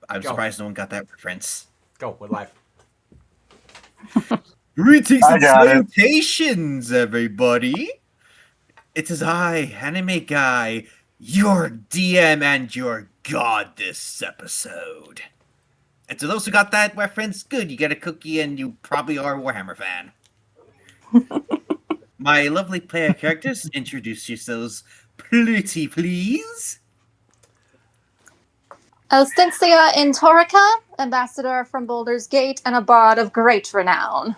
I'm Go. surprised no one got that reference. Go, we're live. Greetings I and got it. salutations, everybody. It is I, Anime Guy, your DM and your god this episode. And to those who got that reference, good, you get a cookie and you probably are a Warhammer fan. My lovely player characters, introduce yourselves pretty please. Elstencia in Torica, ambassador from Baldur's Gate and a bard of great renown.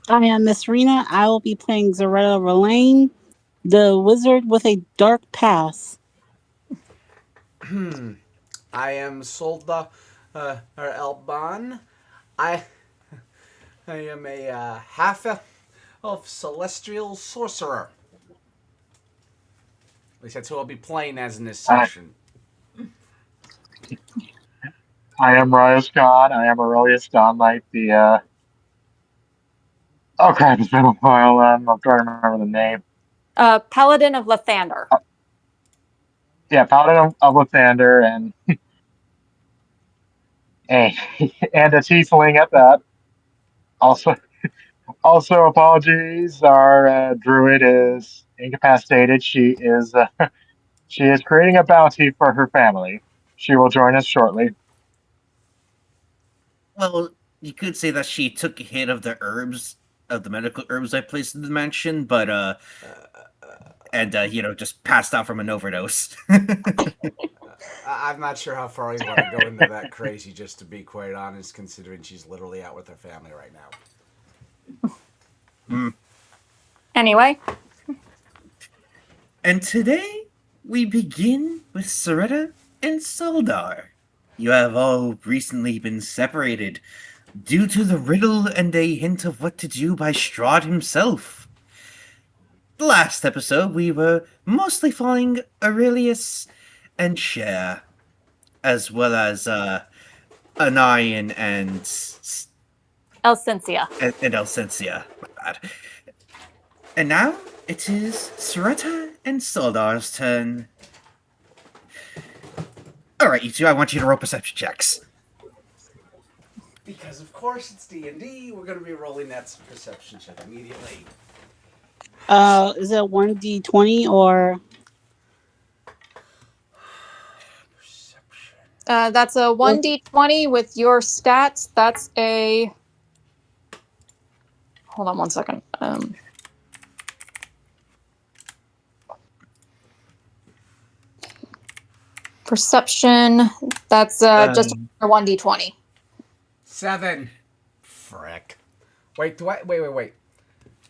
I am Miss Rena. I will be playing Zaretta Relane, the wizard with a dark past. I am Solda or Elban. I am a half of celestial sorcerer. At least that's who I'll be playing as in this session. I am Rios God. I am Aurelius Dawnlight, the oh crap, it's been a while. I'm trying to remember the name. Paladin of Lathander. Yeah, Paladin of Lathander and a and a tiefling at that. Also apologies. Our druid is incapacitated. She is creating a bounty for her family. She will join us shortly. Well, you could say that she took a hit of the herbs, of the medical herbs I placed in the mansion, but just passed out from an overdose. I'm not sure how far you want to go into that crazy, just to be quite honest, considering she's literally out with her family right now. Anyway. And today, we begin with Saretta and Soldar. You have all recently been separated due to the riddle and a hint of what to do by Strahd himself. The last episode, we were mostly following Aurelius and Cher, as well as Anayan and Elstencia. and Elsencia. My bad. And now it is Saretta and Soldar's turn. Alright, you two, I want you to roll perception checks. Because of course it's D&D, we're going to be rolling that perception check immediately. Is it 1d20 or? Perception. That's a 1d20 with your stats. That's a... Hold on one second. Perception, that's just a 1d20. 7. Frick. Wait, wait.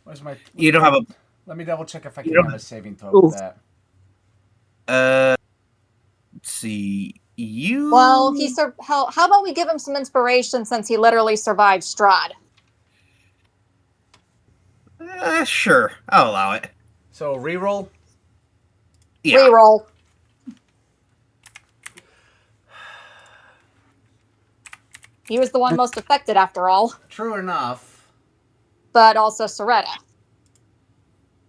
Where's my... You don't have a... Let me double check if I can don't have a saving throw with that. Let's see... You... Well, how about we give him some inspiration since he literally survived Strahd? Sure. I'll allow it. So, reroll? Yeah. Reroll. He was the one most affected after all. True enough. But also Saretta.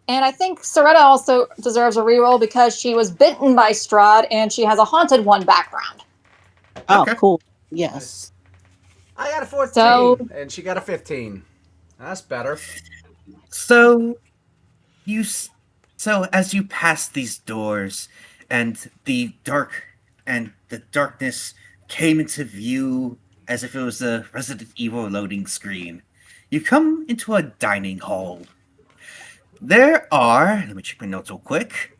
And I think Saretta also deserves a reroll because she was bitten by Strahd and she has a haunted one background. Oh, Okay. cool. Yes. I got a 14, and she got a 15. That's better. So as you pass these doors and the darkness came into view as if it was a Resident Evil loading screen, you come into a dining hall. There are, let me check my notes real quick.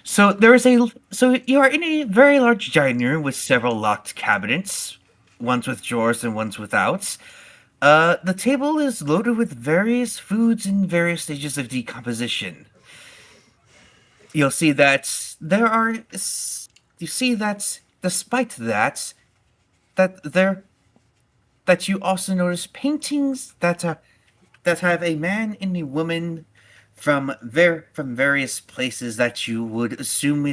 So you are in a very large dining room with several locked cabinets, ones with drawers and ones without. The table is loaded with various foods in various stages of decomposition. You'll see that despite that you also notice paintings that have a and a woman from various places that you would assume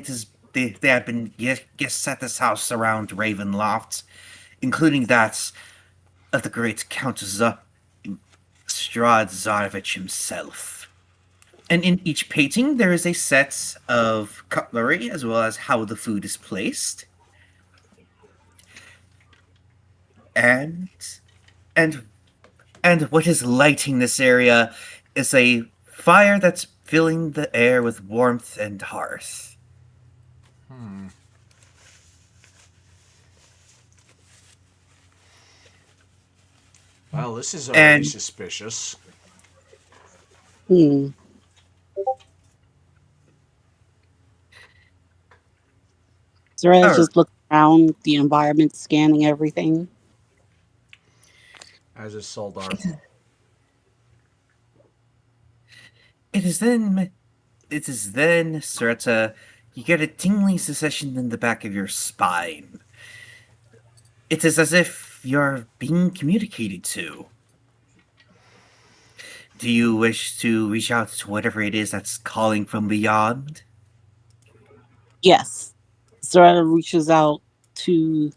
they have been guests at this house around Ravenloft, including that of the great Count Strahd Zarevich himself. And in each painting, there is a set of cutlery as well as how the food is placed. And and and what is lighting this area is a fire that's filling the air with warmth and hearth. Hmm. Well, this is already And suspicious. Hmm. Zaretta er, just looked around the environment, scanning everything. As is Soldar. it is then Serta, you get a tingling sensation in the back of your spine. It is as if you're being communicated to. Do you wish to reach out to whatever it is that's calling from beyond? Yes. Zaretta reaches out to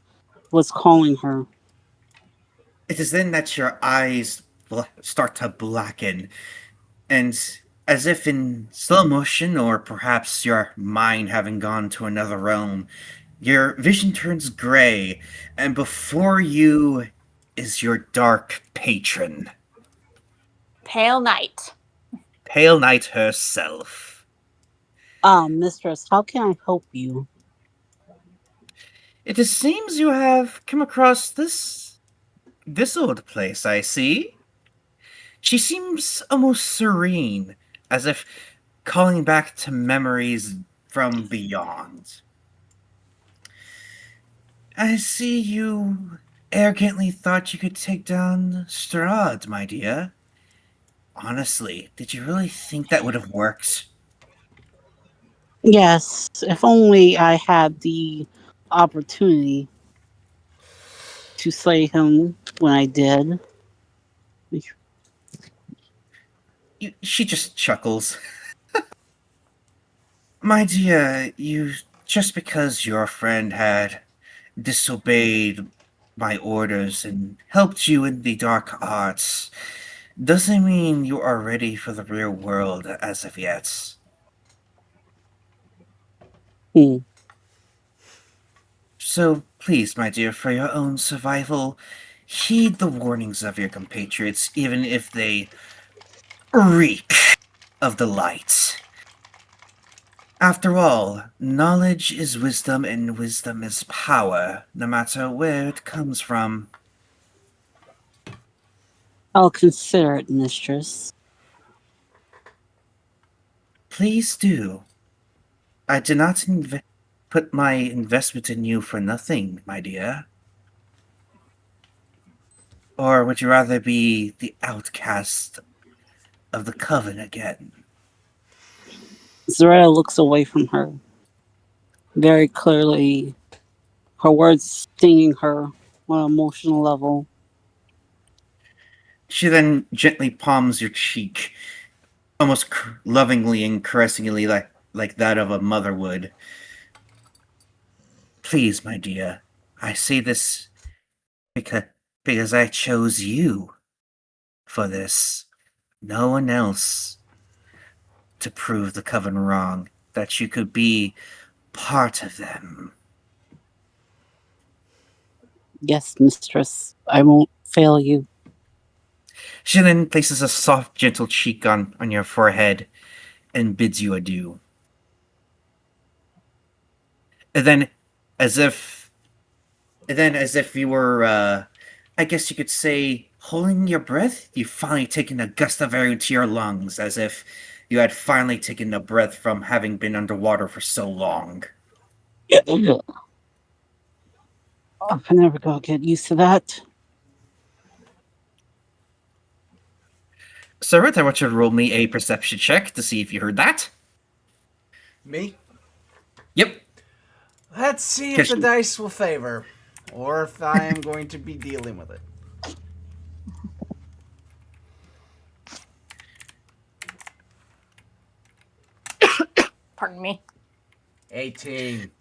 what's calling her. It is then that your eyes start to blacken, and as if in slow motion, or perhaps your mind having gone to another realm, your vision turns gray, and before you is your dark patron, Pale Knight. Pale Knight herself. Mistress, how can I help you? It seems you have come across this old place, I see. She seems almost serene, as if calling back to memories from beyond. I see you arrogantly thought you could take down Strahd, my dear. Honestly, did you really think that would have worked? Yes, if only I had the opportunity to slay him when I did. She just chuckles. My dear, you just because your friend had disobeyed my orders and helped you in the dark arts doesn't mean you are ready for the real world as of yet. Hmm. So please, my dear, for your own survival, heed the warnings of your compatriots, even if they reek of the light. After all, knowledge is wisdom and wisdom is power, no matter where it comes from. I'll consider it, mistress. Please do. I did not put my investment in you for nothing, my dear. Or would you rather be the outcast of the coven again? Zaretta looks away from her, very clearly, her words stinging her on an emotional level. She then gently palms your cheek, almost lovingly and caressingly, like that of a mother would. Please, my dear, I say this because I chose you for this. No one else to prove the coven wrong. That you could be part of them. Yes, mistress, I won't fail you. She then places a soft, gentle cheek on your forehead and bids you adieu. And then, as if, as if you were, I guess you could say, holding your breath, you finally taken a gust of air into your lungs, as if you had finally taken a breath from having been underwater for so long. Oh, I'm never gonna get used to that. Sarah, I want you to roll me a perception check to see if you heard that. Me? Yep. Let's see if 'Cause the dice will favor, or if I am going to be dealing with it. Pardon me. 18.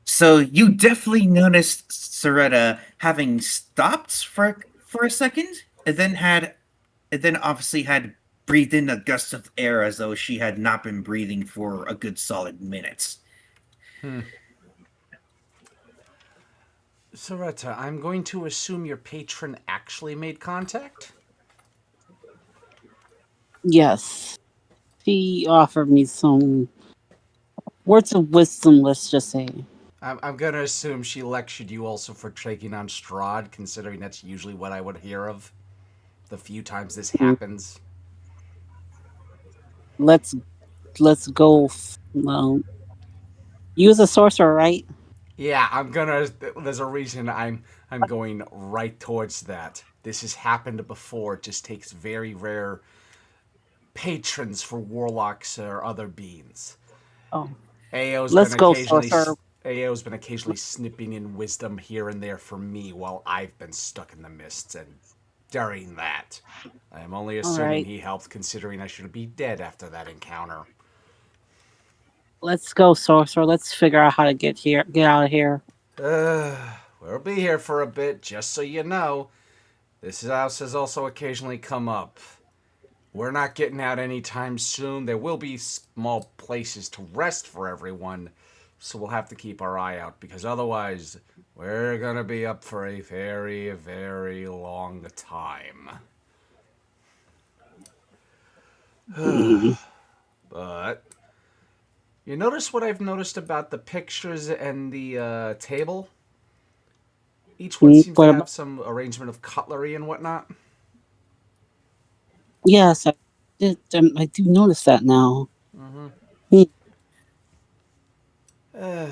So you definitely noticed Soretta having stopped for a second, and then obviously had breathed in a gust of air as though she had not been breathing for a good solid minute. Soretta, I'm going to assume your patron actually made contact? Yes. She offered me some words of wisdom, let's just say. I'm going to assume she lectured you also for taking on Strahd, considering that's usually what I would hear of the few times this Mm, happens. Let's go. Well, use a sorcerer, right? Yeah, I'm gonna. There's a reason I'm going right towards that. This has happened before. It just takes very rare patrons for warlocks or other beings. Oh, AO's been let's go, occasionally sorcerer. AO's been occasionally snipping in wisdom here and there for me while I've been stuck in the mists, and during that, I am only All assuming right, he helped, considering I should be dead after that encounter. let's go, sorcerer. Let's figure out how to get out of here. We'll be here for a bit, just so you know. This house has also occasionally come up. We're not getting out anytime soon. There will be small places to rest for everyone, so we'll have to keep our eye out because otherwise, we're gonna be up for a very, very long time. Mm, But you notice what I've noticed about the pictures and the table? Each one seems to what about? have some arrangement of cutlery and whatnot. Yes, I did. I do notice that now. Mm-hmm. Hmm,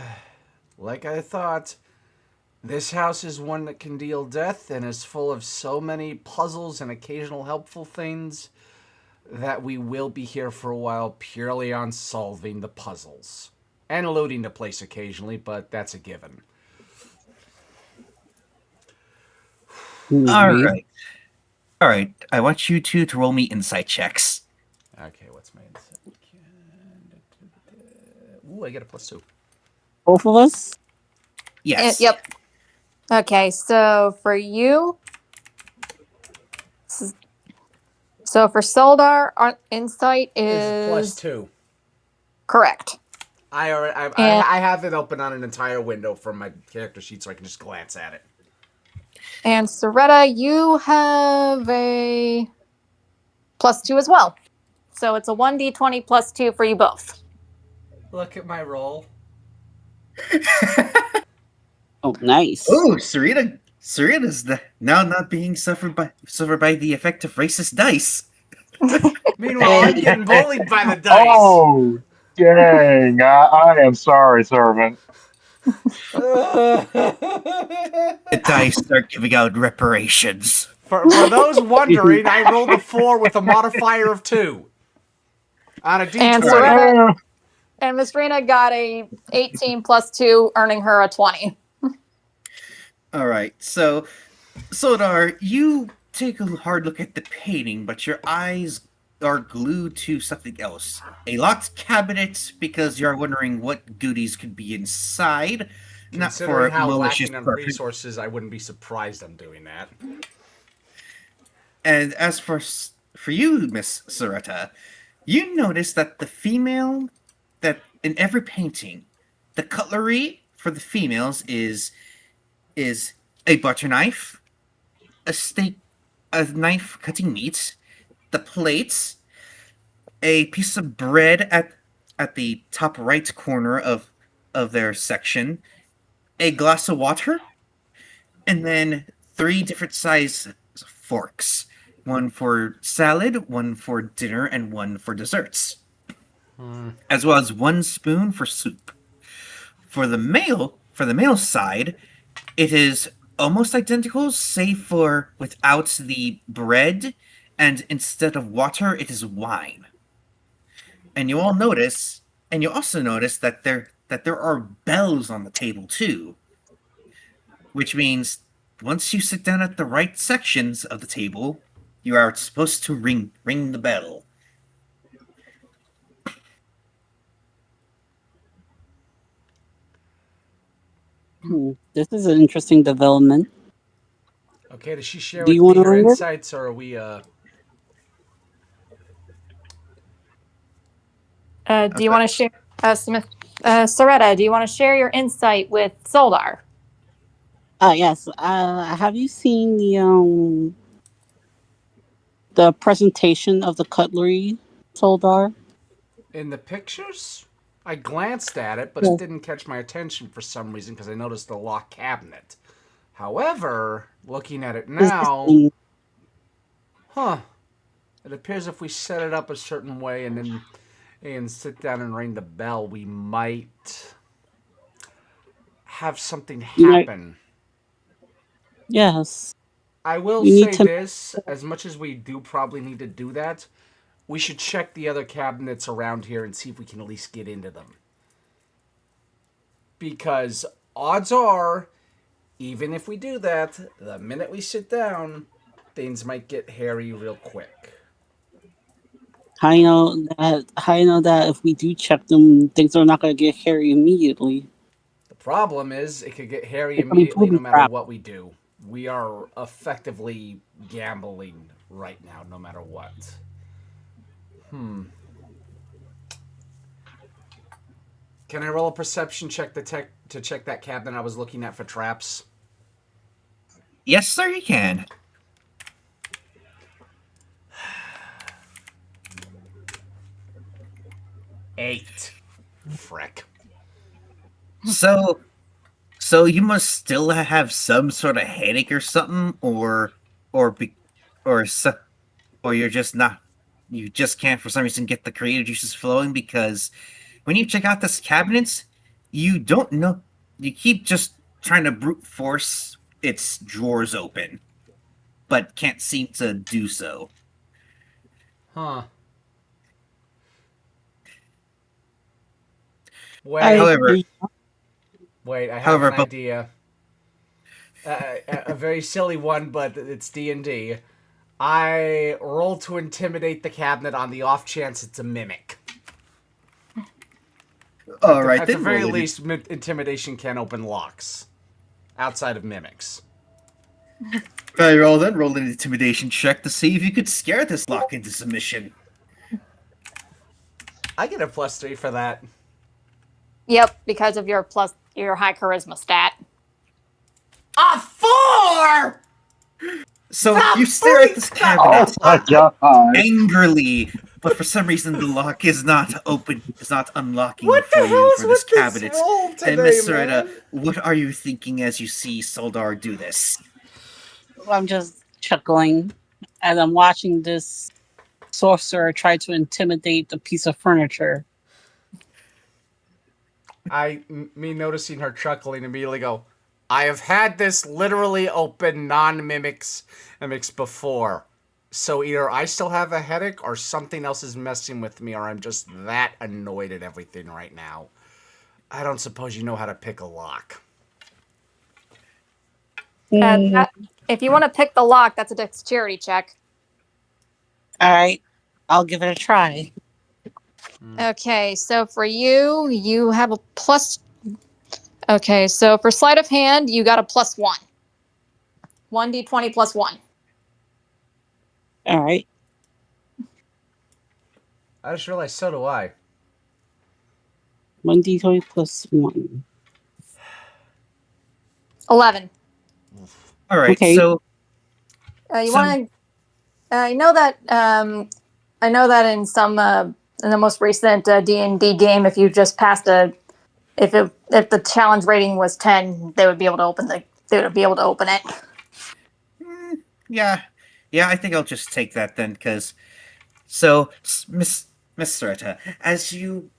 Like I thought, this house is one that can deal death and is full of so many puzzles and occasional helpful things that we will be here for a while purely on solving the puzzles. And looting the place occasionally, but that's a given. All maybe. right. All right. I want you two to roll me insight checks. Okay, what's my insight? Ooh, I get a +2. Both of us. Yes. Yep. Okay, so for you, so for Soldar, our insight Is is +2. correct. And I have it open on an entire window from my character sheet so I can just glance at it. and Soretta, you have a +2 as well. So it's a 1d20 +2 for you both. Look at my roll. Oh, nice. Oh, Sarita's now not being suffered by the effect of racist dice. Meanwhile, I'm Hey, getting bullied by the dice. Oh, dang. I am sorry, servant. The dice start giving out reparations. For those wondering, I rolled a 4 with a modifier of 2 on a And d20. Right. Soretta and Mistrina got a 18 +2, earning her a 20. All right. So, Sodar, you take a hard look at the painting, but your eyes are glued to something else. A locked cabinet because you're wondering what goodies could be inside, not Considering for how malicious lacking on purpose. resources, I wouldn't be surprised I'm doing that. And as for you, Miss Soretta, you notice that that in every painting, the cutlery for the females is a butter knife, a knife cutting meat, the plates, a piece of bread at the top right corner of their section, a glass of water, and then three different size forks. One for salad, one for dinner, and one for desserts. As well as one spoon for soup. For the male side, it is almost identical, save for without the bread, and instead of water, it is wine. And you also notice that there are bells on the table too, which means once you sit down at the right sections of the table, you are supposed to ring the bell. This is an interesting development. Okay, does she share Do you with want me to her ring it? insights, or are we, Do you want to share, Smith, Soretta? Do you want to share your insight with Soldar? Yes. Have you seen the presentation of the cutlery, Soldar? In the pictures, I glanced at it, but it Yes. didn't catch my attention for some reason because I noticed the locked cabinet. However, looking at it Is this now, in- huh? It appears if we set it up a certain way and sit down and ring the bell, we might have something you know, happen. yes. I will We need say to. this: as much as we do probably need to do that, we should check the other cabinets around here and see if we can at least get into them. Because odds are, even if we do that, the minute we sit down, things might get hairy real quick. How you know that if we do check them, things are not going to get hairy immediately. The problem is, it could get hairy It could be immediately booby no matter trapped. what we do. We are effectively gambling right now, no matter what. Can I roll a perception check to check that cabinet I was looking at for traps? Yes, sir, you can. 8. Frick. So, so you must still have some sort of headache or something, or be, or so, or you're just not. You just can't, for some reason, get the creative juices flowing because when you check out this cabinets, you don't know. You keep just trying to brute force its drawers open, but can't seem to do so. Huh. I Wait, However, wait, I have an however, but idea. A very silly one, but it's D&D. I roll to intimidate the cabinet on the off chance it's a mimic. all right At the then. very least, intimidation can open locks. Outside of mimics. Very well then. Roll an intimidation check to see if you could scare this lock into submission. I get a +3 for that. Yep, because of your high charisma stat. A 4! So you stare at this Oh cabinet my god. angrily, but for some reason the lock is not open, is not unlocking What the for hell you is for this with this cabinet. roll today, And Miss man? Serena, what are you thinking as you see Soldar do this? I'm just chuckling as I'm watching this sorcerer try to intimidate the piece of furniture. Me noticing her chuckling, immediately go, I have had this literally open non-mimics before. So either I still have a headache or something else is messing with me or I'm just that annoyed at everything right now. I don't suppose you know how to pick a lock. Mm, If you want to pick the lock, that's a dexterity check. all right, I'll give it a try. Okay, so for you, you have a plus. Okay, so for sleight of hand, you got a +1. 1d20 plus 1. All right, I just realized so do I. 1d20 plus 1. 11. All right, Okay. so You So- want to? I know that in some in the most recent D&D game, if you just passed if the challenge rating was 10, they would be able to open it. yeah, yeah, I think I'll just take that then, because so Miss Serta, as you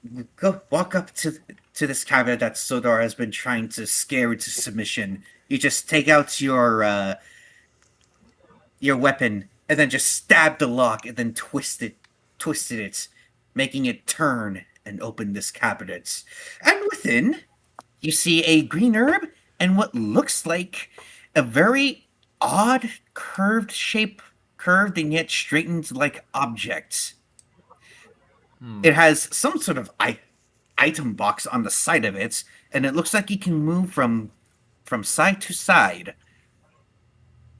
walk up to this cabinet that Sodar has been trying to scare into submission, you just take out your weapon and then just stab the lock and then twisted it, making it turn and open this cabinet. And within, you see a green herb and what looks like a very odd curved and yet straightened like object. It has some sort of item box on the side of it, and it looks like you can move from side to side.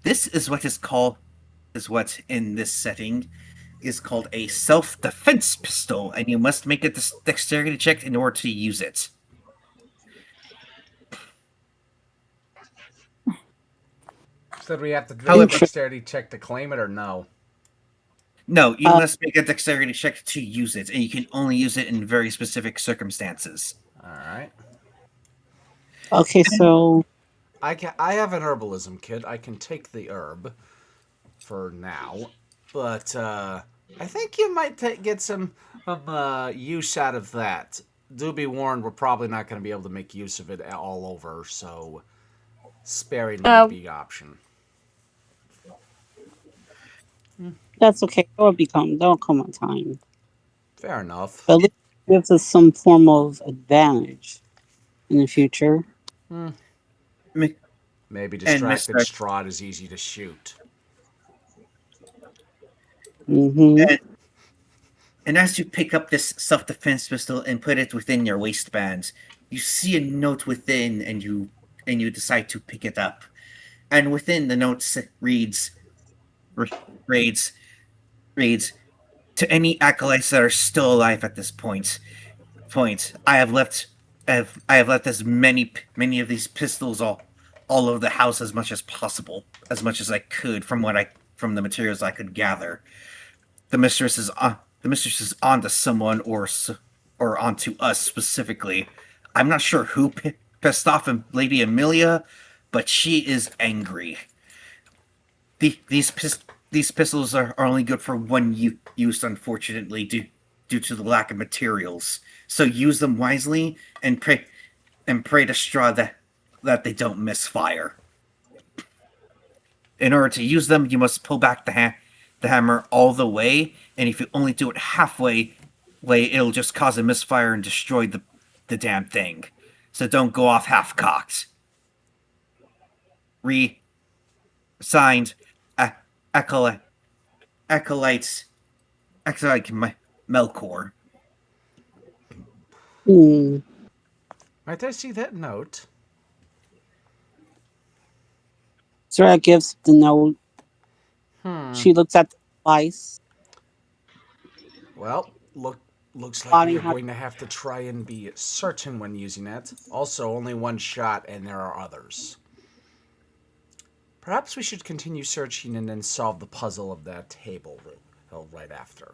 This is what is called is what in this setting is called a self-defense pistol, and you must make a dexterity check in order to use it. So do we have to do a However, dexterity check to claim it or no? no, you Uh, must make a dexterity check to use it, and you can only use it in very specific circumstances. All right. okay, so I have an herbalism kit. I can take the herb for now, but I think you might get some use out of that. Do be warned, we're probably not going to be able to make use of it all over, so sparingly would be option. that's okay. That'll come on time. Fair enough. But at least it gives us some form of advantage in the future. Mi- Maybe And distracted Mr. Strahd is easy to shoot. Mm-hmm. And as you pick up this self-defense pistol and put it within your waistband, you see a note within, and you decide to pick it up. And within the note re- reads reads to any acolytes that are still alive at this point. I have left as many of these pistols all over the house as much as possible, as much as I could from the materials I could gather. The mistress is onto someone or onto us specifically. I'm not sure who pissed off Lady Amelia, but she is angry. These pistols are only good for one use, unfortunately, due to the lack of materials. So use them wisely and pray to Strahd that they don't misfire. In order to use them, you must pull back the hammer all the way, and if you only do it halfway, it'll just cause a misfire and destroy the damn thing. So don't go off half-cocked. Signed, Acolyte, Acolytes, Acolyte Melkor. Might I see that note? Zora gives the note. She looks at the device. Well, looks like Plotting we are how- going to have to try and be certain when using it. Also, only one shot, and there are others. Perhaps we should continue searching and then solve the puzzle of that table right after.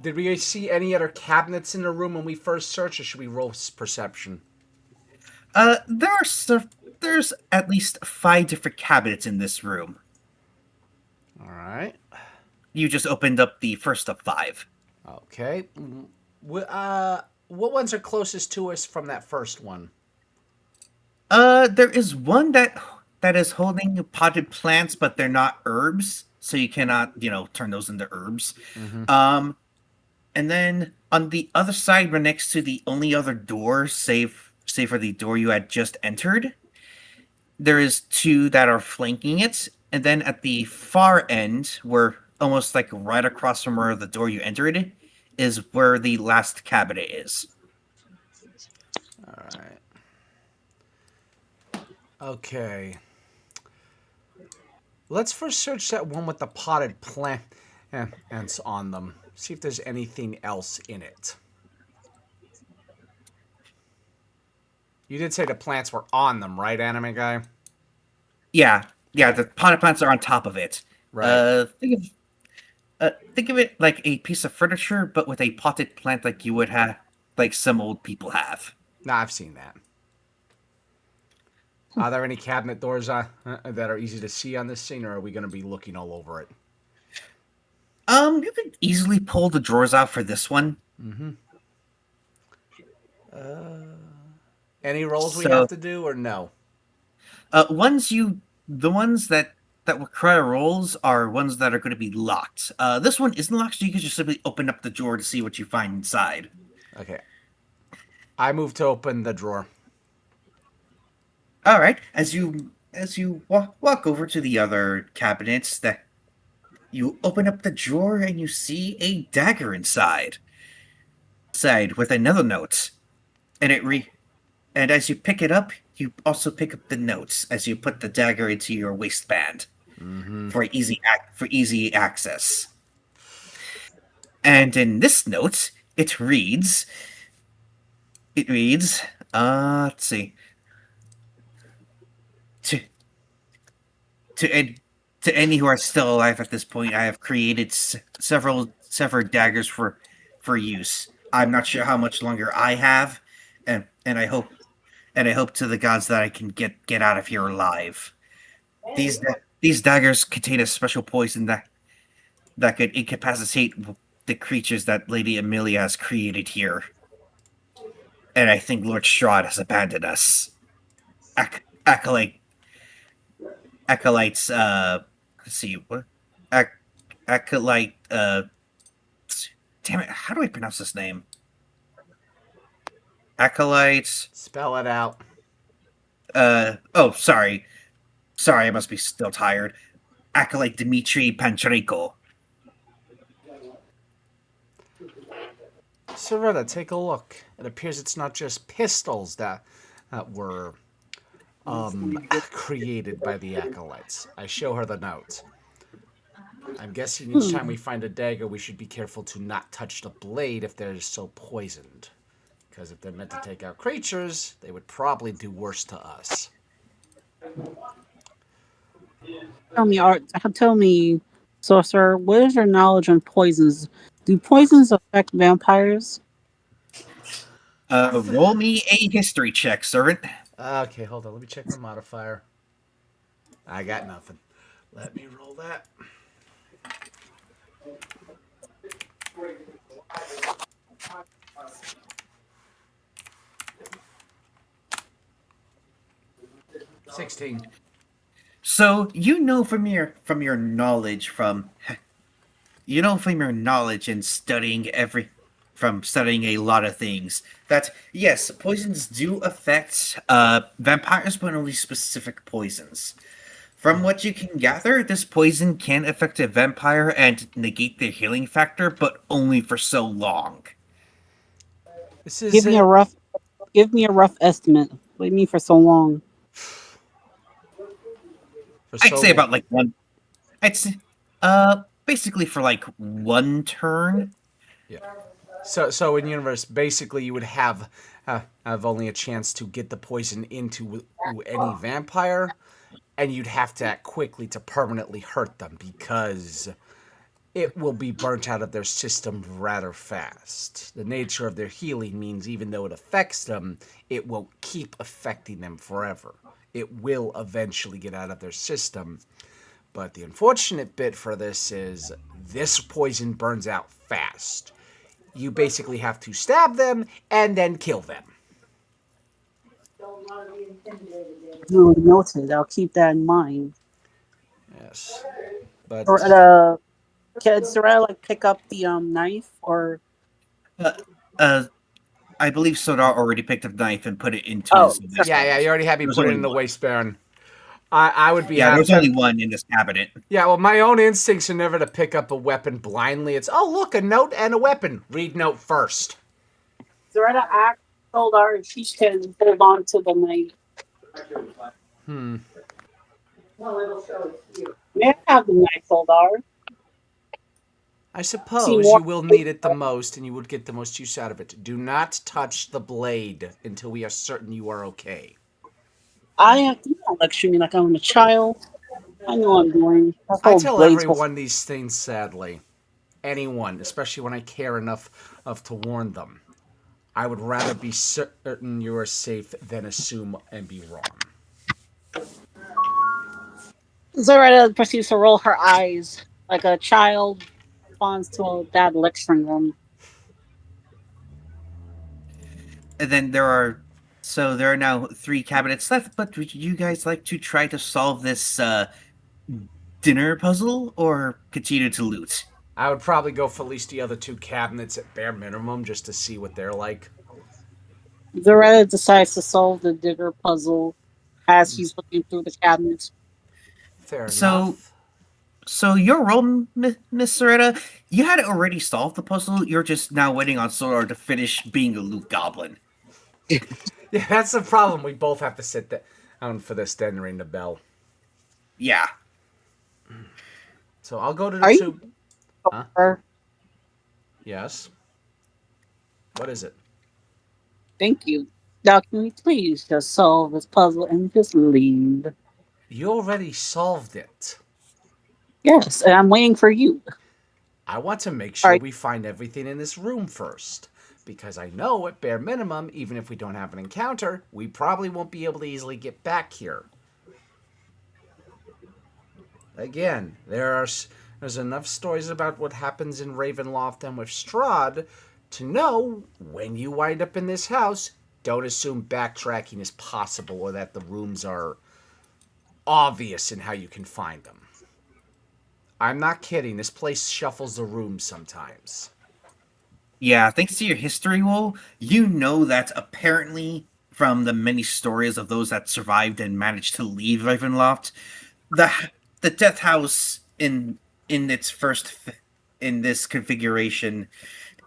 Did we see any other cabinets in the room when we first searched, or should we roll perception? There's at least 5 different cabinets in this room. All right. You just opened up the first of 5. Okay. What ones are closest to us from that first one? There is one that is holding potted plants, but they're not herbs, so you cannot, turn those into herbs. And then on the other side, right next to the only other door, save for the door you had just entered, there is 2 that are flanking it, and then at the far end, where almost like right across from where the door you entered, is where the last cabinet is. All right. Okay. Let's first search that one with the potted plants on them. See if there's anything else in it. You did say the plants were on them, right, anime guy? Yeah, the potted plants are on top of it. Right. Think of it like a piece of furniture, but with a potted plant like you would have, like some old people have. Nah, I've seen that. Are there any cabinet doors that are easy to see on this scene, or are we going to be looking all over it? You could easily pull the drawers out for this one. Any rolls we have to do, or no? The ones that require rolls are ones that are going to be locked. This one isn't locked, so you can just simply open up the drawer to see what you find inside. Okay. I move to open the drawer. All right. As you walk over to the other cabinets, that you open up the drawer and you see a dagger inside. With another note, and and as you pick it up, you also pick up the notes as you put the dagger into your waistband. for easy access. And in this note, it reads, let's see, to to any, to any who are still alive at this point, I have created several daggers for use. I'm not sure how much longer I have, and I hope to the gods that I can get out of here alive. These daggers contain a special poison that could incapacitate the creatures that Lady Amelia has created here. And I think Lord Strahd has abandoned us. Acolyte, acolytes. Let's see, what? Ac- acolyte. Damn it! How do I pronounce this name? Acolytes. Spell it out. Oh, sorry. Sorry, I must be still tired. Acolyte Dmitri Pancherico. Soretta, take a look. It appears it's not just pistols that were created by the acolytes. I show her the note. I'm guessing each time we find a dagger, we should be careful to not touch the blade if they're so poisoned. Because if they're meant to take out creatures, they would probably do worse to us. Tell me, sorcerer, what is your knowledge on poisons? Do poisons affect vampires? Roll me a history check, servant. Okay, hold on. Let me check my modifier. I got nothing. Let me roll that. $16. So you know from your knowledge and studying a lot of things that yes, poisons do affect vampires, but only specific poisons. From what you can gather, this poison can affect a vampire and negate their healing factor, but only for so long. This is Give me a rough estimate. What do you mean for so long? for I'd so say long. about like one. I'd say, basically for like one turn. Yeah. So in universe, basically, you would have only a chance to get the poison into any vampire, and you'd have to act quickly to permanently hurt them because it will be burnt out of their system rather fast. The nature of their healing means even though it affects them, it won't keep affecting them forever. It will eventually get out of their system. But the unfortunate bit for this is this poison burns out fast. You basically have to stab them and then kill them. Duly noted. I'll keep that in mind. Yes. Or But can Soraya like pick up the knife or? Uh, uh, I believe Sodar already picked up the knife and put it into Oh, his sorry. yeah, waistband. you already had me There's put it only in the one. waistband. I would be Yeah, there's only tempted. one in this cabinet. Yeah, well, my own instincts are never to pick up a weapon blindly. It's, oh, look, a note and a weapon. Read note first. Soraya asked Soldar if she can hold on to the knife. May I have the knife, Soldar? I See suppose more. you will need it the most, and you would get the most use out of it. Do not touch the blade until we are certain you are okay. I have to lecture me like I'm a child. I know I'm doing. That I whole tell blades will. everyone these things, sadly. Anyone, especially when I care enough of to warn them. I would rather be certain you are safe than assume and be wrong. Zoretta proceeds to roll her eyes like a child responds to a dad lecturing them. And then there are now three cabinets left. But would you guys like to try to solve this dinner puzzle or continue to loot? I would probably go for at least the other two cabinets at bare minimum just to see what they're like. Zoretta decides to solve the digger puzzle as he's looking through the cabinets. Fair So enough. So your role, Miss Soretta, you had already solved the puzzle. You're just now waiting on Solar to finish being a loot goblin. Yeah, that's the problem. We both have to sit down for this, then ring the bell. Yeah. So I'll go to the Are you two. Huh? sure? Yes. What is it? Thank you. Now, can we please just solve this puzzle and just leave? You already solved it. Yes, and I'm waiting for you. I want to make All sure right. we find everything in this room first. Because I know at bare minimum, even if we don't have an encounter, we probably won't be able to easily get back here. Again, there's enough stories about what happens in Ravenloft and with Strahd to know when you wind up in this house, don't assume backtracking is possible or that the rooms are obvious in how you can find them. I'm not kidding. This place shuffles the rooms sometimes. Yeah, thanks to your history, Wool, you know that apparently from the many stories of those that survived and managed to leave Ravenloft, the the Death House in its in this configuration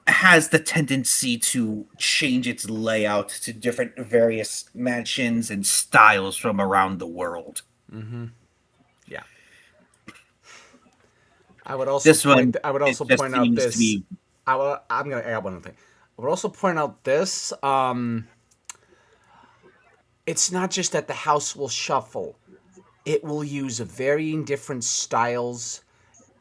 has the tendency to change its layout to different various mansions and styles from around the world. Mm-hmm. Yeah. I would also This point. one, I would it also just point out seems to this. be. I'm gonna add one other thing. I would also point out this. It's not just that the house will shuffle. It will use varying different styles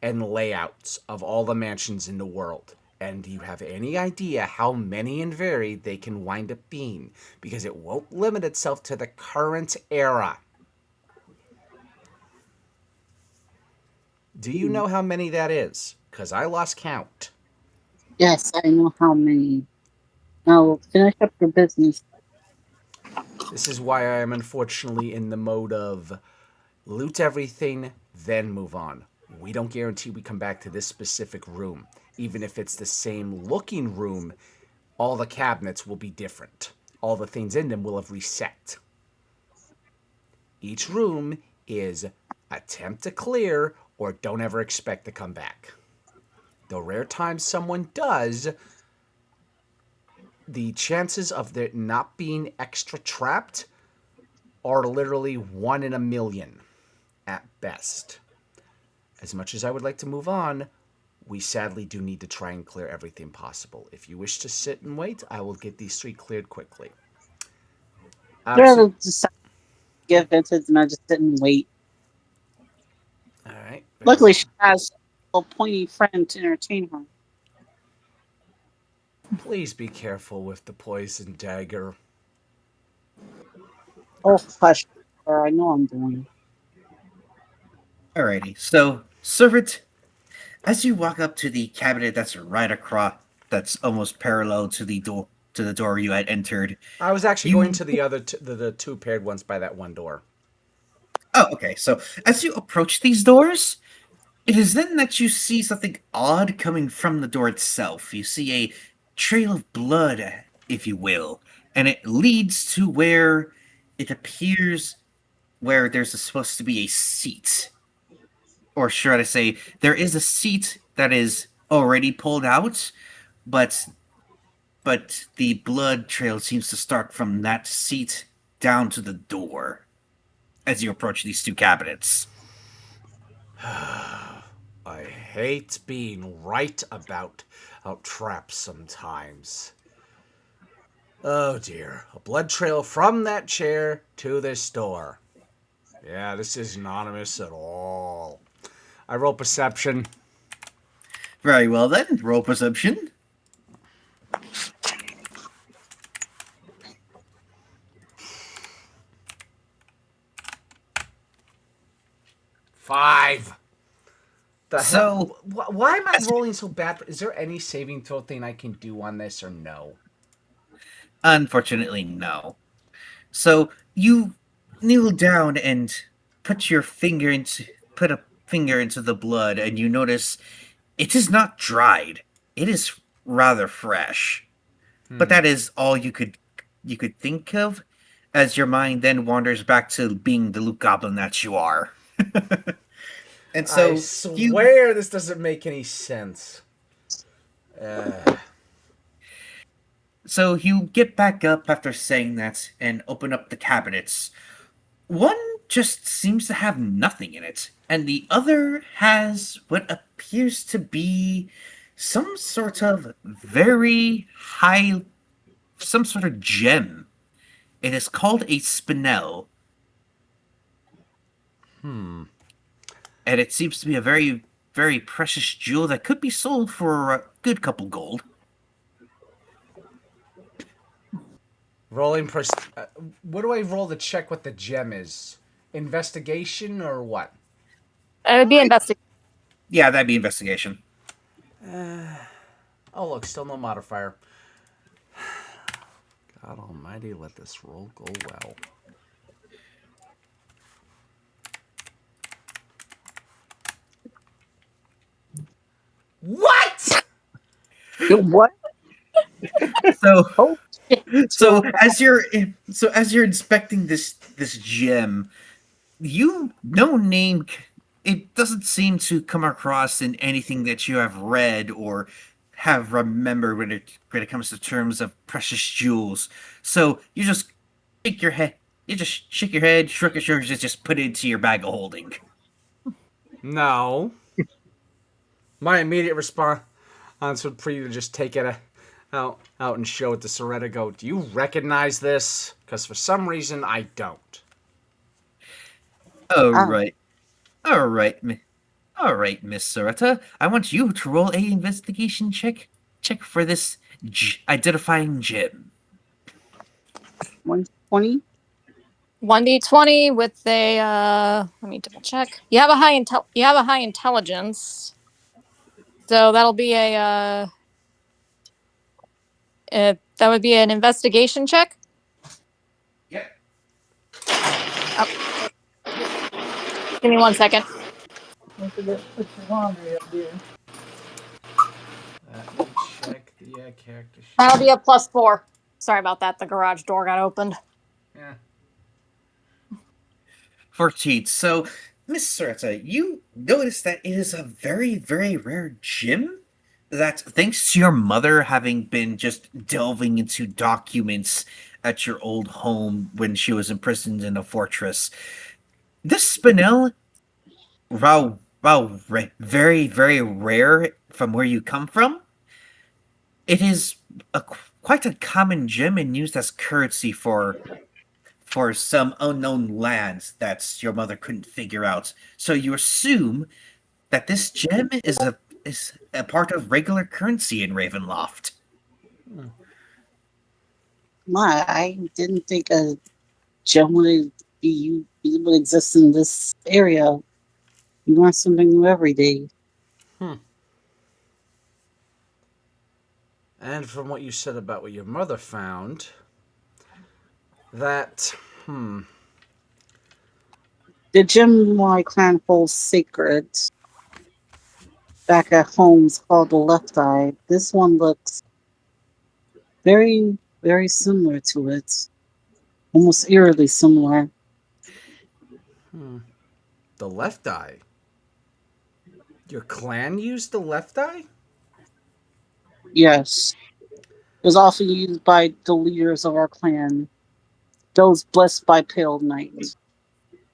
and layouts of all the mansions in the world. And do you have any idea how many and varied they can wind up being? Because it won't limit itself to the current era. Do you know how many that is? Because I lost count. Yes, I know how many. Now, finish up your business. This is why I am unfortunately in the mode of loot everything, then move on. We don't guarantee we come back to this specific room. Even if it's the same looking room, all the cabinets will be different. All the things in them will have reset. Each room is attempt to clear or don't ever expect to come back. The rare times someone does, the chances of there not being extra trapped are literally 1 in a million at best. As much as I would like to move on, we sadly do need to try and clear everything possible. If you wish to sit and wait, I will get these three cleared quickly. I'd rather Absolutely. just give Vincent and I just sit and wait. All right, very Luckily, well. she has a pointy friend to entertain her. Please be careful with the poison dagger. Oh, hush her. I know I'm doing. Alrighty, so servant, as you walk up to the cabinet that's right across, that's almost parallel to the door you had entered, I was actually going you to the other the two paired ones by that one door. oh okay. So as you approach these doors, it is then that you see something odd coming from the door itself. You see a trail of blood, if you will, and it leads to where it appears where there's supposed to be a seat, or should I say, there is a seat that is already pulled out, but the blood trail seems to start from that seat down to the door as you approach these two cabinets. I hate being right about traps sometimes. Oh dear. A blood trail from that chair to this door. Yeah, this is anonymous at all. I roll perception. Very well then, roll perception. 5. The hell? So, Why am I as rolling so bad? Is there any saving throw thing I can do on this or no? unfortunately, no. So you kneel down and put your finger into put a finger into the blood, and you notice it is not dried. It is rather fresh. But Hmm. that is all you could think of, as your mind then wanders back to being the Luke Goblin that you are. And I you swear this doesn't make any sense. Uh, you get back up after saying that and open up the cabinets. One just seems to have nothing in it, and the other has what appears to be some sort of very high, some sort of gem. It is called a spinel, Hmm. and it seems to be a very, very precious jewel that could be sold for a good couple gold. Rolling. What do I roll to check what the gem is? Investigation or what? It would be investigation. Yeah, that'd be investigation. Oh, look, still no modifier. God almighty, let this roll go well. What? What? So, Oh, shit. so as you're inspecting this gem, no name. It doesn't seem to come across in anything that you have read or have remembered when it comes to terms of precious jewels. So you just shake your head. You just shake your head, shrug your shoulders, just put it into your bag of holding. No. My immediate response would be to just take it out and show it to Soretta. Go, do you recognize this? Because for some reason I don't. All Ah, right, all right, all right, Miss Soretta. I want you to roll a investigation check for this identifying gem. 120? 1d20 with a let me double check. You have a high intelligence. So that'll be that would be an investigation check. Yep. Oh, give me 1 second. Let me check the character sheet. That'll be a +4. Sorry about that. The garage door got opened. Yeah. 14. So, Miss Soretta, you notice that it is a very, very rare gem that, thanks to your mother having been just delving into documents at your old home when she was imprisoned in a fortress, this spinel, very, very rare from where you come from, it is quite a common gem and used as currency for some unknown lands that your mother couldn't figure out. So you assume that this gem is a part of regular currency in Ravenloft. my, I didn't think a gem would would exist in this area. You learn something new every day. Hmm. And from what you said about what your mother found, that The gem my clan holds sacred back at home's called the left eye. This one looks very, very similar to it. Almost eerily similar. the left eye. Your clan used the left eye? Yes. It was often used by the leaders of our clan, those blessed by Pale Night.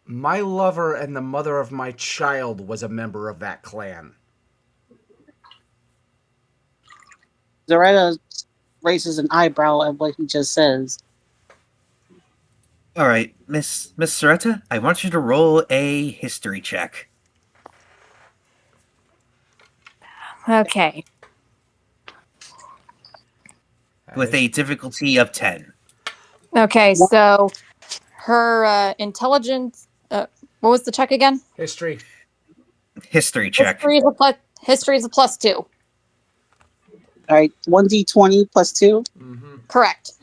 My lover and the mother of my child was a member of that clan. Zaretta raises an eyebrow at what he just says. All right, Miss Soretta, I want you to roll a history check Okay. with a difficulty of 10. Okay. So her intelligence. What was the check again? History. History check. History is a +2. All right, 1d20 plus 2. Correct.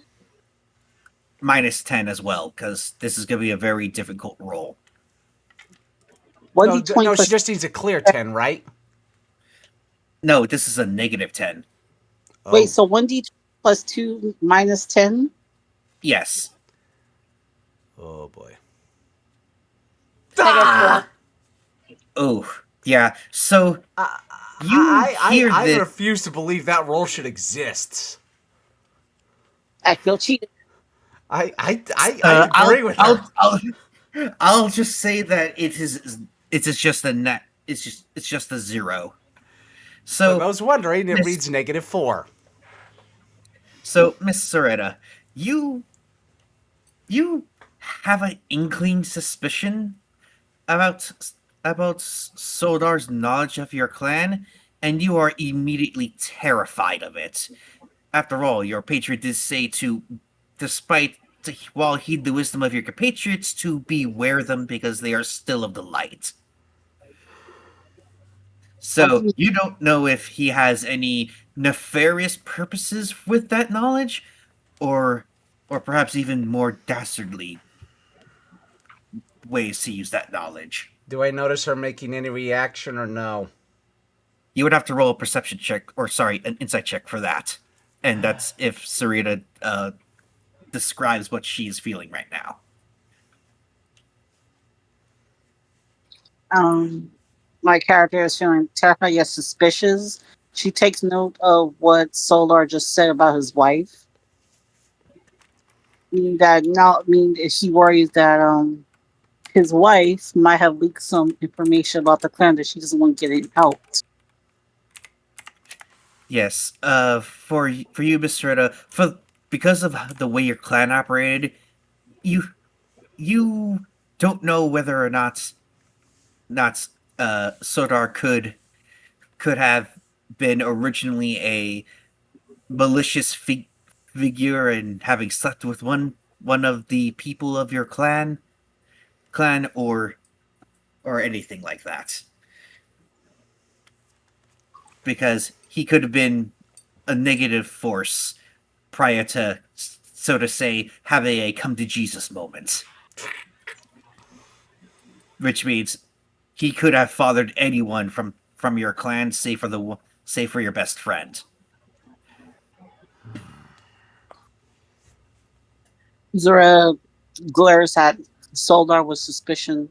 Minus 10 as well, because this is going to be a very difficult roll. 1d20 No, plus she just needs a clear 10, right? No, this is a negative 10. Wait, so 1d20 plus 2 minus 10? Yes. Oh, boy. -4. Oh, yeah. So you I this. refuse to believe that roll should exist. I feel cheated. I agree with her. I'll just say that it's just a net. It's just a zero. If I So was wondering, it Miss reads -4. Miss Soretta, you you have an inkling suspicion about Soldar's knowledge of your clan, and you are immediately terrified of it. After all, your patriot did say despite while heed the wisdom of your compatriots, to beware them because they are still of the light. What do So you you don't know if he has any nefarious purposes with that knowledge, or perhaps even more dastardly ways to use that knowledge. Do I notice her making any reaction or no? You would have to roll a perception check, or sorry, an insight check for that, and that's if Sarita describes what she's feeling right now. um my character is feeling terrified yet suspicious. She takes note of what Solar just said about his wife. Meaning that now mean that she worries that his wife might have leaked some information about the clan that she doesn't want to get it out. Yes, for you, Mister Sarita, for because of the way your clan operated, you you don't know whether or not Sodar could have been originally a malicious figure and having slept with one of the people of your clan, or anything like that, because he could have been a negative force prior to, so to say, having a come to Jesus moment, which means he could have fathered anyone from your clan, save for your best friend. Zora glares at Soldar with suspicion.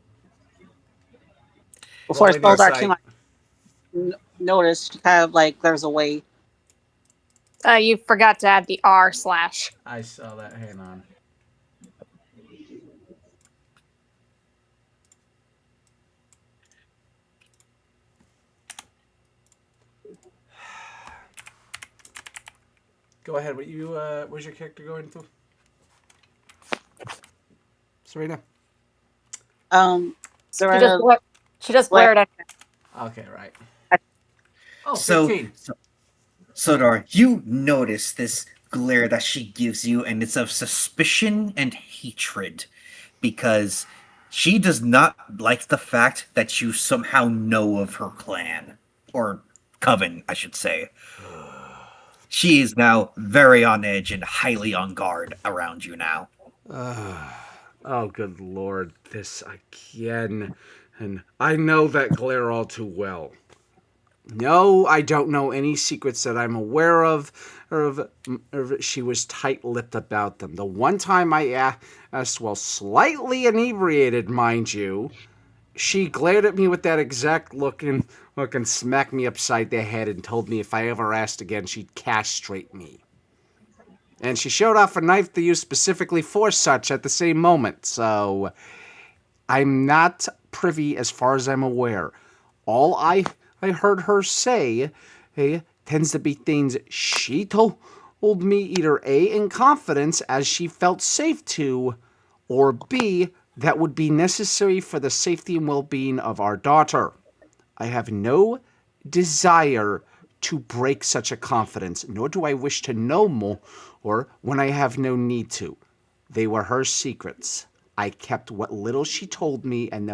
Before Rolling Soldar can insight. like notice, she kind of like glares away. You forgot to add the r/. I saw that. Hang on. Go ahead. What you? Where's your character going to? Serena. Um, She just Zora she just glares glared at. Okay, right. at Oh, So, 15. Sodar, you notice this glare that she gives you, and it's of suspicion and hatred, because she does not like the fact that you somehow know of her clan, or coven, I should say. She is now very on edge and highly on guard around you now. Oh, good lord, this again. And I know that glare all too well. No, I don't know any secrets that I'm aware of, or she was tight-lipped about them. The one time I asked, well, slightly inebriated, mind you, she glared at me with that exact look and smacked me upside the head and told me if I ever asked again, she'd castrate me. And she showed off a knife to use specifically for such at the same moment, so I'm not privy as far as I'm aware. All I heard her say tends to be things she told me either A, in confidence as she felt safe to, or B, that would be necessary for the safety and well-being of our daughter. I have no desire to break such a confidence, nor do I wish to know more, or when I have no need to. They were her secrets. I kept what little she told me, and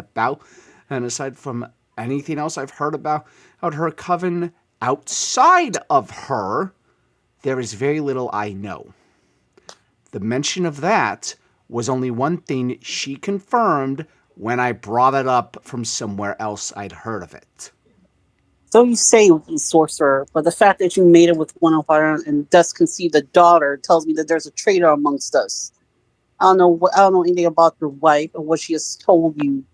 aside from anything else I've heard about her coven outside of her, there is very little I know. The mention of that was only one thing she confirmed when I brought it up from somewhere else I'd heard of it. So you say sorcerer, but the fact that you made it with one of our and thus conceived a daughter tells me that there's a traitor amongst us. I don't know anything about your wife or what she has told you.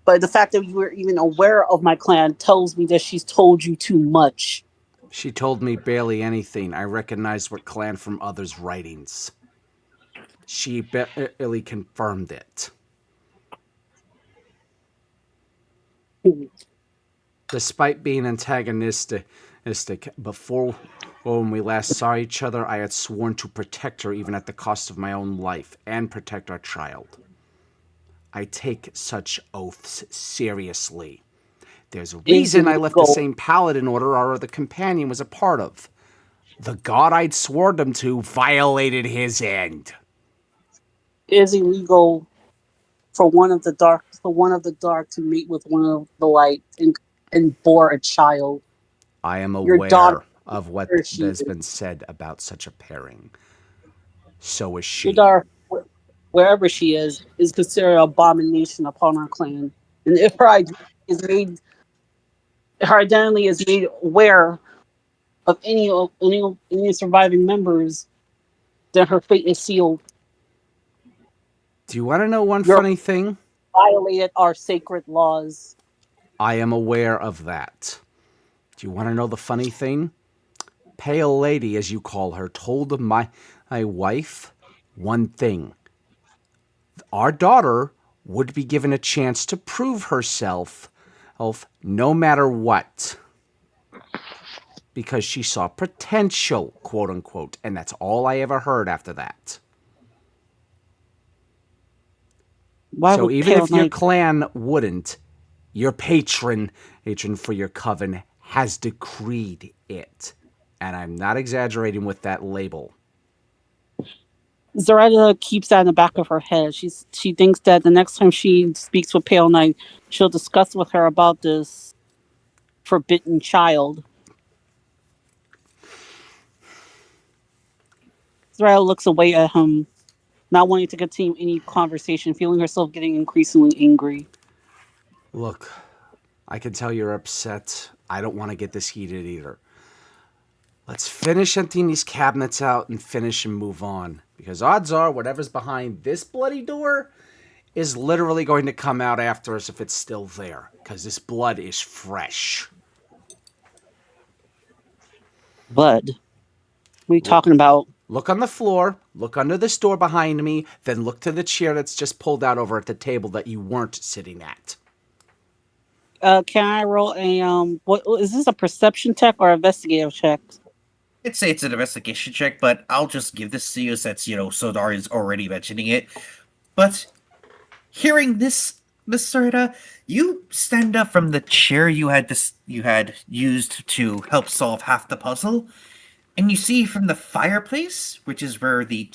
But the fact that you were even aware of my clan tells me that she's told you too much. She told me barely anything. I recognized what clan from others' writings. She barely confirmed it. Despite being antagonistic before when we last saw each other, I had sworn to protect her even at the cost of my own life and protect our child. I take such oaths seriously. There's a Is reason I left the illegal. same paladin order our other companion was a part of. The god I'd sworn them to violated his end. Is illegal for one of the dark to mate with one of the light and bore a child. I am Your daughter, aware of what where she has is. been said about such a pairing. So is Your she. daughter, wherever she is considered an abomination upon our clan. And if her identity is made aware of any surviving members, then her fate is sealed. Do you want to know one You funny thing? violated our sacred laws. I am aware of that. Do you want to know the funny thing? Pale Lady, as you call her, told my wife one thing. Our daughter would be given a chance to prove herself no matter what. Because she saw potential, quote unquote. And that's all I ever heard after that. Why So would even Pale if your Knight? clan wouldn't, your patron for your coven, has decreed it. And I'm not exaggerating with that label. Zaretta keeps that in the back of her head. She thinks that the next time she speaks with Pale Knight, she'll discuss with her about this forbidden child. Zaretta looks away at him, not wanting to continue any conversation, feeling herself getting increasingly angry. Look, I can tell you're upset. I don't want to get this heated either. Let's finish emptying these cabinets out and finish and move on. Because odds are whatever's behind this bloody door is literally going to come out after us if it's still there. Because this blood is fresh. Bud, what are you Look, talking about? look on the floor, look under this door behind me, then look to the chair that's just pulled out over at the table that you weren't sitting at. Can I roll a What is this, a perception check or investigative check? I'd say it's an investigation check, but I'll just give this to you since, Sodar is already mentioning it. But hearing this, Miss Serta, you stand up from the chair you had used to help solve half the puzzle, and you see from the fireplace, which is where the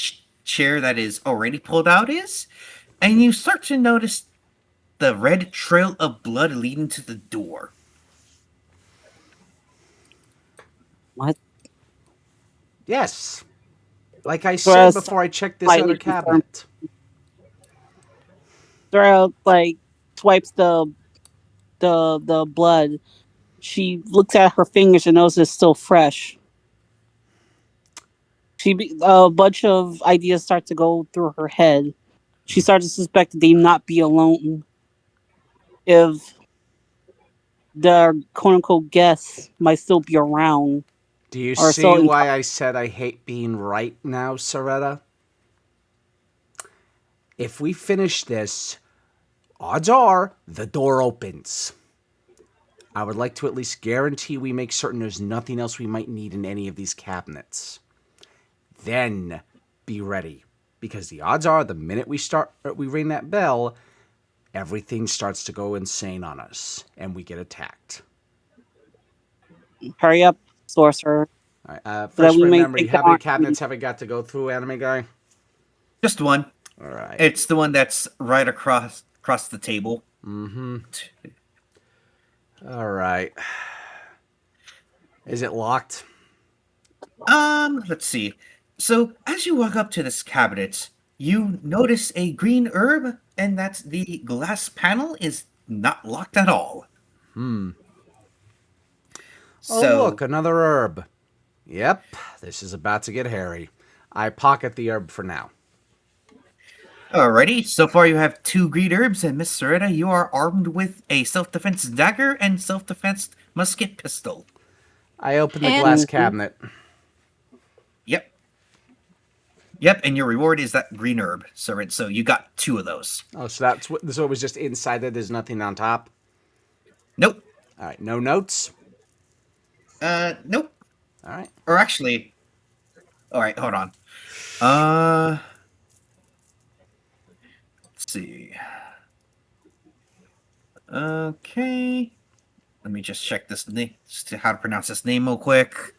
chair that is already pulled out is, and you start to notice the red trail of blood leading to the door. What? Yes. Like I said Zaretta before I checked this slightly other concerned. cabinet. Zaretta swipes the blood. She looks at her fingers and knows it's still fresh. A bunch of ideas start to go through her head. She starts to suspect that they not be alone. If the quote unquote guests might still be around Do you or still see in. why I said I hate being right now, Soretta? If we finish this, odds are the door opens. I would like to at least guarantee we make certain there's nothing else we might need in any of these cabinets. Then be ready. Because the odds are the minute we ring that bell, everything starts to go insane on us and we get attacked. Hurry up, sorcerer, All right, so that first we may remember, take how many down. cabinets have I got to go through, anime guy? Just one. All right. It's the one that's right across the table. All right. Is it locked? Let's see. So, as you walk up to this cabinet, you notice a green herb, and that the glass panel is not locked at all. Oh, So, look, another herb. Yep, this is about to get hairy. I pocket the herb for now. alrighty. So far, you have two green herbs, and Miss Soretta, you are armed with a self-defense dagger and self-defense musket pistol. I open the And glass Mhm. cabinet. Yep. Yep, and your reward is that green herb, servant. So you got two of those. Oh, so that's what. So it was just inside there. There's nothing on top. Nope. All right, no notes. Nope. All right. Or actually, all right, hold on. Let's see. Okay. Let me just check this name, how to pronounce this name real quick.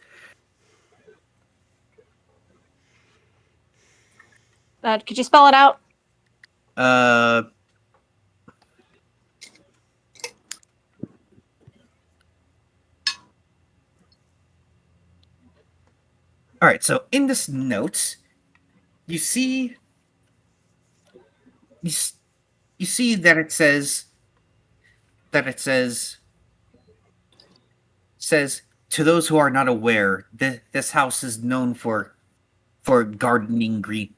Could you spell it out? Uh, all right. So in this note, you see, you, you see that it says to those who are not aware, this house is known for gardening green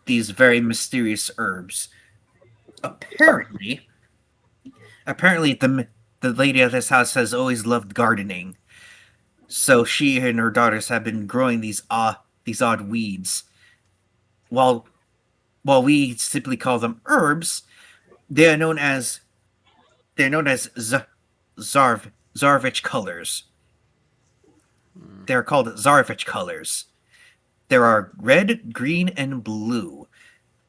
these very mysterious herbs. Apparently, the lady of this house has always loved gardening, so she and her daughters have been growing these odd weeds. While while we simply call them herbs, they are known as Zarvich colors. They are called Zarvich colors. There are red, green, and blue.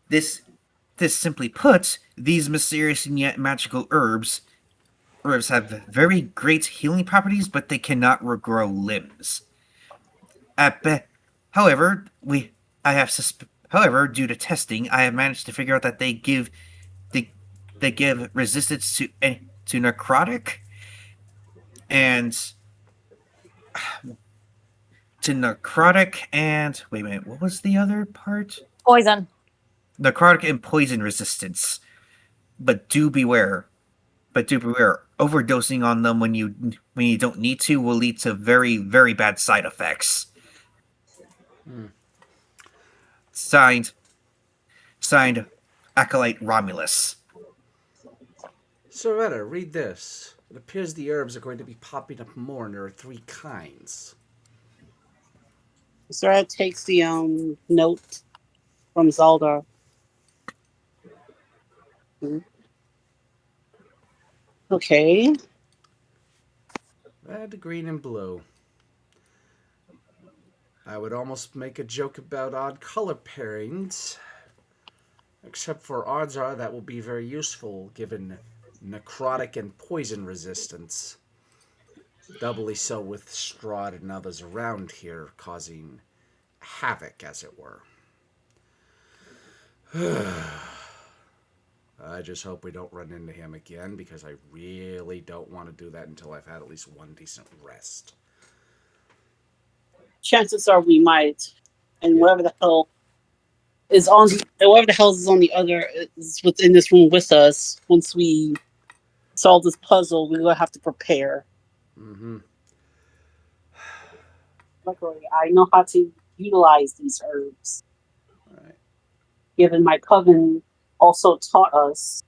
This this simply put, these mysterious and yet magical herbs have very great healing properties, but they cannot regrow limbs. At be- however, we I have however, due to testing, I have managed to figure out that they, they give resistance to necrotic and wait a minute, what was the other part? Poison. Necrotic and poison resistance. But do beware. Overdosing on them when you don't need to will lead to very, very bad side effects. Signed signed Acolyte Romulus. Soretta, read this. It appears the herbs are going to be popping up more, and there are 3 kinds. Strahd takes the note from Zelda. Okay. Red, green, and blue. I would almost make a joke about odd color pairings, except for odds are that will be very useful given necrotic and poison resistance. Doubly so with Strahd and others around here, causing havoc, as it were. I just hope we don't run into him again, because I really don't want to do that until I've had at least one decent rest. Chances are we might. And whatever the hell is on whatever the hell is on the other is within this room with us, once we solve this puzzle, we will have to prepare. Mm-hmm. Luckily, I know how to utilize these herbs. All right. Given my coven also taught us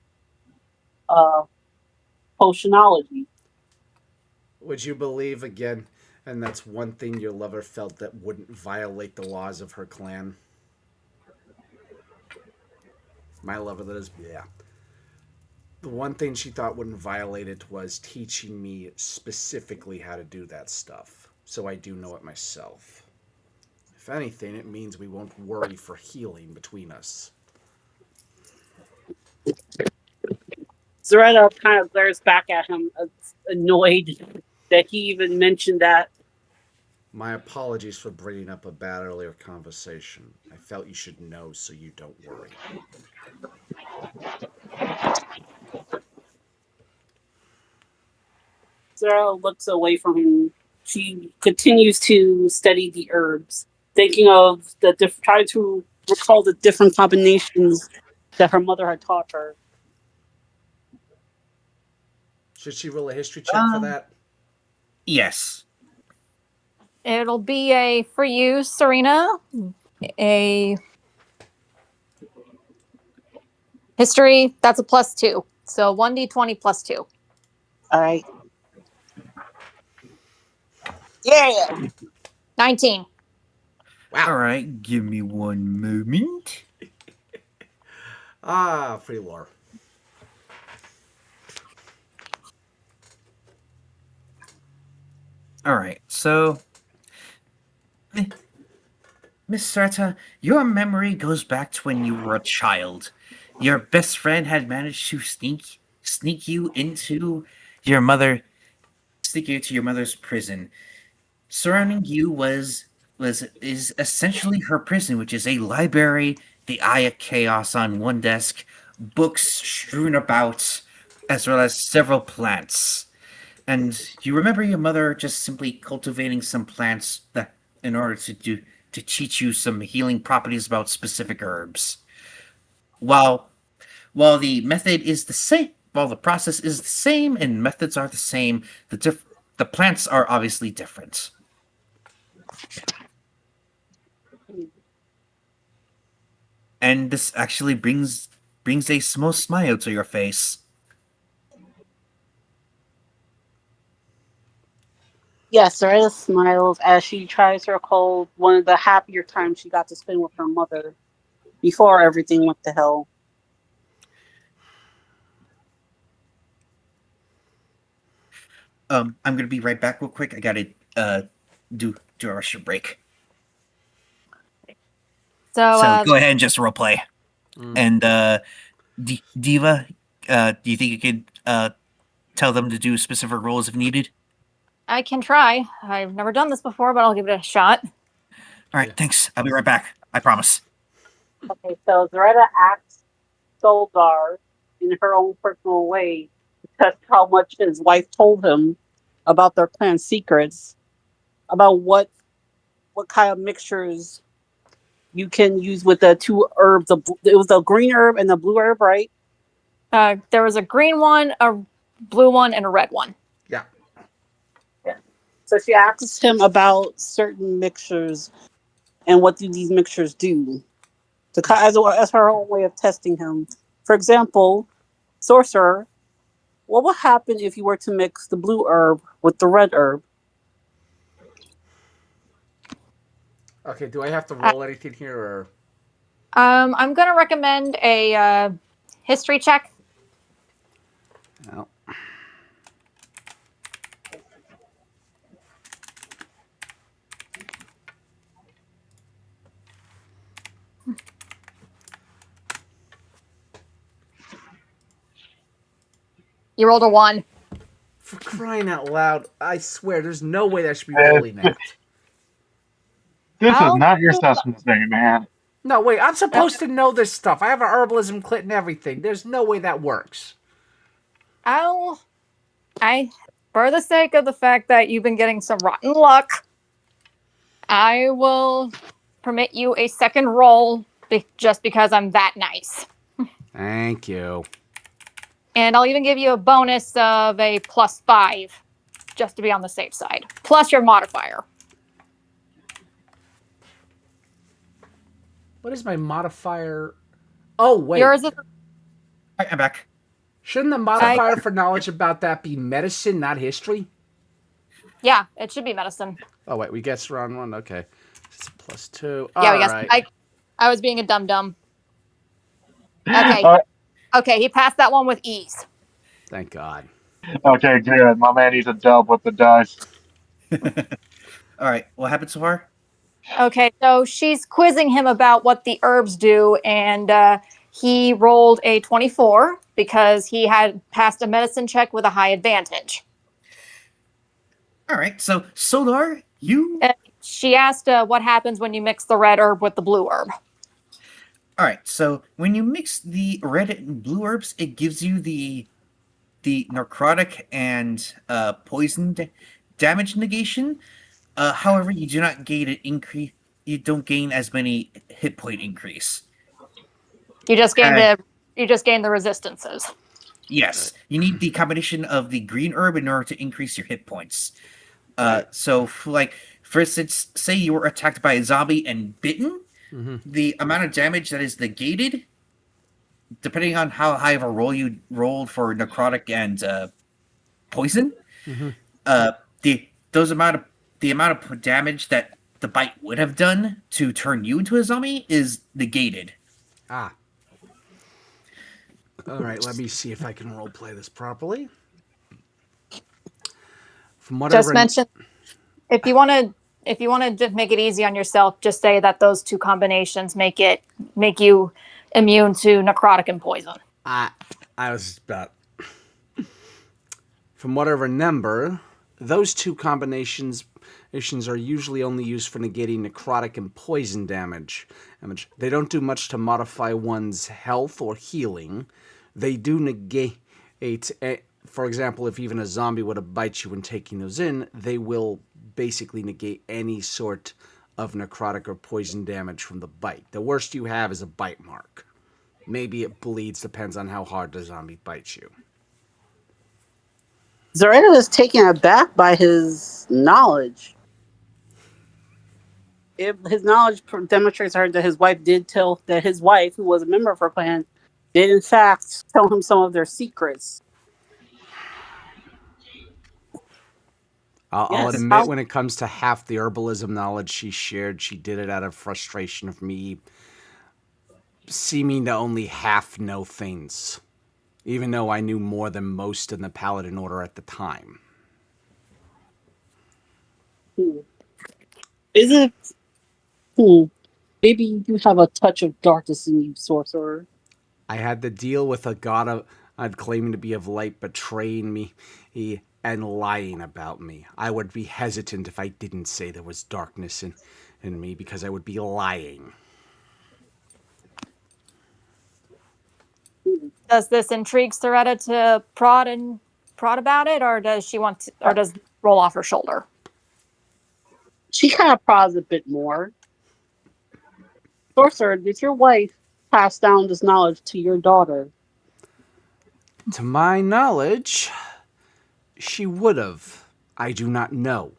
potionology. Would you believe again, and that's one thing your lover felt that wouldn't violate the laws of her clan? My lover, that is, yeah. The one thing she thought wouldn't violate it was teaching me specifically how to do that stuff, so I do know it myself. If anything, it means we won't worry for healing between us. Zaretta kind of glares back at him, annoyed that he even mentioned that. My apologies for bringing up a bad earlier conversation. I felt you should know so you don't worry. Zaretta looks away from him. She continues to study the herbs, thinking of trying to recall the different combinations that her mother had taught her. Should she roll a history check for that? Yes. It'll be a for you, Serena. A history. That's a +2. So 1d20 +2. All right. Yeah. 19. Wow. All right, give me one moment. Ah, free lore. All right. So, Mi- Miss Sarta, your memory goes back to when you were a child. Your best friend had managed to sneak you into your mother sneak you to your mother's prison. Surrounding you was is essentially her prison, which is a library, the Eye of Chaos on one desk, books strewn about, as well as several plants. And you remember your mother just simply cultivating some plants that in order to teach you some healing properties about specific herbs. While while the method is the same, while the process is the same and methods are the same, the plants are obviously different. And this actually brings a small smile to your face. Yes, Saraya smiles as she tries to recall one of the happier times she got to spend with her mother before everything went to hell. I'm gonna be right back real quick. I gotta do a rush break. So, So go ahead and just roleplay. Mm. And Diva, do you think you could tell them to do specific roles if needed? I can try. I've never done this before, but I'll give it a shot. All right, Yeah. thanks. I'll be right back. I promise. Okay, so Zaretta acts Soldar in her own personal way to test how much his wife told him about their clan secrets, about what kind of mixtures you can use with the two herbs. It was the green herb and the blue herb, right? There was a green one, a blue one, and a red one. Yeah. Yeah. So she asks him about certain mixtures and what do these mixtures do as her own way of testing him. For example, sorcerer, what would happen if you were to mix the blue herb with the red herb? Okay. Do I have to Uh, roll anything here, or I'm going to recommend a history check. no? You rolled a 1. For crying out loud! I swear, there's no way that should be This, rolling that. this is I'll, not your Sesame Day, man. No, wait. I'm supposed to know this stuff. I have an herbalism clit and everything. There's no way that works. I'll, I, for the sake of the fact that you've been getting some rotten luck, I will permit you a second roll just because I'm that nice. Thank you. And I'll even give you a bonus of a +5 just to be on the safe side, plus your modifier. What is my modifier? Oh, wait. Yours is, All right, I'm back. Shouldn't the I, modifier for knowledge about that be medicine, not history? yeah, it should be medicine. Oh, wait. We guessed wrong one? Okay. It's +2. Yeah, All we guess right. I was being a dum dum. Okay, Uh, okay, he passed that one with ease. Thank God. okay, good. My man needs a dub with the dice. All right, what happened so far? Okay, so she's quizzing him about what the herbs do, and he rolled a 24 because he had passed a medicine check with a high advantage. All right, so Solar, you. And she asked what happens when you mix the red herb with the blue herb. All right, so when you mix the red and blue herbs, it gives you the necrotic and poison damage negation. However, you do not gain an increase. You don't gain as many hit point increase. You just gain Uh, the resistances. yes, you need the combination of the green herb in order to increase your hit points. Right. So for instance, say you were attacked by a zombie and bitten, Mm-hmm. the amount of damage that is negated, depending on how high of a roll you rolled for necrotic and poison, Mm-hmm. uh, the those amount of the amount of damage that the bite would have done to turn you into a zombie is negated. Ah. All right. Let me see if I can role play this properly. From what I Just mention if you want to just make it easy on yourself, just say that those two combinations make you immune to necrotic and poison. I was about. From what I remember, those two combinations are usually only used for negating necrotic and poison damage. They don't do much to modify one's health or healing. They do negate. For example, if even a zombie were to bite you when taking those in, they will basically negate any sort of necrotic or poison damage from the bite. The worst you have is a bite mark. Maybe it bleeds, depends on how hard the zombie bites you. Zareta is taken aback by his knowledge. His knowledge demonstrates to her that his wife did tell that his wife, who was a member of her clan, did in fact tell him some of their secrets. I'll Yes. admit, when it comes to half the herbalism knowledge she shared, she did it out of frustration of me seeming to only half know things, even though I knew more than most in the Paladin Order at the time. Is it? Maybe you have a touch of darkness in you, sorcerer. I had to deal with a god I'd claiming to be of light betraying me and lying about me. I would be hesitant if I didn't say there was darkness in me because I would be lying. Does this intrigue Soretta to prod about it, or does she or does it roll off her shoulder? She kind of prods a bit more. Sorcerer, did your wife pass down this knowledge to your daughter? To my knowledge, she would have. I do not know.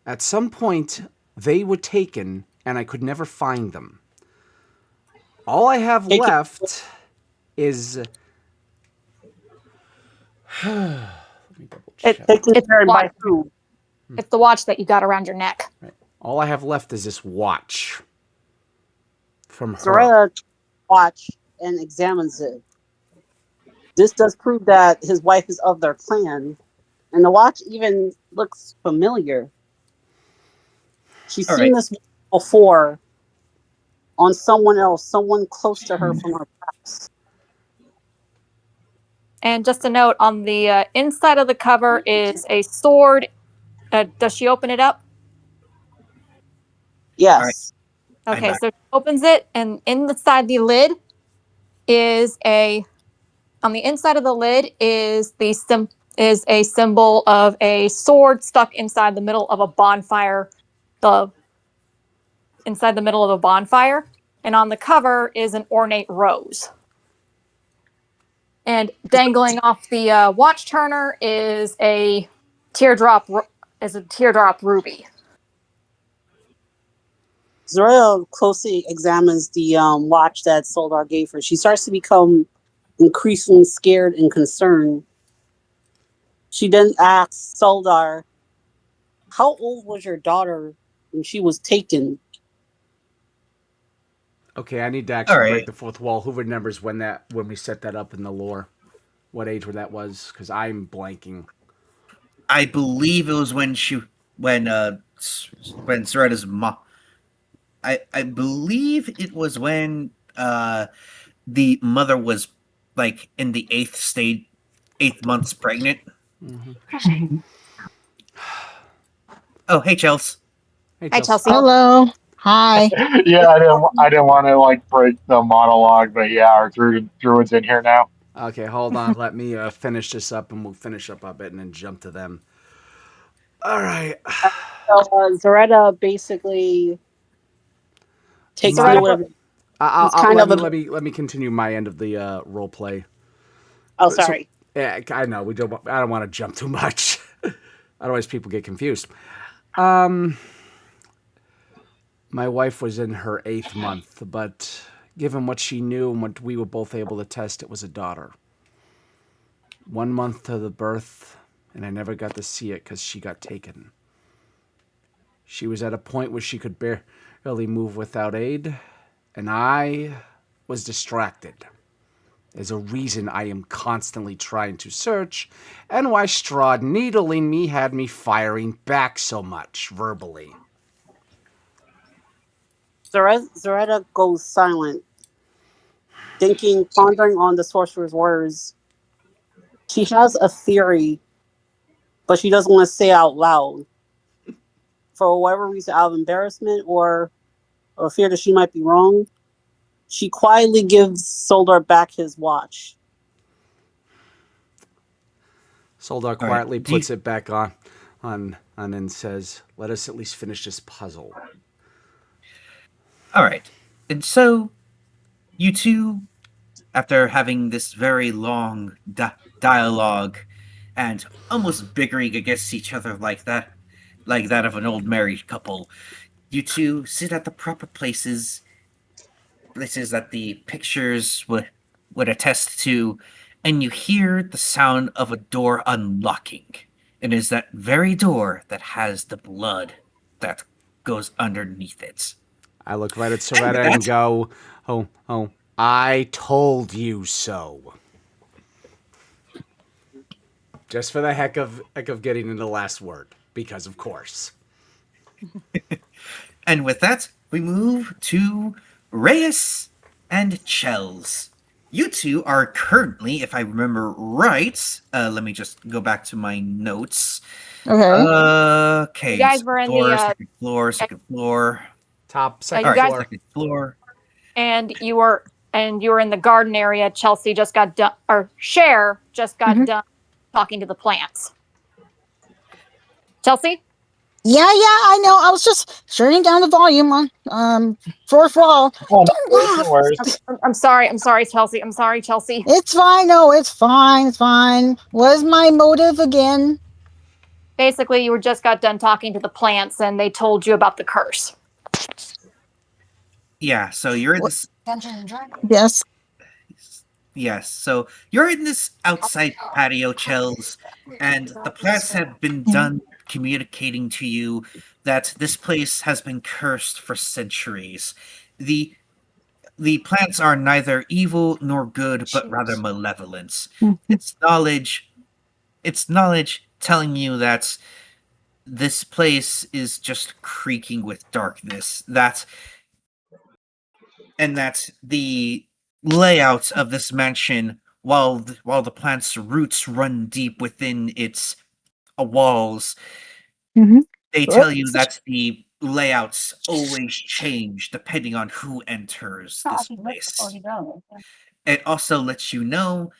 At some point, they were taken, and I could never find them. All I have left is. Let me double check. By who? It's the watch that you got around your neck. Right. All I have left is this watch from her. Zareta watch and examines it. This does prove that his wife is of their clan, and the watch even looks familiar. She's seen this before on someone else, someone close to her from her past. And just a note, on the inside of the cover is a sword. Does she open it up? Yes. Okay, so she opens it, and inside the lid is on the inside of the lid is a symbol of a sword stuck inside the middle of a bonfire. Inside the middle of a bonfire, and on the cover is an ornate rose. And dangling off the watch turner is a teardrop ruby. Zareta closely examines the watch that Soldar gave her. She starts to become increasingly scared and concerned. She then asks Soldar, "How old was your daughter when she was taken?" Okay, I need to actually break the fourth wall. Who remembers when we set that up in the lore? What age where that was? Because I'm blanking. I believe it was when Soretta's mom. I believe it was when the mother was like in the 8 months pregnant. Mm-hmm. Oh, hey, Chelsea. Hey, Hi, Chelsea. Hello. Hi. Yeah, I didn't want to like break the monologue, but yeah, our druid's in here now. Okay, hold on. Let me finish this up, and we'll finish up a bit and then jump to them. All right. So Zareta basically takes Zareta, let me continue my end of the role play. Oh, sorry. So, yeah, I know I don't want to jump too much, otherwise people get confused. My wife was in her 8th month, but given what she knew and what we were both able to test, it was a daughter. 1 month to the birth, and I never got to see it because she got taken. She was at a point where she could barely move without aid, and I was distracted. There's a reason I am constantly trying to search, and why Strahd needling me had me firing back so much, verbally. Zaretta goes silent, thinking, pondering on the sorcerer's words. She has a theory, but she doesn't want to say it out loud. For whatever reason, out of embarrassment or fear that she might be wrong, she quietly gives Soldar back his watch. Soldar All right. quietly puts it back on and says, "Let us at least finish this puzzle." All right. And so, you two, after having this very long dialogue and almost bickering against each other like that of an old married couple, you two sit at the proper places that the pictures would attest to, and you hear the sound of a door unlocking. It is that very door that has the blood that goes underneath it. I look right at And with Soretta and that, go, "Oh, I told you so." Just for the heck of getting in the last word, because of course. and with that, we move to Reyes and Chels. You two are currently, if I remember right, let me just go back to my notes. Okay. Okay, You guys were in the, second floor, second floor. Top you second All right, guys- floor. second floor. and you were in the garden area. Chelsea just got done, or Cher just got done talking to the plants. Chelsea, Yeah, I know. I was just turning down the volume on fourth wall. Oh, Don't no worries. laugh. I'm sorry. I'm sorry, Chelsea. I'm sorry, Chelsea. It's fine. No, it's fine. It's fine. What is my motive again? Basically, you were just got done talking to the plants, and they told you about the curse. Yeah, so you're in What- this. Yes. Yes, so you're in this outside patio, Chels, and the plants have been done communicating to you that this place has been cursed for centuries. The the plants are neither evil nor good, but rather malevolent. It's knowledge it's knowledge telling you that this place is just creaking with darkness. That the layout of this mansion, while the plant's roots run deep within its walls, Mhm. they tell you that the layouts always change depending on who enters this place. It also lets you know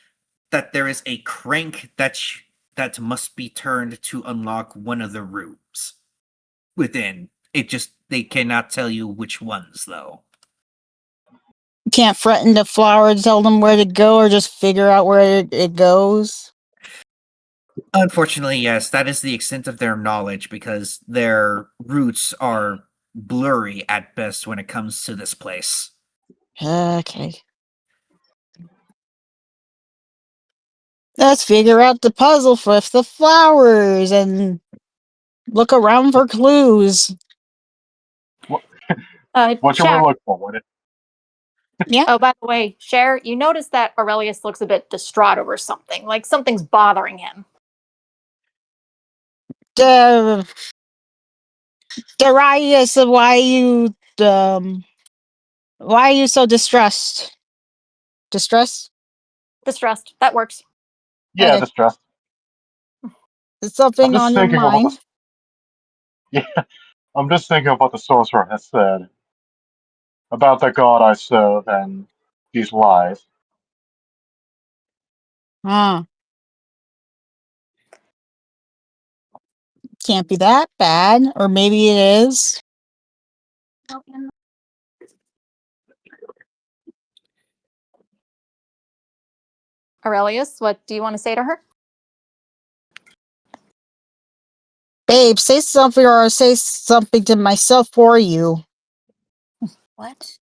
that there is a crank that must be turned to unlock one of the rooms within. They cannot tell you which ones though. Can't threaten the flower to tell them where to go or just figure out where it goes. Unfortunately, yes, that is the extent of their knowledge because their roots are blurry at best when it comes to this place. Okay. Let's figure out the puzzle with the flowers and look around for clues. What should we Cher. look for? Yeah. Oh, by the way, Cher, you notice that Aurelius looks a bit distraught over something, like something's bothering him. Uh, Darius, why are you so distressed? Distressed? Distressed. That works. Yeah, Okay. distressed. Is I'm something just on your thinking of what mind? yeah, I'm just thinking of what the sorcerer has said about the god I serve and these lies. Huh. Can't be that bad. Or maybe it is. Aurelius, what do you want to say to her? Babe, say something or I'll say something to myself for you. What?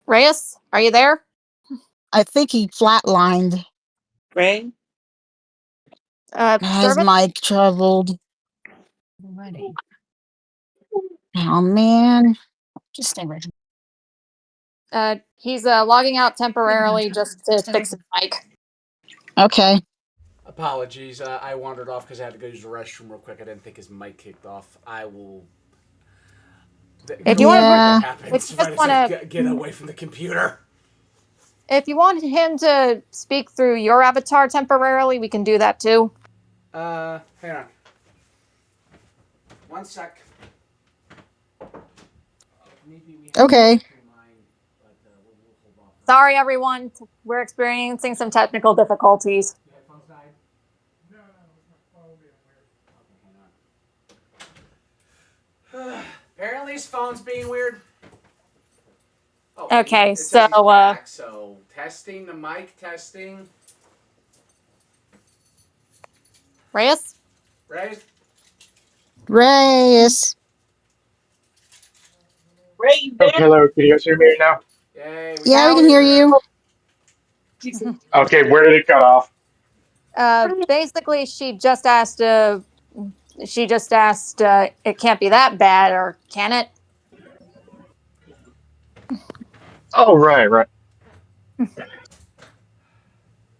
Reyes, are you there? I think he flatlined. Ray? Has Servant? Mike traveled? Oh man. Just stay right. He's logging out temporarily just to fix his mic. Okay. Apologies, I wandered off because I had to go use the restroom real quick. I didn't think his mic kicked off. I will. If Go you ahead, want Yeah. that to, happens. if If you I just want to, get away from the computer. if you want him to speak through your avatar temporarily, we can do that too. Hang on. One sec. Okay. Sorry, everyone. We're experiencing some technical difficulties. Your headphones died? Apparently his phone's being weird. Oh, Okay, it says he's so back, so testing the mic, testing. Reyes? Right? Reyes. Ray, you Okay, there? hello, can you guys hear me now? Yay, we Yeah, we can can hear you. Okay, where did it cut off? Basically, she just asked. It can't be that bad, or can it? Oh, right.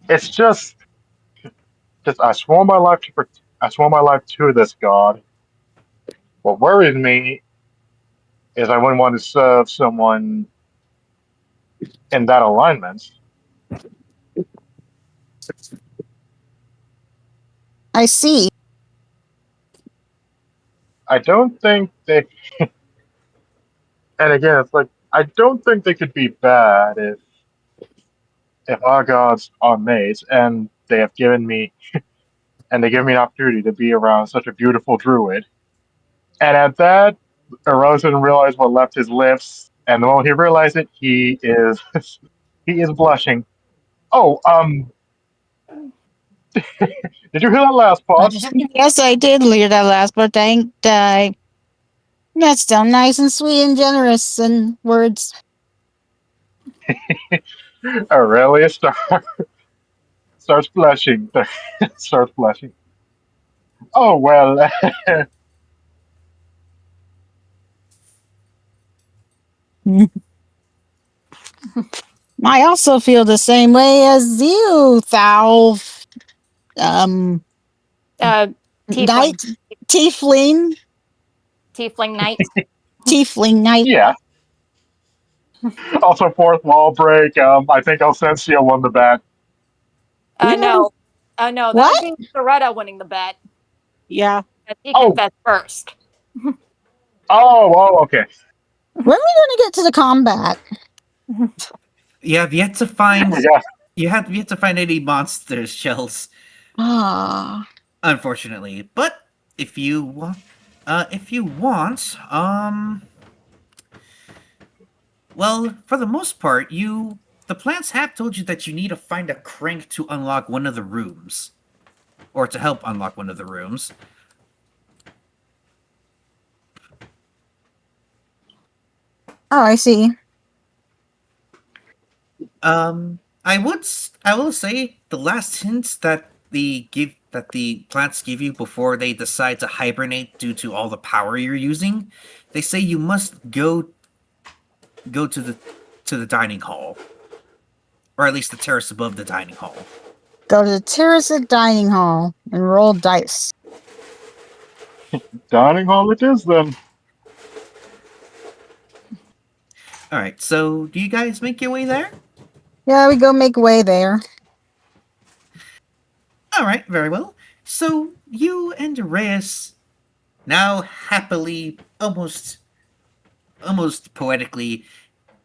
It's just I swore my life to this god. What worries me is I wouldn't want to serve someone in that alignment. I see. I don't think they, and again, it's like I don't think they could be bad if our gods are mates and they give me an opportunity to be around such a beautiful druid. And at that, Erosin realized what left his lips, and the moment he realized it, he is he is blushing. Oh, did you hear that last part? Yes, I did hear that last, but that's still nice and sweet and generous and words. Aurelia starts blushing. Starts blushing. Oh well. I also feel the same way as you, Thou. Um, Tiefling, Knight, Tiefling, tiefling knight. Tiefling Knight. Yeah. Also, fourth wall break. I think Alcensia won the bet. No, no, that would What? be Soretta winning the bet. Yeah. He Oh, confessed first. okay. When are we going to get to the combat? You have yet to find Yeah. you have yet to find any monsters, Shells, Ah, unfortunately. But if you want, well, for the most part, the plants have told you that you need to find a crank to unlock one of the rooms, or to help unlock one of the rooms. oh, I see. I will say the last hints that the plants give you before they decide to hibernate due to all the power you're using, they say you must go to the dining hall, or at least the terrace above the dining hall. Go to the terrace at dining hall and roll dice. Dining hall it is then. All right, so do you guys make your way there? Yeah, we go make way there. All right, very well. So you and Reyes now happily, almost poetically,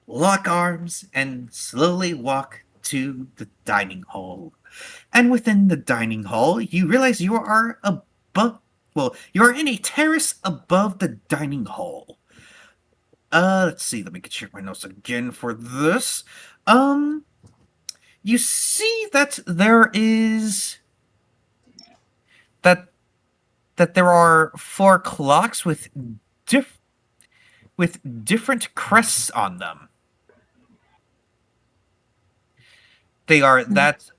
lock arms and slowly walk to the dining hall. And within the dining hall, you realize you are above. Well, you are in a terrace above the dining hall. Let's see. Let me check my notes again for this. Um, you see that there is that there are four clocks with diff with different crests on them. They are that.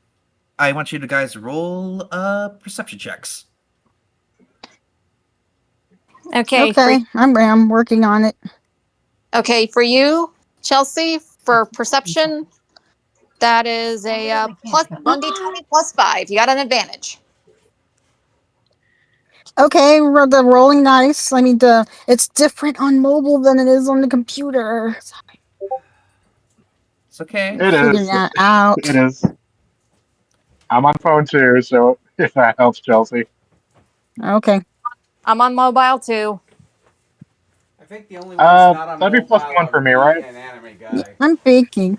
I want you to guys roll perception checks. Okay, Okay, I'm working on it. for you, Chelsea. For perception, that is a plus 1d20 plus 5. You got an advantage. Okay, the rolling dice. I mean, it's different on mobile than it is on the computer. It's okay. It Figuring is. that out. It is. I'm on phone too, so if that helps, Chelsea. Okay. I'm on mobile too. I think the only ones not on That'd be mobile +1 are for me, me right? and Anime Guy. I'm baking.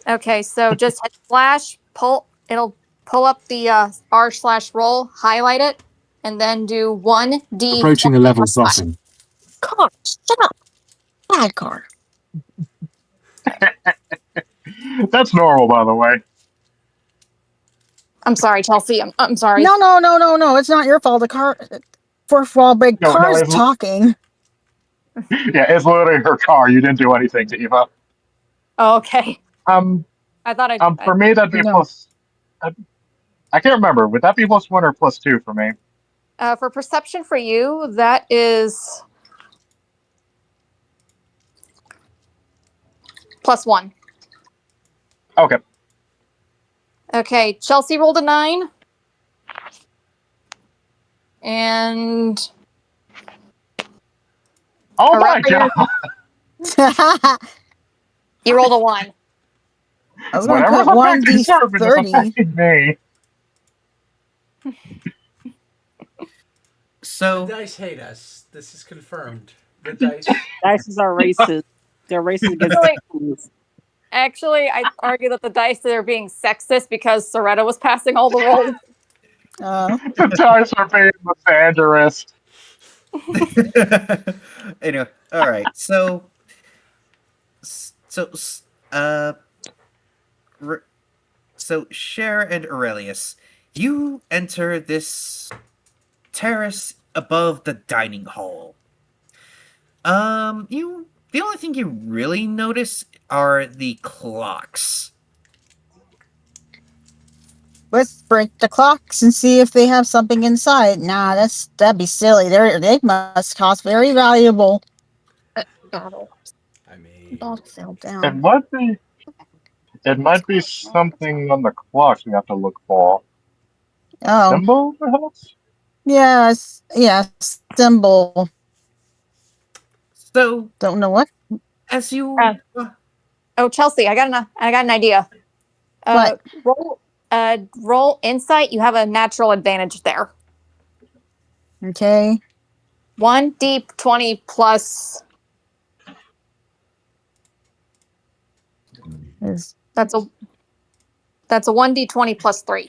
Okay, so just hit slash pull. It'll pull up the r/roll, highlight it, and then do 1d. Approaching a level crossing. Car, shut up. Bad car. That's normal, by the way. I'm sorry, Chelsea. I'm sorry. No. It's not your fault. The car. Fourth wall break. No, Car's it's, talking. yeah, it's literally her car. You didn't do anything to Eva. Oh, okay. Um, I thought for me, that'd be No. plus. I can't remember. Would that be +1 or +2 for me? For perception for you, that is +1. Okay. Okay, Chelsea rolled a 9. And Oh my Aurelia, god! I you rolled a 1. was gonna Whatever's put one affecting Serpent is d30. affecting me. So dice hate us. This is confirmed. The dice. Dice are racist. They're racist against Actually, humans. I argue that the dice are being sexist because Soretta was passing all the rolls. The dice are being misandrous. anyway, all right. So uh, Re- so Cher and Aurelius, you enter this terrace above the dining hall. The only thing you really notice are the clocks. Let's break the clocks and see if they have something inside. Nah, that'd be silly. They must cost very valuable. I mean, Dog fell It down. might be. It might be something on the clocks we have to look for. Oh, Symbol, perhaps? yes, symbol. So Don't know what. as Uh, you oh, Chelsea, I got an idea. What? Roll insight. You have a natural advantage there. Okay. 1d20 plus. Is That's a 1d20 plus 3.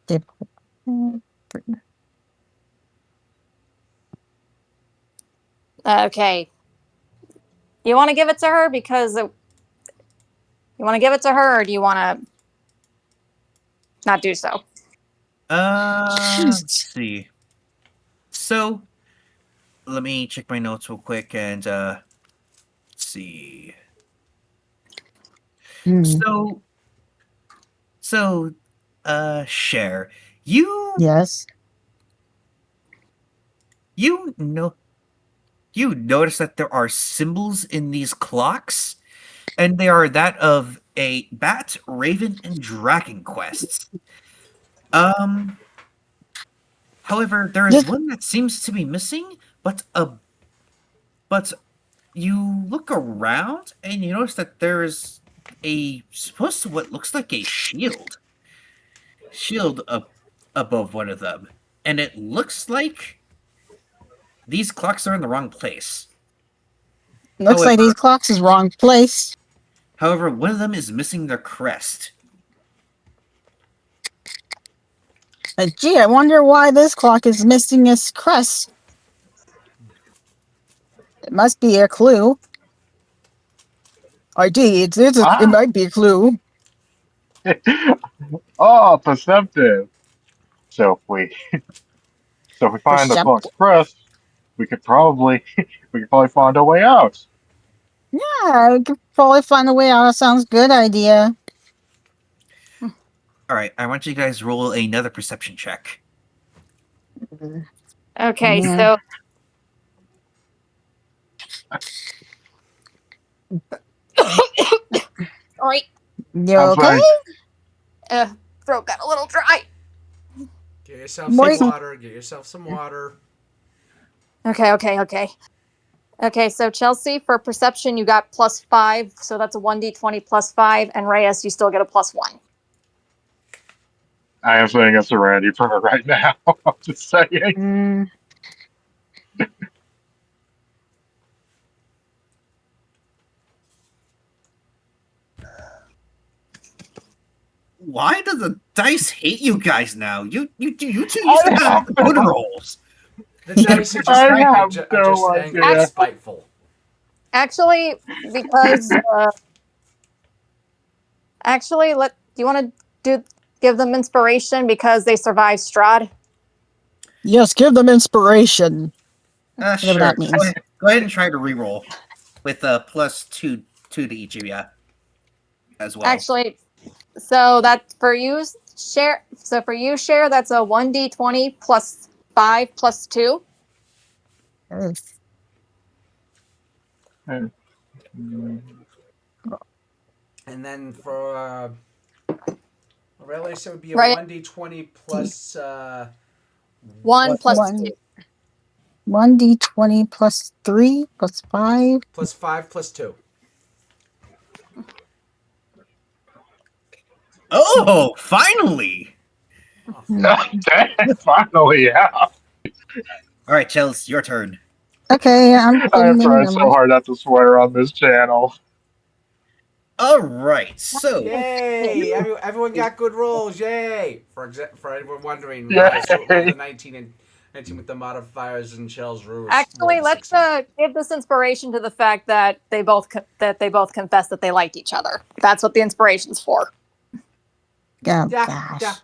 the Okay. You want to give it to her you want to give it to her, or do you want to not do so? let's Jesus. see. So let me check my notes real quick and let's see. Hmm. So Cher, you Yes. you know you notice that there are symbols in these clocks, and they are that of a bat, raven, and dragon quests. Um, however, there is Just one that seems to be missing, but you look around and you notice that there's a supposed to what looks like a shield up above one of them, and it looks like these clocks are in the wrong place. looks like these However, clocks is wrong place. one of them is missing their crest. Gee, I wonder why this clock is missing its crest. It must be a clue. Indeed, it Ah! might be a clue. Oh, perceptive. So if we so if we find the Percept. clock's crest, we could probably find our way out. Yeah, we could probably find a way out. That sounds good idea. All right, I want you guys to roll another perception check. Okay, Yeah. so sorry, You I'm okay? fine. throat got a little dry. Get yourself some Morty. water. Get yourself some water. Okay, so Chelsea, for perception, you got +5, so that's a 1d20 +5, and Reyes, you still get a +1. I am saying a serenity prayer right now. I'm just saying. Mm, Why does the dice hate you guys now? You two used to I have have, good rolls. The dice are just, I are have are just no angry and idea. spiteful. Actually, because let do you want to give them inspiration because they survived Strahd? yes, give them inspiration. Whatever Sure. that means. Go ahead and try to reroll with a +2 to each of you as well. Actually, so that for you share. So for you share, that's a 1d20 +5 +2. And then for Aurelius, it would be a Right, 1d20 plus 1 What? +2. 1d20 plus 3 plus 5. plus 5 plus 2. Oh, finally! Dang, finally, yeah. All right, Chels, your turn. Okay, I'm I putting have in tried so numbers. hard not to swear on this channel. All right, so Yay! Everyone got good rolls. Yay! For anyone wondering, rolled Yay. a 19 with the modifiers and Shell's rules. Actually, Rolled a let's 16. give this inspiration to the fact that they both confessed that they liked each other. That's what the inspiration's for. Oh Yeah, gosh,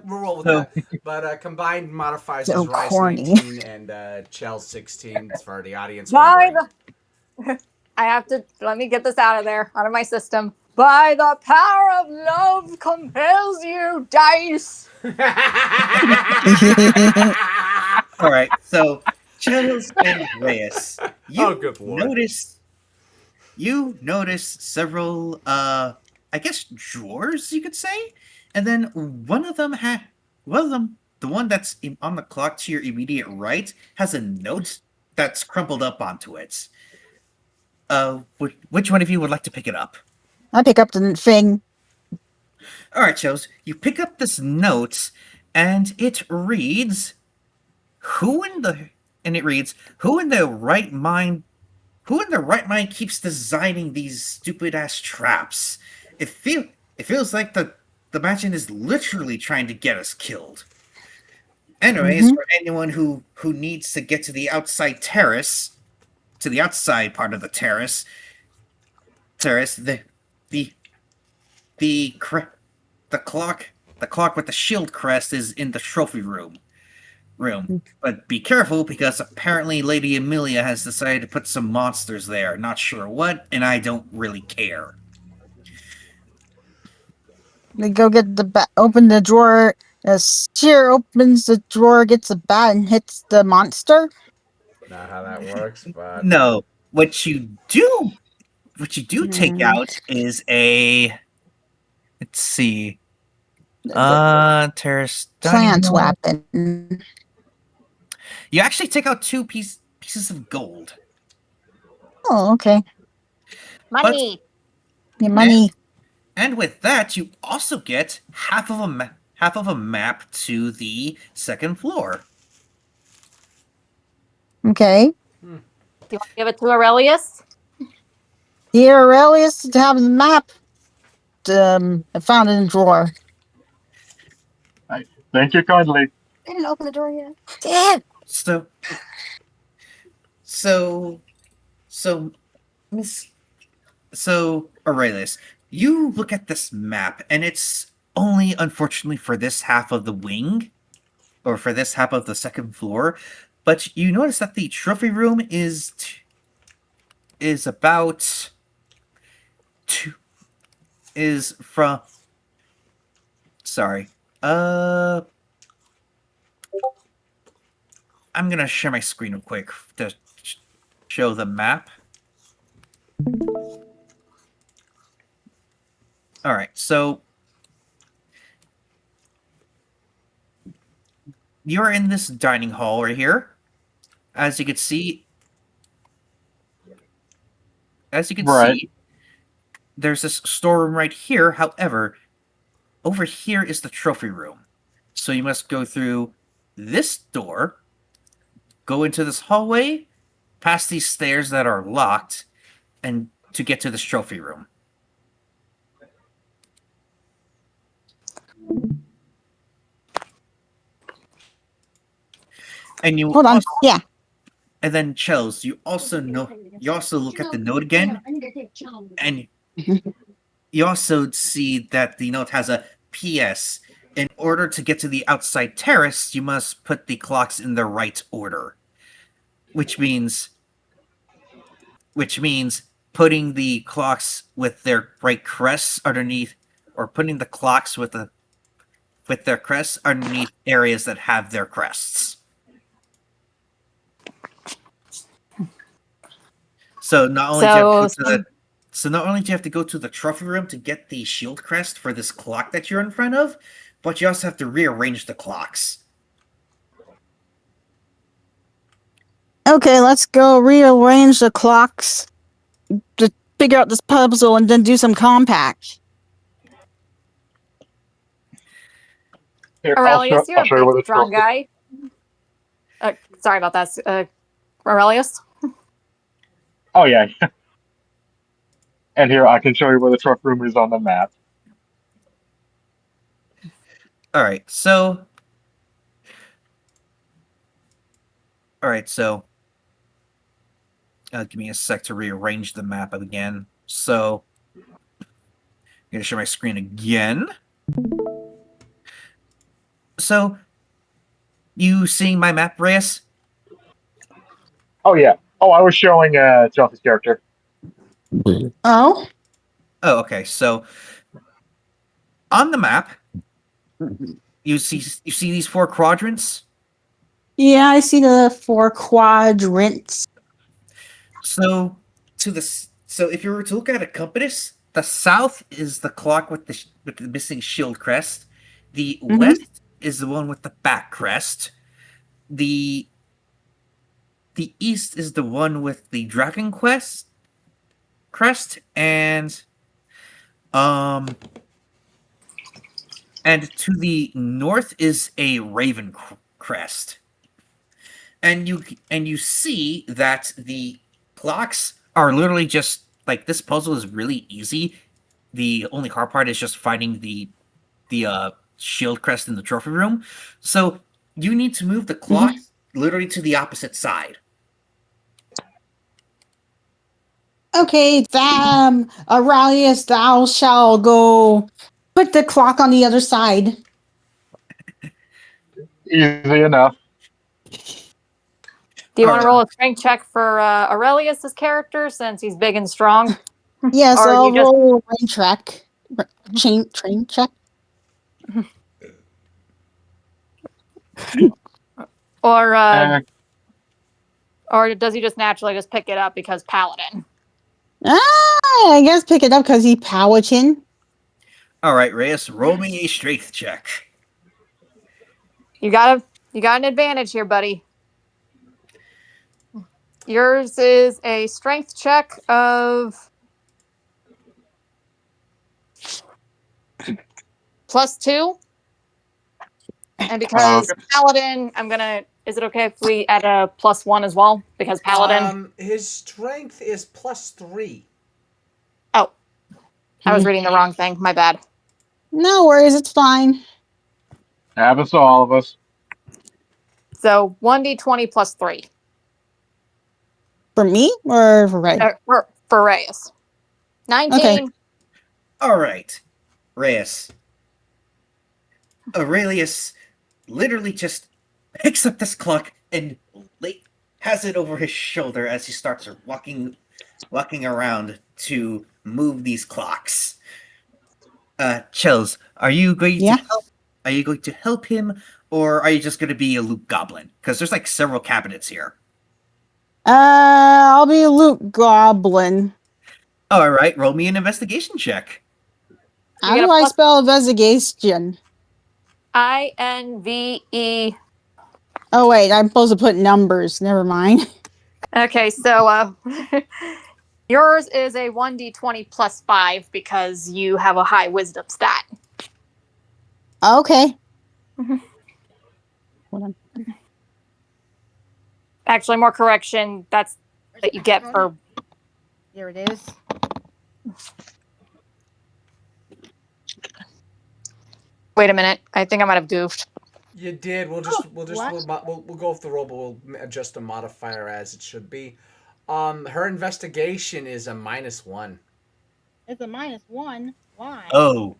we'll roll with so that. But combined modifiers so is Rice corny. 19 and Chell 16 for the audience By wondering. I have to let me get this out of my system. By the power of love compels you, dice. all right, so Chels and Reyes, Oh, good lord. you notice several I guess drawers you could say, and then one of them, the one that's on the clock to your immediate right, has a note that's crumpled up onto it. Which one of you would like to pick it up? I pick up the thing. All right, Chels, you pick up this note, and it reads, "Who in the and it reads, who in their right mind who in their right mind keeps designing these stupid ass traps? It feel it feels like the mansion is literally trying to get us killed." Anyways, Mm-hmm. for anyone who needs to get to the outside terrace, to the outside part of the terrace, the the cre- the clock with the shield crest is in the trophy room. But be careful because apparently Lady Amelia has decided to put some monsters there. Not sure what, and I don't really care. They go get the bat. Open the drawer. Seer opens the drawer, gets the bat, and hits the monster. Not how that works, but No, what you do take Mm, out is let's see, the terrace dining plant hall. weapon. You actually take out pieces of gold, Oh, okay. but Money. Your and, money. and with that you also get half of a map to the second floor. Okay. Do you want to give it to Aurelius? Here, Aurelius, to have the map. I found it in the drawer. Thank you kindly. I didn't open the door yet. Damn. So so so Miss So, Aurelius, you look at this map, and it's only, unfortunately, for this half of the wing, or for this half of the second floor. But you notice that the trophy room is about two, is from Sorry. I'm gonna share my screen real quick to show the map. All right, so you're in this dining hall right here. As you can see, Right. there's this storeroom right here. However, over here is the trophy room. So you must go through this door, go into this hallway, past these stairs that are locked, and to get to this trophy room. And you Hold on. also, Yeah. and then Chels, you also look at the note again, and you also see that the note has a PS. In order to get to the outside terrace, you must put the clocks in the right order, which means putting the clocks with their right crests underneath, or putting the clocks with their crests underneath areas that have their crests. So not only do you have to go to the not only do you have to go to the trophy room to get the shield crest for this clock that you're in front of, but you also have to rearrange the clocks. Okay, let's go rearrange the clocks to figure out this puzzle and then do some compact. Here, Aurelius, you're I'll a show you big, where the strong trophy. guy. Sorry about that, Aurelius. Oh yeah, and here I can show you where the trophy room is on the map. All right, so give me a sec to rearrange the map again. So I'm gonna share my screen again. So you seeing my map, Reyes? Oh yeah. Oh, I was showing Chelsea's character. Oh? Oh, okay. So on the map, you see these four quadrants. Yeah, I see the 4 quadrants. So if you were to look at a compass, the south is the clock with the missing shield crest. The west is the one with the back crest. The east is the one with the dragon crest, um and to the north is a raven crest. And you see that the clocks are literally just like, this puzzle is really easy. The only hard part is just finding the shield crest in the trophy room. So you need to move the clocks literally to the opposite side. Okay, Aurelius, thou shall go put the clock on the other side. Easy enough. Do you want to Alright. roll a strength check for Aurelius's character since he's big and strong? Yes, Or I'll you just roll a train check. or Uh, or does he just naturally just pick it up because paladin? I guess pick it up because he paladin. Alright, Reyes, roll me a strength check. You got an advantage here, buddy. Yours is a strength check of +2. And because okay. paladin, is it okay if we add a +1 as well? Because paladin. His strength is +3. Oh, I was reading the wrong thing. My bad. No worries, it's fine. Happens to all of us. So 1d20 +3 For me or for Ray? for Reyes. 19. Okay. Alright, Reyes. Aurelius literally just picks up this clock and has it over his shoulder as he starts walking around to move these clocks. Chills, are you going Yeah. to help? Are you going to help him, or are you just going to be a loot goblin? Because there's like several cabinets here. I'll be a loot goblin. All right, roll me an investigation check. How get do a I plus- spell investigation? INVE. Oh wait, I'm supposed to put numbers. Never mind. Okay, so yours is a 1d20 plus 5 because you have a high wisdom stat. Okay. Mhm. Hold on. Actually, more correction, that's that you get for. Here it is. Wait a minute. I think I might have goofed. You did. We'll go off the roll, but we'll adjust the modifier as it should be. Her investigation is a -1. It's a -1. Why? Oh,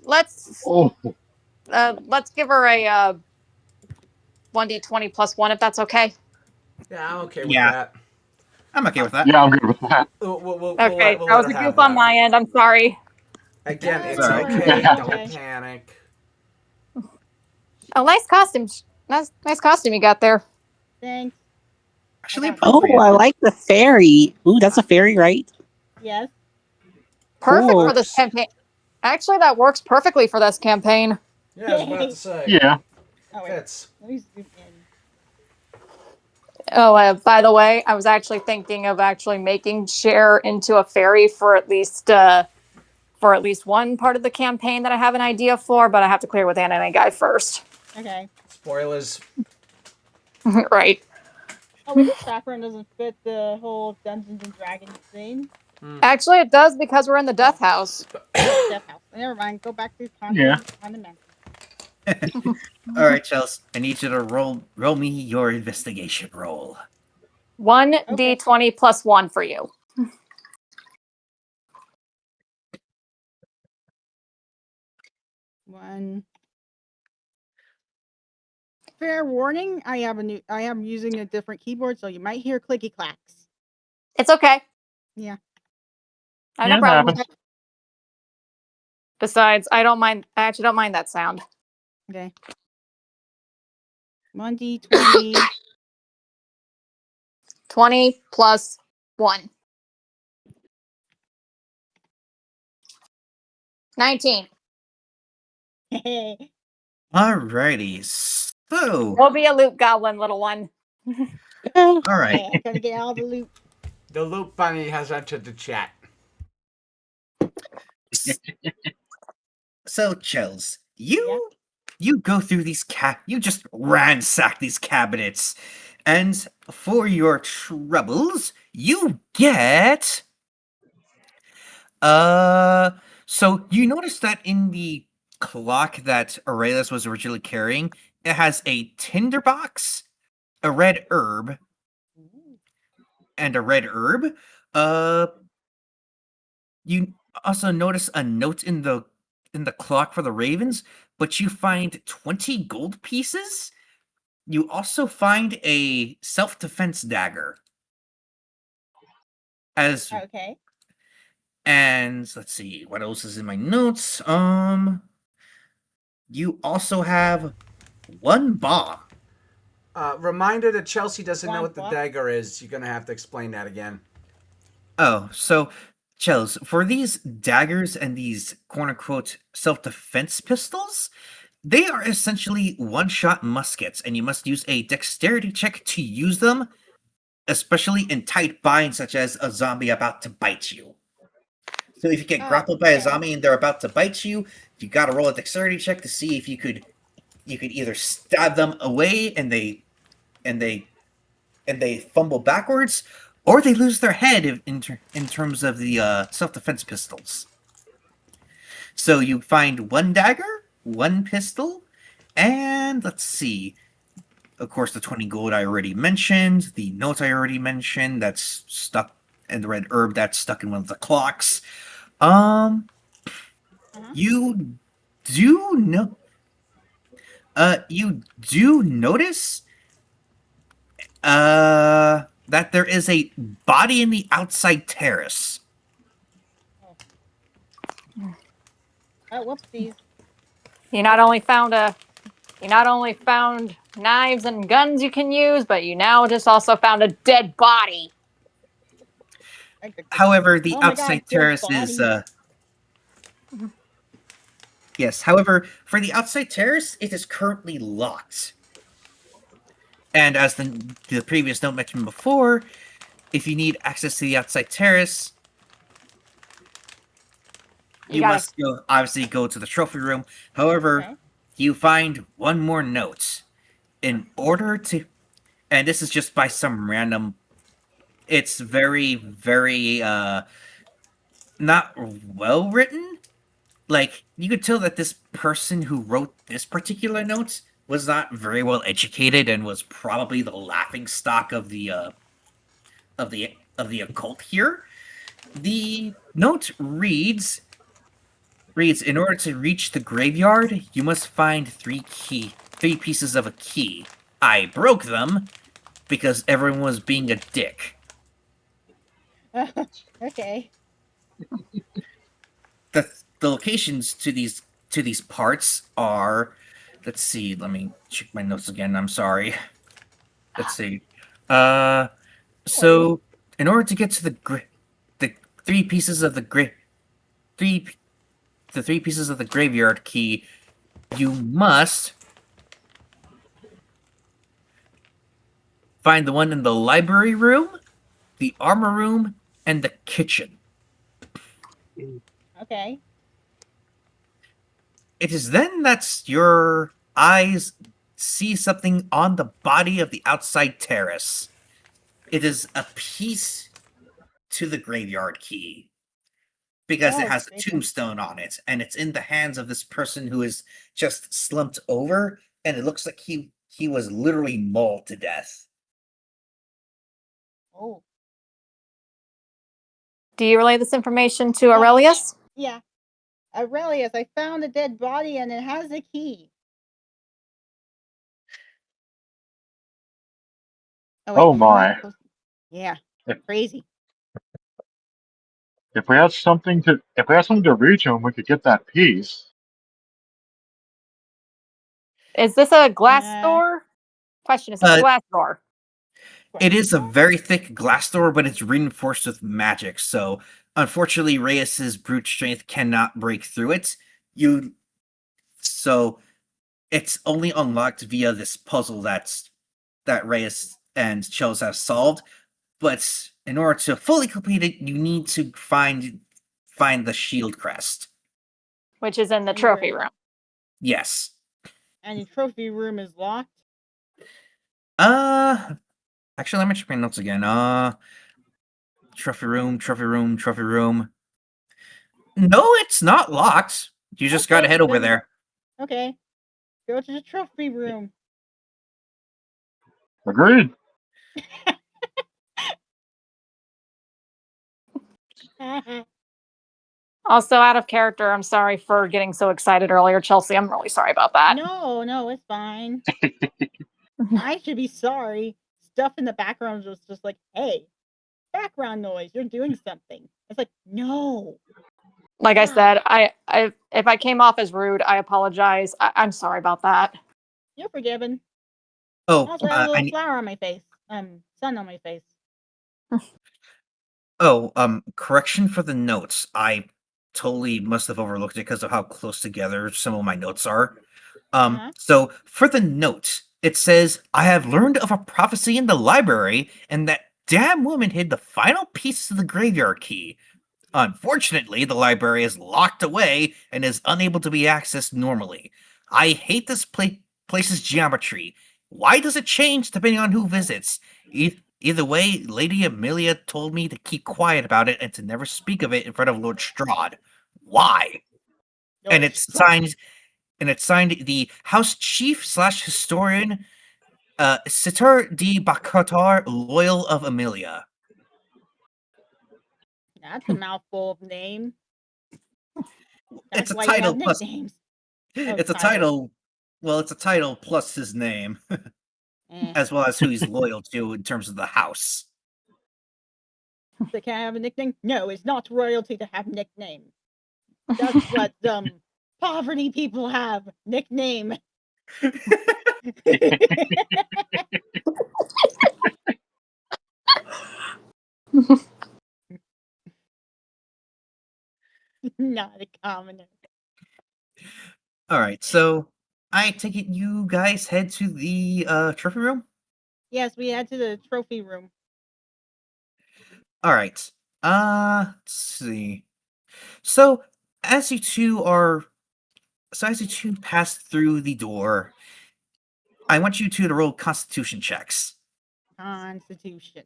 Let's Oh, let's give her a 1d20 plus 1 if that's okay. Yeah, I'm okay with Yeah. that. I'm okay with that. yeah, I'm good with that. Okay, We'll that let was her a have goof on that. my end. I'm sorry. Again, No, it's it's alright. okay. Okay. Don't panic. Oh, nice costume. Nice costume you got there. Thanks. Actually Okay. Oh, appropriate. I like the fairy. Ooh, that's a fairy, right? Yes. Perfect Cool. for this campaign. Actually, that works perfectly for this campaign. Yeah, I was about to say. Yeah. Oh wait. Fits. Let me zoom in. Oh, by the way, I was actually thinking of actually making Cher into a fairy for at least one part of the campaign that I have an idea for, but I have to clear with Anna and Guy first. Okay. Spoilers. Right. Oh wait, this background doesn't fit the whole Dungeons and Dragons thing. Actually, it does because we're in the Death House. Oh, Death House. Never mind. Go back to Yeah. on the map. All right, Chels, I need you to roll me your investigation roll. 1d20 plus 1 for you. One. Fair warning, I am using a different keyboard, so you might hear clicky clacks. It's okay. Yeah. I have Yeah, no it problem with happens. it. Besides, I don't mind. I actually don't mind that sound. Okay. 1d20. 20 plus 1. 19. Alrighty, so We'll be a loot goblin, little one. Eh, all right. I'm gonna get all the loot. The loot bunny has entered the chat. So, Chels, Yeah. you go through you just ransack these cabinets, and for your troubles, you get so you notice that in the clock that Aurelius was originally carrying, it has a tinderbox, a red herb, and a red herb. Uh, you also notice a note in the clock for the ravens, but you find 20 gold pieces. You also find a self-defense dagger. As Okay. and let's see what else is in my notes. You also have one bomb. Reminder that Chelsea doesn't know what the What? dagger is. You're gonna have to explain that again. Oh, so Chels, for these daggers and these quote unquote self-defense pistols, they are essentially one-shot muskets, and you must use a dexterity check to use them, especially in tight binds, such as a zombie about to bite you. So if you get grappled by a okay. zombie and they're about to bite you, you gotta roll a dexterity check to see if you could either stab them away and they fumble backwards, or they lose their head in terms of the self-defense pistols. So you find one dagger, one pistol, and let's see. Of course, the 20 gold I already mentioned, the note I already mentioned that's stuck, and the red herb that's stuck in one of the clocks. You do know. You do notice that there is a body in the outside terrace. Oh, whoopsies. You not only found knives and guns you can use, but you now just also found a dead body. However, the Oh my outside God, dead terrace is body. yes. However, for the outside terrace, it is currently locked. And as the previous note mentioned before, if you need access to the outside terrace, you must obviously go to the trophy room. However, Okay. you find one more note. In order to, and this is just by some random, it's very, very, not well written. Like, you could tell that this person who wrote this particular note was not very well educated and was probably the laughing stock of the occult here. The note reads, in order to reach the graveyard, you must find three pieces of a key. I broke them because everyone was being a dick. Okay. The locations to these parts are, let's see, let me check my notes again. I'm sorry. Let's see. So in order to get to the three pieces of the three pieces of the graveyard key, you must find the one in the library room, the armor room, and the kitchen. Okay. It is then that your eyes see something on the body of the outside terrace. It is a piece to the graveyard key because it Oh, has a goodness. tombstone on it, and it's in the hands of this person who is just slumped over, and it looks like he was literally mauled to death. Oh. Do you relay this information to Aurelius? Yeah. Aurelius, I found a dead body and it has a key. Oh, wait, Oh am I not my. supposed to- Yeah. If, Crazy. if we had something to reach him, we could get that piece. Is this a glass Uh, door? Question, is this a Uh, glass door? It is a very thick glass door, but it's reinforced with magic. So, unfortunately, Reyes's brute strength cannot break through it. So it's only unlocked via this puzzle that Reyes and Chels have solved. But in order to fully complete it, you need to find the shield crest. Which is in the And trophy where- room. Yes. And the trophy room is locked. Actually, let me check my notes again. Trophy room, trophy room, trophy room. No, it's not locked. You just gotta head over then- there. Okay. Go to the trophy room. Agreed. Also, out of character, I'm sorry for getting so excited earlier, Chelsea. I'm really sorry about that. No, it's fine. I should be sorry. Stuff in the background was just like, hey, background noise, you're doing something. It's like, no. Like I said, if I came off as rude, I apologize. I'm sorry about that. You're forgiven. Oh, Also, I have a little flower on my face. Sun on my face. Correction for the notes. I totally must have overlooked it because of how close together some of my notes are. So for the note, it says, I have learned of a prophecy in the library, and that damn woman hid the final piece of the graveyard key. Unfortunately, the library is locked away and is unable to be accessed normally. I hate this place's geometry. Why does it change depending on who visits? Either way, Lady Amelia told me to keep quiet about it and to never speak of it in front of Lord Strahd. Why? And it's signed the House Chief / Historian, Sitar D. Bakatar, Loyal of Amelia. That's a mouthful of name. That's It's a why you title have plus. nicknames. It's a title. Well, it's a title plus his name, as well as who he's loyal to in terms of the house. So can I have a nickname? No, it's not royalty to have nickname. That's what poverty people have. Nickname. Not a commoner. All right, so I take it you guys head to the trophy room. Yes, we head to the trophy room. All right. Let's see. So as you two are, as you two pass through the door, I want you two to roll Constitution checks. Constitution.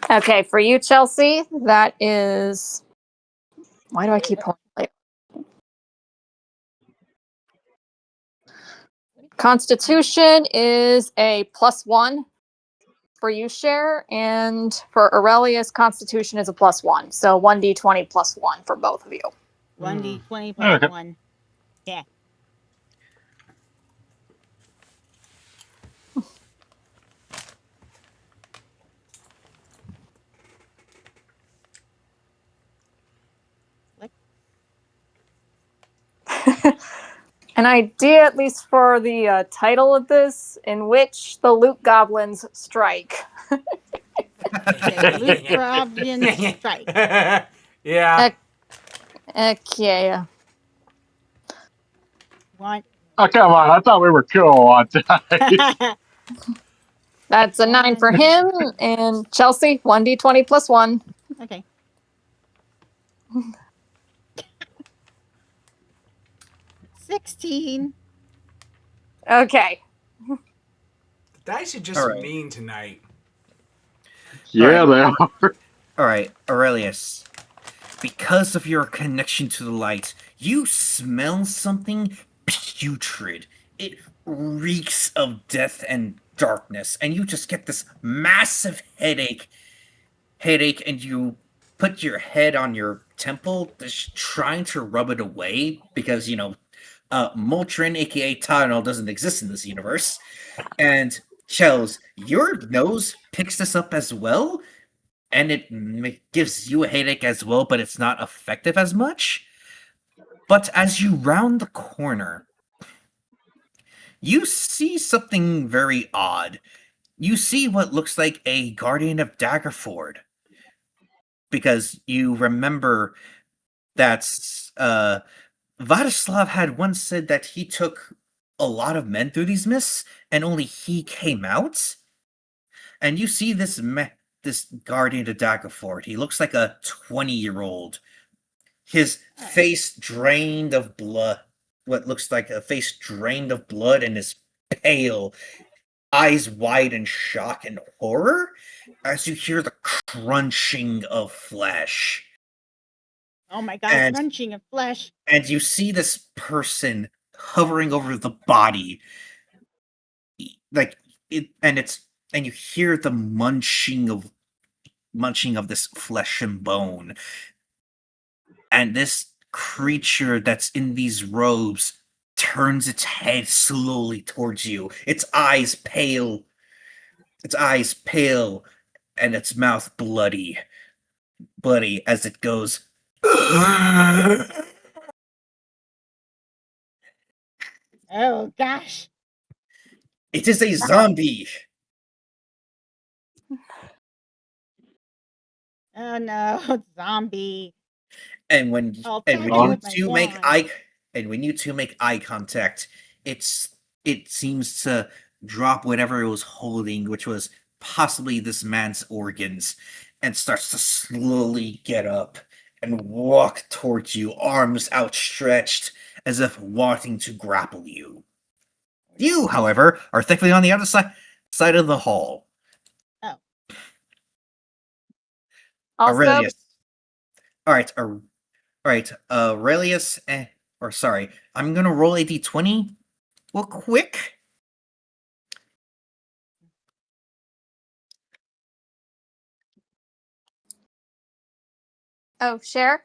Okay, for you, Chelsea, that is. Why do I keep pulling? Constitution is a +1 for you, Cher, and for Aurelius, Constitution is a +1. So 1d20 +1 for both of you. 1d20 plus Okay. 1. Yeah. An idea, at least for the title of this, in which the loot goblins strike. The loot goblins strike. Yeah. Okay. What? Oh, come on. I thought we were cool on time. That's a 9 for him, and Chelsea, 1d20 +1. Okay. $16. Okay. The dice are just All right. mean tonight. Yeah, All they are. All right, Aurelius. Because of your connection to the light, you smell something putrid. It reeks of death and darkness, and you just get this massive headache, and you put your head on your temple, just trying to rub it away because Moltrin, aka Tylenol, doesn't exist in this universe. And Chels, your nose picks this up as well, and it gives you a headache as well, but it's not effective as much. But as you round the corner, you see something very odd. You see what looks like a guardian of Daggerford, because you remember that Vladislav had once said that he took a lot of men through these mists, and only he came out. And you see this this guardian of Daggerford. He looks like a 20-year-old. His face drained of blood. What looks like a face drained of blood, and is pale, eyes wide in shock and horror, as you hear the crunching of flesh. Oh my god, And crunching of flesh. and you see this person hovering over the body, like it, and you hear the munching of this flesh and bone, and this creature that's in these robes turns its head slowly towards you, its eyes pale, and its mouth bloody as it goes. Oh gosh. It is a zombie. Oh no, zombie. And when I'll and attack when him you with my two make wand. eye contact, it seems to drop whatever it was holding, which was possibly this man's organs, and starts to slowly get up and walk towards you, arms outstretched, as if wanting to grapple you. You, however, are thankfully on the other side of the hall. Oh. Also, Aurelius. All right, Aurelius, or sorry, I'm gonna roll a d20 real quick. oh, Cher,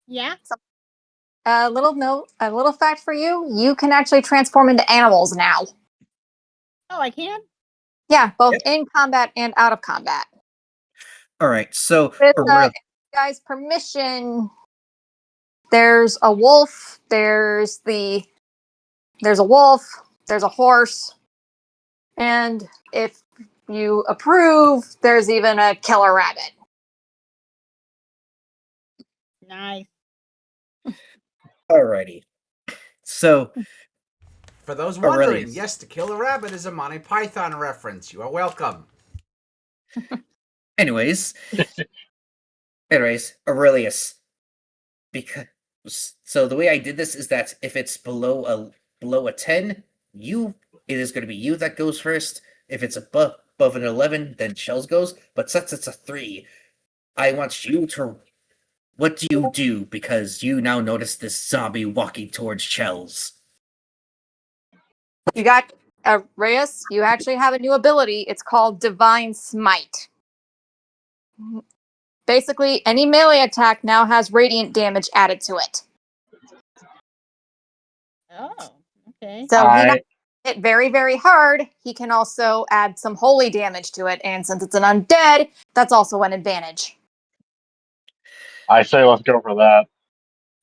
Yeah? a little fact for you. You can actually transform into animals now. Oh, I can? Yeah, both Yep. in combat and out of combat. All right, so With guys' permission, there's a wolf, there's a wolf, there's a horse, and if you approve, there's even a killer rabbit. Nice. Alrighty. So, For those wondering, Aurelius. yes, the killer rabbit is a Monty Python reference. You are welcome. anyways, Aurelius. Because so the way I did this is that if it's below a 10, it is going to be you that goes first. If it's above an 11, then Shells goes. But since it's a 3, I want you to. What do you do? Because you now notice this zombie walking towards Shells. You got Reyes, you actually have a new ability. It's called Divine Smite. Basically, any melee attack now has radiant damage added to it. Oh, okay. So he not hit very, very hard. He can also add some holy damage to it, and since it's an undead, that's also an advantage. I say let's go for that.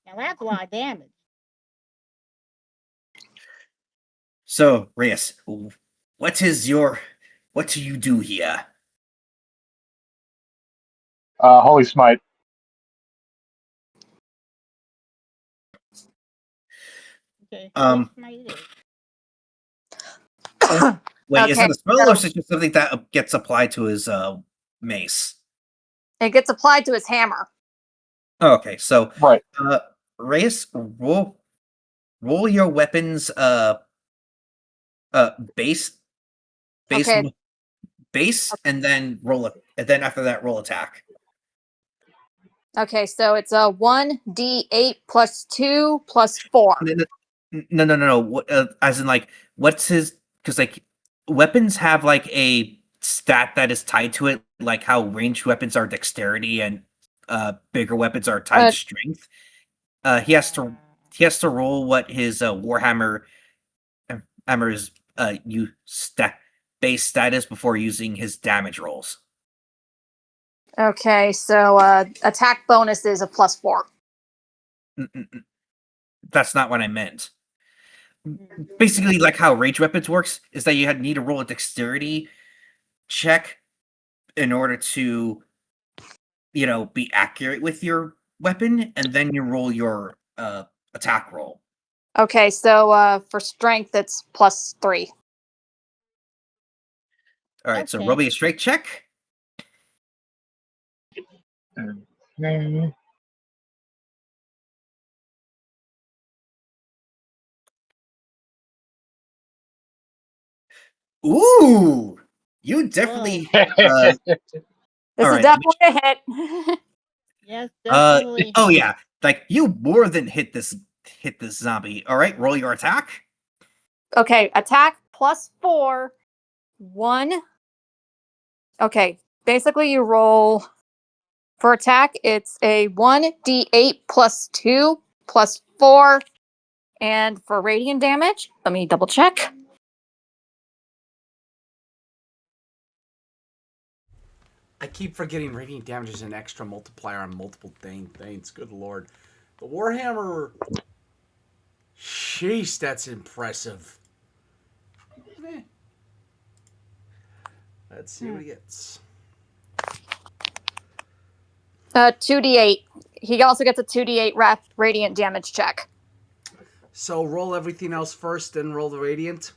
Now that's a lot of damage. So, Reyes, what do you do here? Holy Smite. Okay. Wait, is Okay, it a spell so- or is it just something that gets applied to his mace? It gets applied to his hammer. Oh, okay, so Right. Reyes, roll your weapons base Okay. base and then and then after that roll attack. Okay, so it's a 1d8 plus 2 plus 4. No. What, as in, like, what's his? Because like weapons have like a stat that is tied to it, like how ranged weapons are dexterity and bigger weapons are tied to strength. He has to roll what his Warhammer Hammer's base stat is before using his damage rolls. Okay, so attack bonus is a plus 4. That's not what I meant. Basically, like how rage weapons works is that you need to roll a dexterity check in order to, be accurate with your weapon, and then you roll your attack roll. Okay, so for strength, it's plus 3. All right, so Okay. roll me a strength check. Okay. Ooh, you definitely. This All is right, definitely a hit. Yes, definitely. oh yeah, like you more than hit this zombie. All right, roll your attack. Okay, attack plus 4, 1. Okay, basically you roll for attack, it's a 1d8 plus 2 plus 4. And for radiant damage, let me double check. I keep forgetting radiant damage is an extra multiplier on multiple things. Good lord. The Warhammer. Sheesh, that's impressive. Eh. Let's see what he gets. 2d8. He also gets a 2d8 radiant damage check. So roll everything else first, then roll the radiant?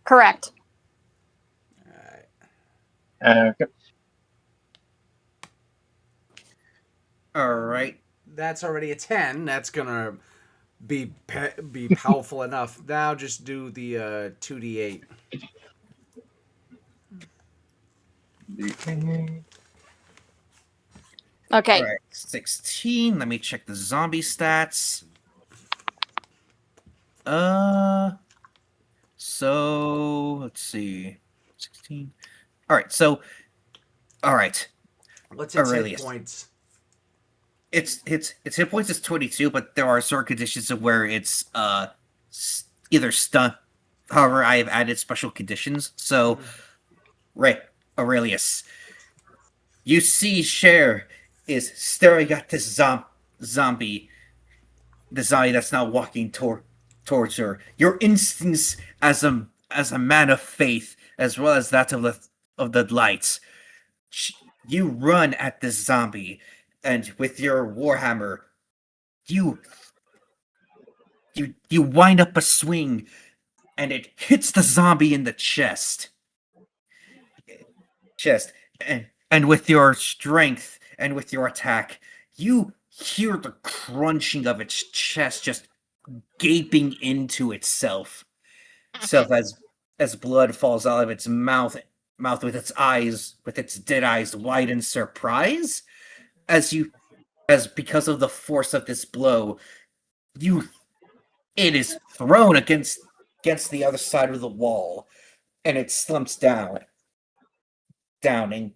Correct. Alright. Okay. All right. That's already a 10. That's gonna be powerful enough. Now just do the 2d8. Okay. All right, 16. Let me check the zombie stats. So let's see, 16. All right, all right. What's its Aurelius. hit points? Its hit points is 22, but there are certain conditions of where it's either stun. However, I have added special conditions. So, right, Aurelius, you see, Cher is staring at this zombie, the zombie that's now walking towards her. Your instincts as a man of faith, as well as that of the lights, you run at this zombie, and with your warhammer, you you wind up a swing, and it hits the zombie in the chest, and with your strength and with your attack, you hear the crunching of its chest just gaping into itself. Self as blood falls out of its mouth with its dead eyes wide in surprise, as because of the force of this blow, you it is thrown against the other side of the wall, and it slumps down and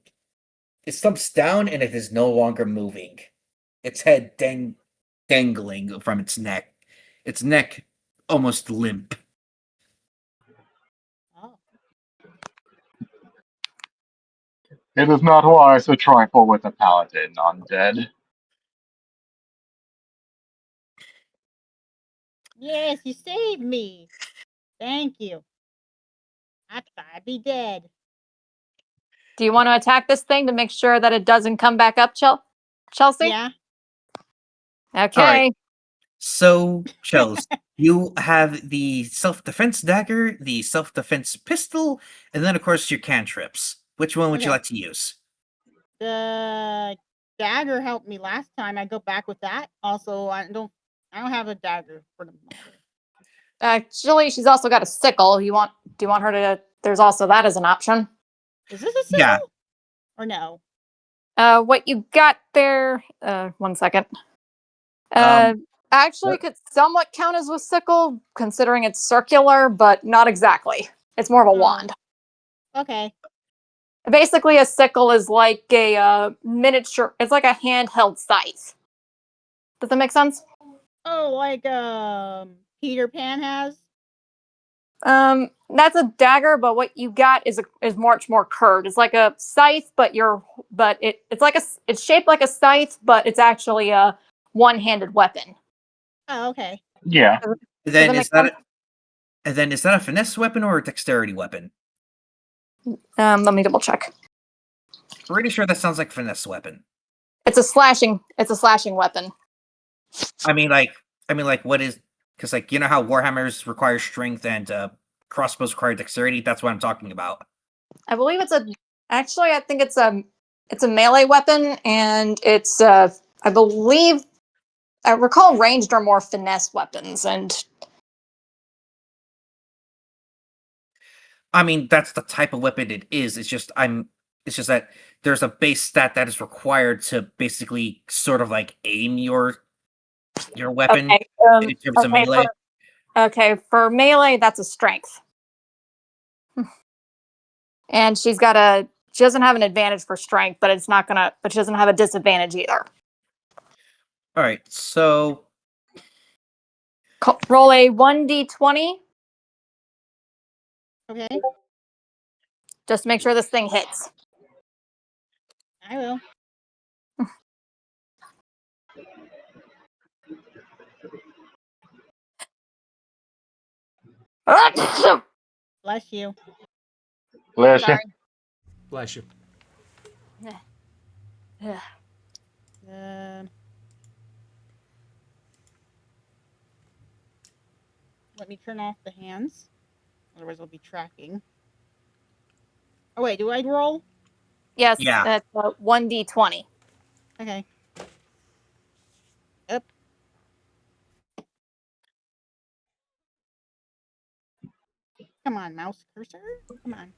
it slumps down, and it is no longer moving. Its head dangling from its neck almost limp. Oh. It is not wise to trifle with a paladin undead. Yes, you saved me. Thank you. I thought I'd be dead. Do you want to attack this thing to make sure that it doesn't come back up, Chelsea? Yeah. Okay. All right. So, Chels, you have the self-defense dagger, the self-defense pistol, and then, of course, your cantrips. Which one would you Okay. like to use? The dagger helped me last time. I go back with that. Also, I don't have a dagger for the moment. Actually, she's also got a sickle. Do you want her to? There's also that as an option. Is this a sickle? Yeah. Or no? What you got there? 1 second. Actually, what- could somewhat count as a sickle, considering it's circular, but not exactly. It's more of a wand. Okay. Basically, a sickle is like a miniature. It's like a handheld scythe. Does that make sense? Oh, like Peter Pan has? That's a dagger, but what you got is much more curved. It's like a scythe, but it's shaped like a scythe, but it's actually a one-handed weapon. Oh, okay. Yeah. Then that is make that and then is that a finesse weapon or a dexterity weapon? Let me double check. Pretty sure that sounds like finesse weapon. It's a slashing weapon. I mean, what is? Because you know how warhammers require strength and crossbows require dexterity. That's what I'm talking about. I believe I think it's a melee weapon, and it's I believe I recall ranged are more finesse weapons, and I mean, that's the type of weapon it is. It's just that there's a base stat that is required to basically sort of aim your weapon okay. in terms of melee. For melee, that's a strength. And she doesn't have an advantage for strength, but she doesn't have a disadvantage either. All right, so Roll a 1d20 Okay. just to make sure this thing hits. I will. Bless you. Bless you. Sorry. Bless you. Let me turn off the hands. Otherwise, I'll be tracking. Oh, wait. Do I roll? Yes, Yeah. that's 1d20. Okay. Up. Come on, mouse cursor. Come on.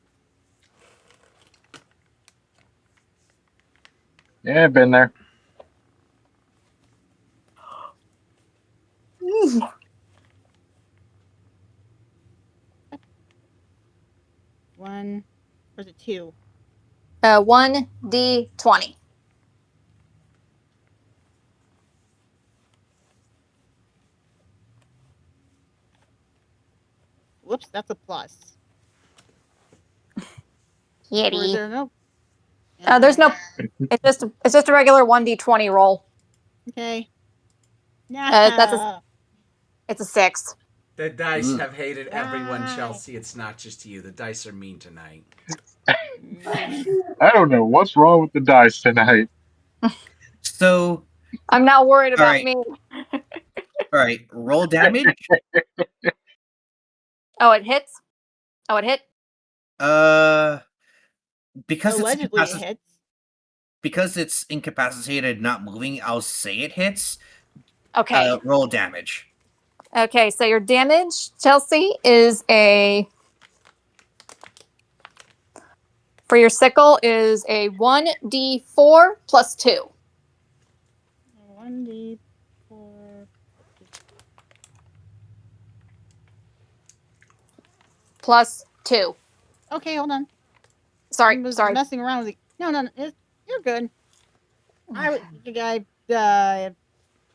Yeah, been there. One. Or is it two? 1d20. Whoops, that's a plus. Or is Yeti. there no? There's no. It's just a regular 1d20 roll. Okay. That's It's a 6. The dice Mm. have hated everyone, Right. Chelsea. It's not just you. The dice are mean tonight. I don't know what's wrong with the dice tonight. So, I'm not worried about right. me. all right, roll damage. Oh, it hits? Oh, it hit? Because Allegedly, it hits. because it's incapacitated, not moving, I'll say it hits. Okay. Roll damage. Okay, so your damage, Chelsea, is for your sickle is a 1d4 plus 2. 1d4. Plus 2. Okay, hold on. Sorry, I was sorry. messing around with it. No, you're good.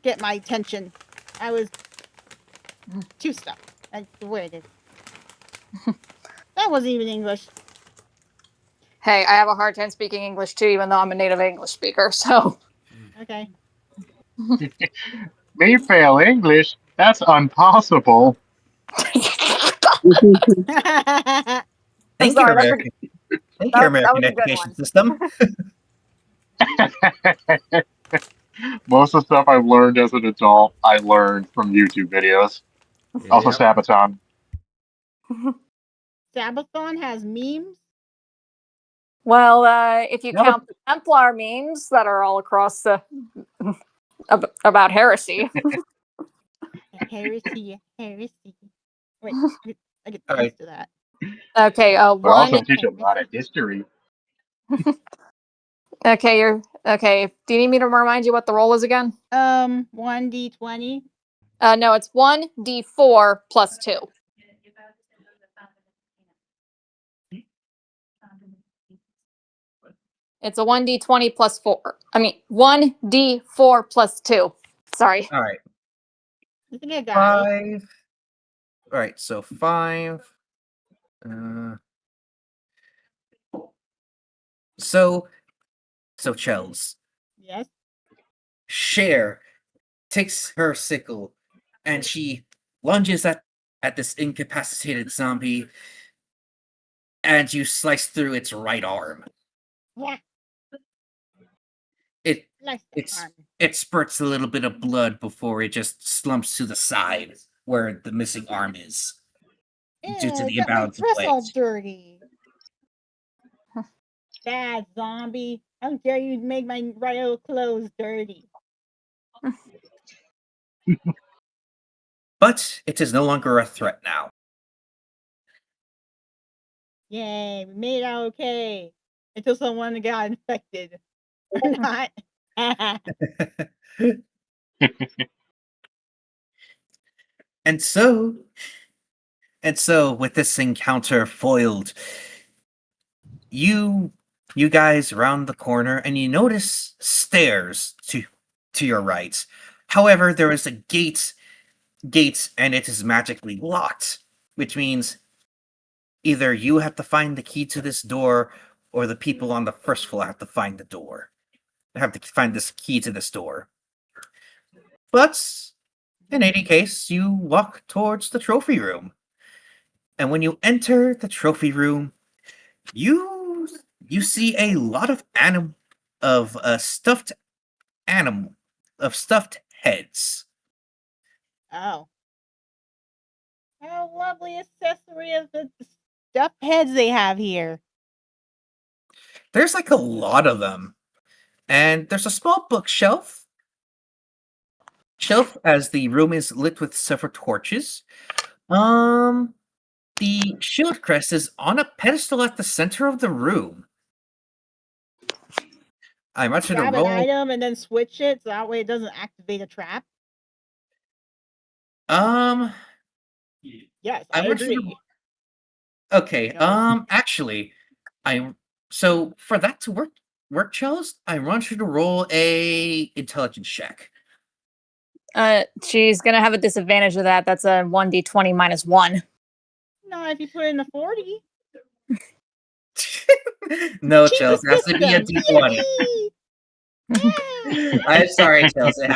Get my attention. I was too stuck. That's the way it is. That wasn't even English. Hey, I have a hard time speaking English too, even though I'm a native English speaker, so. Okay. Me fail English? That's impossible. I'm Thank you, sorry, American. Thank you, that American was a good education one. system. Most of the stuff I've learned as an adult, I learned from YouTube videos. Also, Yep. Sabaton. Sabathon has memes. Well, if you Yeah, but count the Templar memes that are all across the about heresy. Heresy. Wait, I get All used right. to that. Okay, but also one. teach a lot of history. Okay, okay. Do you need me to remind you what the roll is again? 1d20. No, it's 1d4 plus 2. It's a 1d20 plus 4. I mean, 1d4 plus 2. Sorry. All right. I think I got it. 5. All right, so 5. So Chels. Yes. Cher takes her sickle and she lunges at this incapacitated zombie, and you slice through its right arm. Yeah. It Nice arm. it spurts a little bit of blood before it just slumps to the side where the missing arm is due to the Got my imbalance of dress all legs. dirty. Bad zombie. How dare you make my royal clothes dirty? But it is no longer a threat now. Yay, we made it out okay. Until someone got infected. Or not. And so with this encounter foiled, you guys round the corner and you notice stairs to your right. However, there is a gate and it is magically locked, which means either you have to find the key to this door or the people on the first floor have to find the door. They have to find this key to this door. But in any case, you walk towards the trophy room. And when you enter the trophy room, you see a lot of stuffed heads. Oh. How lovely accessory of the stuffed heads they have here. There's like a lot of them. And there's a small bookshelf as the room is lit with several torches. The shield crest is on a pedestal at the center of the room. I want you to Grab an roll. item and then switch it so that way it doesn't activate a trap. Yes, I want you to. agree. Okay. No. Actually, so for that to work, Chels, I want you to roll a intelligence check. She's gonna have a disadvantage of that. That's a 1d20 minus 1. No, if you put in a 40. No, Chels, Cheapest it has to be a system. d20. Yippee! I'm sorry, Chelsea. It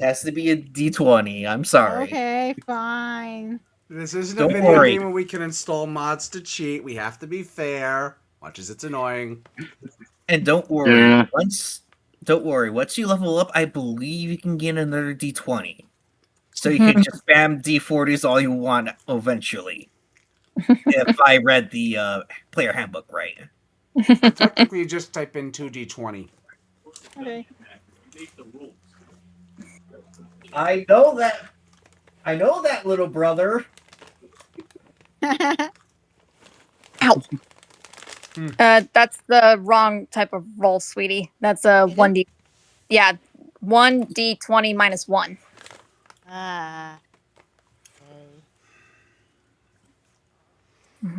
has to be a D20. I'm sorry. Okay, fine. This isn't a Don't video worry. game where we can install mods to cheat. We have to be fair, much as it's annoying. And don't worry. Yeah. Don't worry. Once you level up, I believe you can gain another D20. So you can just spam D40s all you want eventually. If I read the player handbook right. Technically, you just type in 2d20. Okay. I know that, little brother. Ow. That's the wrong type of roll, sweetie. That's a Is it? 1D. Yeah, 1D20 minus 1. Ah. Okay.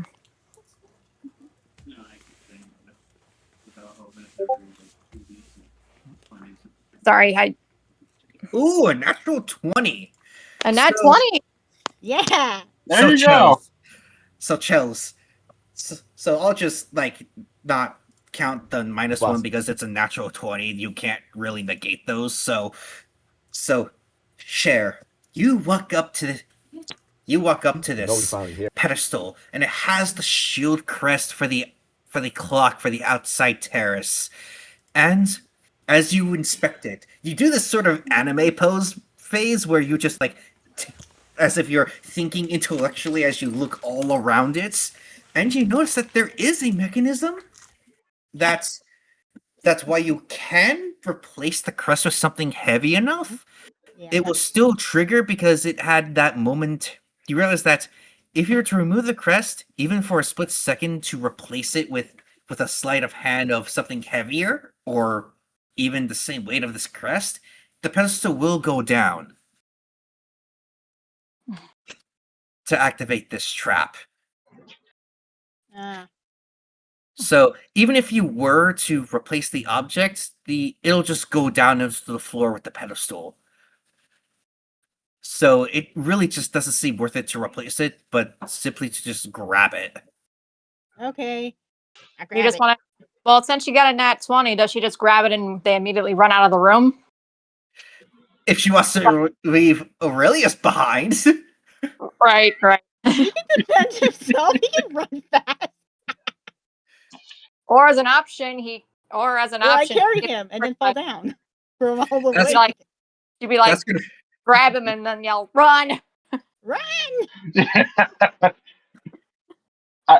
Sorry, I Ooh, a natural 20. a nat So- 20. Yeah. There you go. So Chels. So I'll just not count the minus What? 1 because it's a natural 20. You can't really negate those. So Cher, you walk up to this pedestal, and it has the shield crest for the clock for the outside terrace. And as you inspect it, you do this sort of anime pose phase where you just as if you're thinking intellectually as you look all around it, and you notice that there is a mechanism that's why you can replace the crest with something heavy enough. Yeah. It will still trigger because it had that moment. You realize that if you were to remove the crest, even for a split second, to replace it with a sleight of hand of something heavier or even the same weight of this crest, the pedestal will go down to activate this trap. Ah. So even if you were to replace the object, it'll just go down into the floor with the pedestal. So it really just doesn't seem worth it to replace it, but simply to just grab it. Okay. I You grab just it. want to. Well, since she got a nat 20, does she just grab it and they immediately run out of the room? If she wants to leave Aurelius behind. Right. He can defend himself. He can run fast. Or as an option, Or as an Or I option, carry him and then fall down from all the That's weight. like- you'd be like, That's gonna grab him and then yell, run. Run!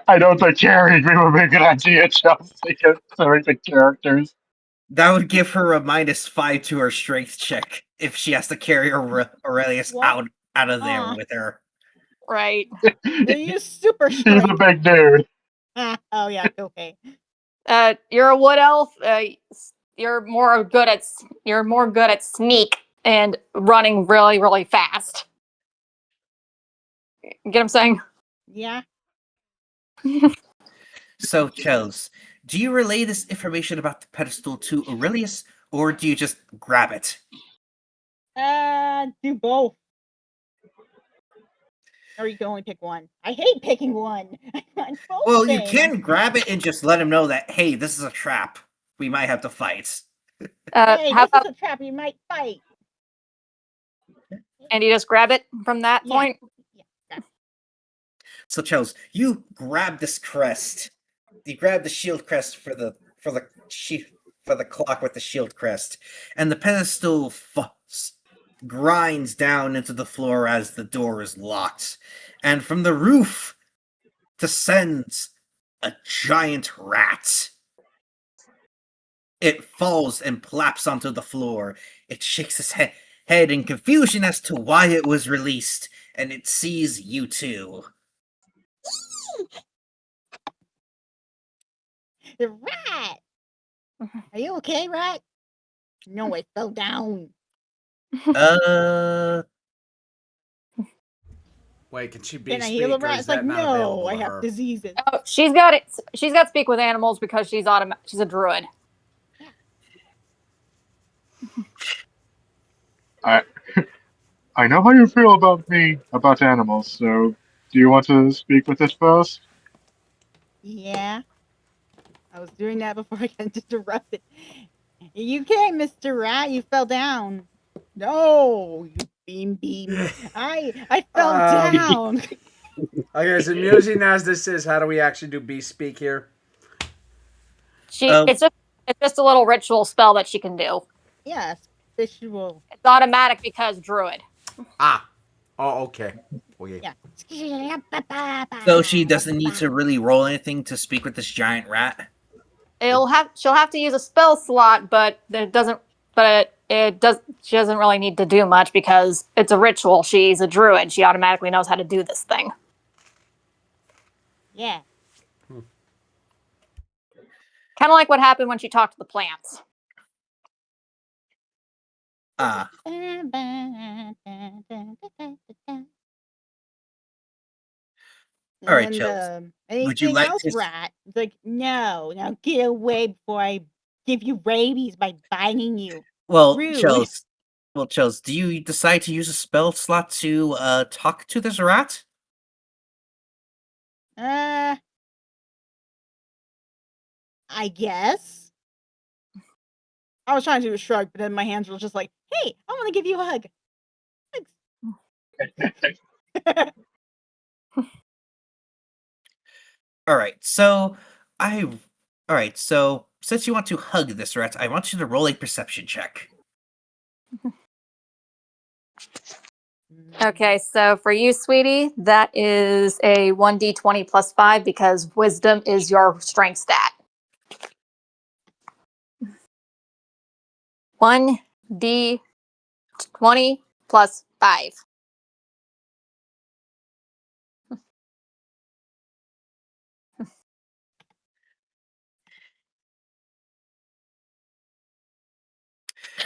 I don't think carrying me would be a good idea, Chelsea, considering the characters. that would give her a -5 to her strength check if she has to carry Aurelius What? out of there Aw. with her. Right. They use super He's a strength. big dude. Oh yeah, okay. You're a wood elf. You're more good at sneak and running really, really fast. Get what I'm saying? Yeah. So, Chels, do you relay this information about the pedestal to Aurelius, or do you just grab it? Do both. Or you can only pick one. I hate picking one. I want both Well, you things. can grab it and just let him know that, hey, this is a trap. We might have to fight. Hey, How this about is a trap. You might fight. and you just grab it from that Yeah. point? So, Chels, you grab this crest. You grab the shield crest for the clock with the shield crest, and the pedestal grinds down into the floor as the door is locked. And from the roof descends a giant rat. It falls and plops onto the floor. It shakes its head in confusion as to why it was released, and it sees you two. The rat. Are you okay, rat? No, I fell down. Wait, can she be Can I heal the speak, or rat? is It's like, that not no, available I to have her? diseases. Oh, she's got it. She's got speak with animals because she's a druid. I know how you feel about animals, so do you want to speak with this first? Yeah. I was doing that before I got interrupted. You can't, Mr. Rat. You fell down. No, you beam. I fell down. Okay, as amusing as this is, how do we actually do beast speak here? Oh. It's just a little ritual spell that she can do. Yes, visual. It's automatic because druid. Ah. Oh, okay. Okay. Yeah. So she doesn't need to really roll anything to speak with this giant rat. She'll have to use a spell slot, but it doesn't. But it does. She doesn't really need to do much because it's a ritual. She's a druid. She automatically knows how to do this thing. Yeah. Kind of like what happened when she talked to the plants. Ah, all right, And Chels. Would you anything like else, to? Rat? It's like, no, now get away before I give you rabies by biting you. Well, Rude. Chels. Well, Chels, do you decide to use a spell slot to talk to this rat? I guess. I was trying to do a shrug, but then my hands were just like, hey, I want to give you a hug. Thanks. All right, so I. All right, so since you want to hug this rat, I want you to roll a perception check. Okay, so for you, sweetie, that is a 1d20 plus 5 because wisdom is your strength stat. 1d20 plus 5.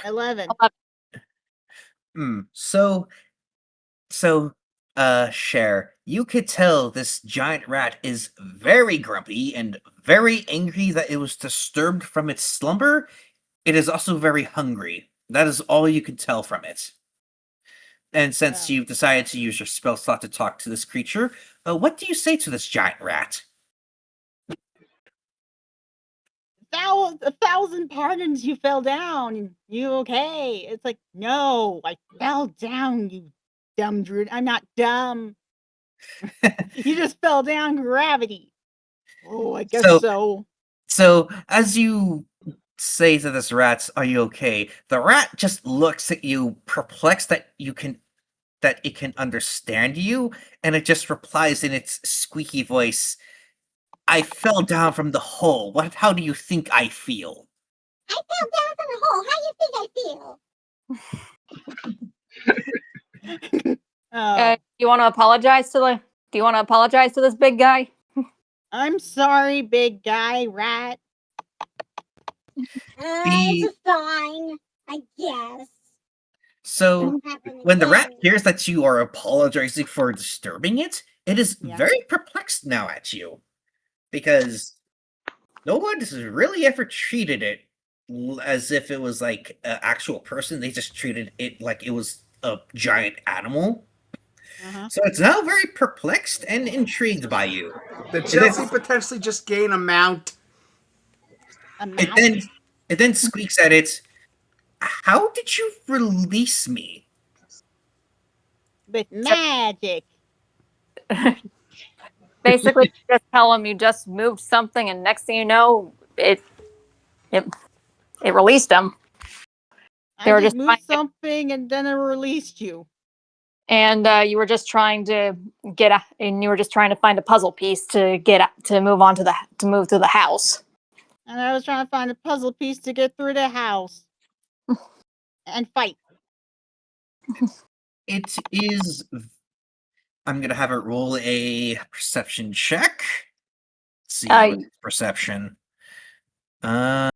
$11. So Cher, you could tell this giant rat is very grumpy and very angry that it was disturbed from its slumber. It is also very hungry. That is all you can tell from it. And since Oh. you've decided to use your spell slot to talk to this creature, what do you say to this giant rat? 1,000 pardons, you fell down. You okay? It's like, no, I fell down, you dumb druid. I'm not dumb. You just fell down gravity. Oh, I guess so. So, as you say to this rat, "Are you okay?" The rat just looks at you, perplexed that it can understand you, and it just replies in its squeaky voice, "I fell down from the hole. How do you think I feel?" I fell down from the hole. How you think I feel? Oh, You want to apologize to the? Do you want to apologize to this big guy? I'm sorry, big guy rat. It's fine, I guess. So, Won't happen when the rat again. hears that you are apologizing for disturbing it, it is Yeah. very perplexed now at you. Because no one has really ever treated it as if it was like an actual person. They just treated it like it was a giant animal. Uh-huh. So it's now very perplexed and intrigued by you. Did It Chelsea then, potentially just gain a mount? it then it then squeaks at it. How did you release me? With magic. Basically, just tell him you just moved something, and next thing you know, it released him. They were I just just moved something and then it released you. and you were just trying to and you were just trying to find a puzzle piece to move through the house. And I was trying to find a puzzle piece to get through the house. And fight. It is. I'm gonna have it roll a perception check. Let's see what is perception. That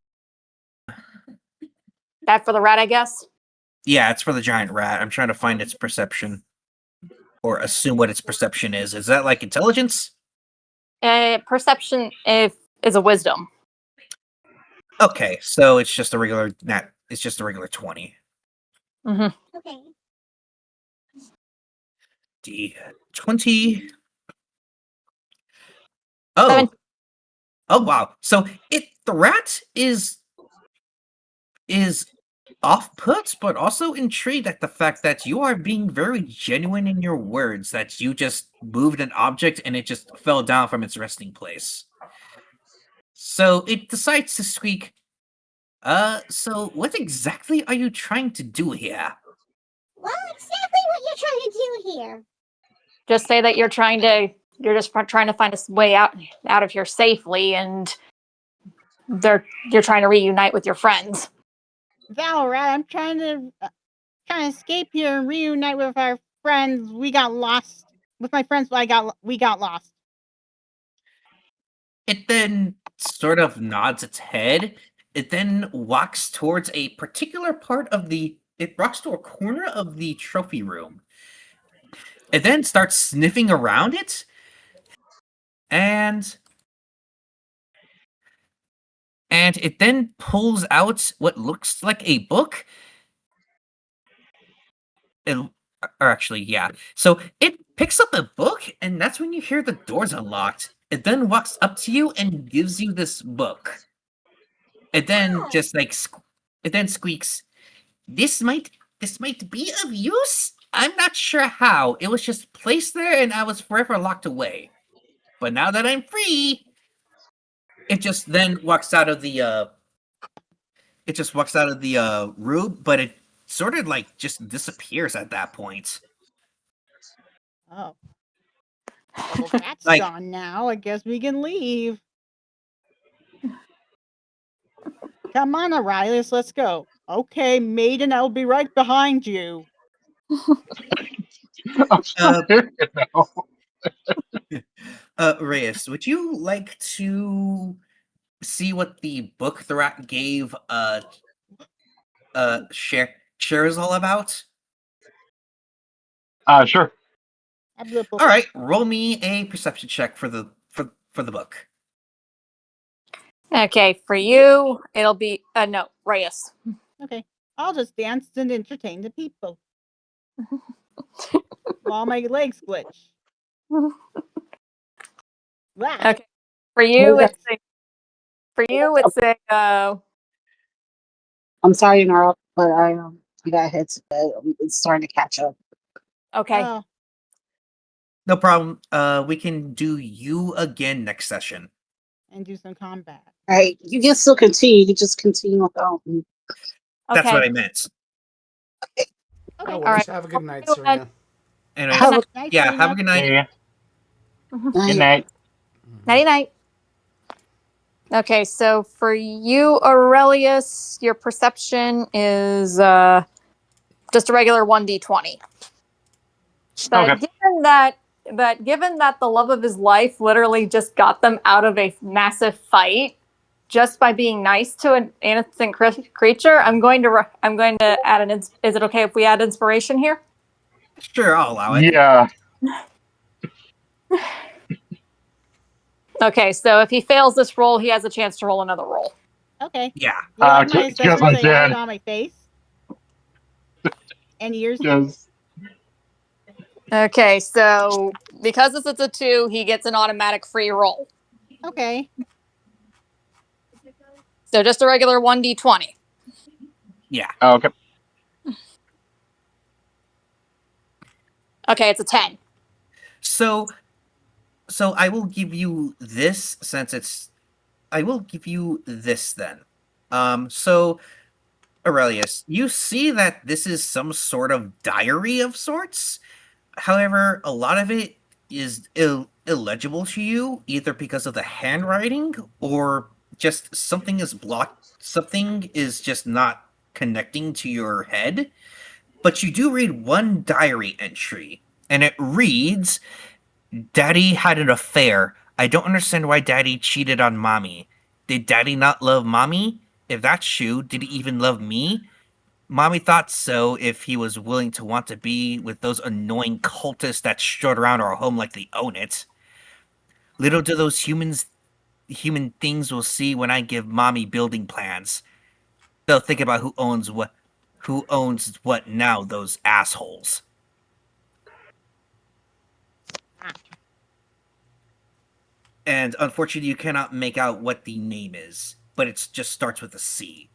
for the rat, I guess. Yeah, it's for the giant rat. I'm trying to find its perception. Or assume what its perception is. Is that like intelligence? Perception is a wisdom. Okay, so it's just a regular it's just a regular 20. Mm-hmm. Okay. D20. Oh. 17. Oh wow. So the rat is is off put, but also intrigued at the fact that you are being very genuine in your words, that you just moved an object and it just fell down from its resting place. So it decides to squeak, so what exactly are you trying to do here? Well, exactly what you're trying to do here. Just say that you're just trying to find a way out of here safely, and you're trying to reunite with your friends. Valrat, I'm trying to escape here and reunite with our friends. We got lost with my friends. We got lost. It then sort of nods its head. It then walks towards a particular part of it walks to a corner of the trophy room. It then starts sniffing around it, and it then pulls out what looks like a book. Or actually, yeah. So it picks up a book, and that's when you hear the doors unlocked. It then walks up to you and gives you this book. It then just like it then squeaks. This might be of use. I'm not sure how. It was just placed there, and I was forever locked away. But now that I'm free, it just then walks out of the room, but it sort of like just disappears at that point. Oh. Well, that's Like- gone now. I guess we can leave. Come on, Aurelius, let's go. Okay, maiden, I'll be right behind you. I'm sorry. No. Reyes, would you like to see what the book the rat gave share is all about? Sure. All right, roll me a perception check for the book. Okay, for you, it'll be no, Reyes. Okay, I'll just dance and entertain the people while my legs glitch. Wow. Okay, for you, Okay. it's a I'm sorry to interrupt, but I got hit. It's starting to catch up. okay. Oh, No problem. We can do you again next session. and do some combat. All right, you can still continue. You can just continue without me. That's Okay. what I meant. Okay. No worries. right. Have a good night, Go ahead. Serena. Anyways, Have a Night, yeah, Serena. have a good night. Yeah. night. Good night. Nighty night. Okay, so for you, Aurelius, your perception is just a regular 1d20. But Okay. given that the love of his life literally just got them out of a massive fight just by being nice to an innocent creature, I'm going to add is it okay if we add inspiration here? Sure, I'll allow it. Yeah. Okay, so if he fails this roll, he has a chance to roll another roll. Okay. Yeah. You like my Just assessment say I again. on my face? And ears? Just Okay, so because it's a 2, he gets an automatic free roll. Okay. So just a regular 1d20. Yeah. okay. Okay, it's a 10. So I will give you this I will give you this then. So Aurelius, you see that this is some sort of diary of sorts. However, a lot of it is illegible to you, either because of the handwriting or just something is just not connecting to your head. But you do read one diary entry, and it reads, Daddy had an affair. I don't understand why Daddy cheated on Mommy. Did Daddy not love Mommy? If that's true, did he even love me? Mommy thought so if he was willing to want to be with those annoying cultists that strut around our home like they own it. Little do those human things will see when I give Mommy building plans. They'll think about who owns what now, those assholes. And unfortunately, you cannot make out what the name is, but it just starts with a C.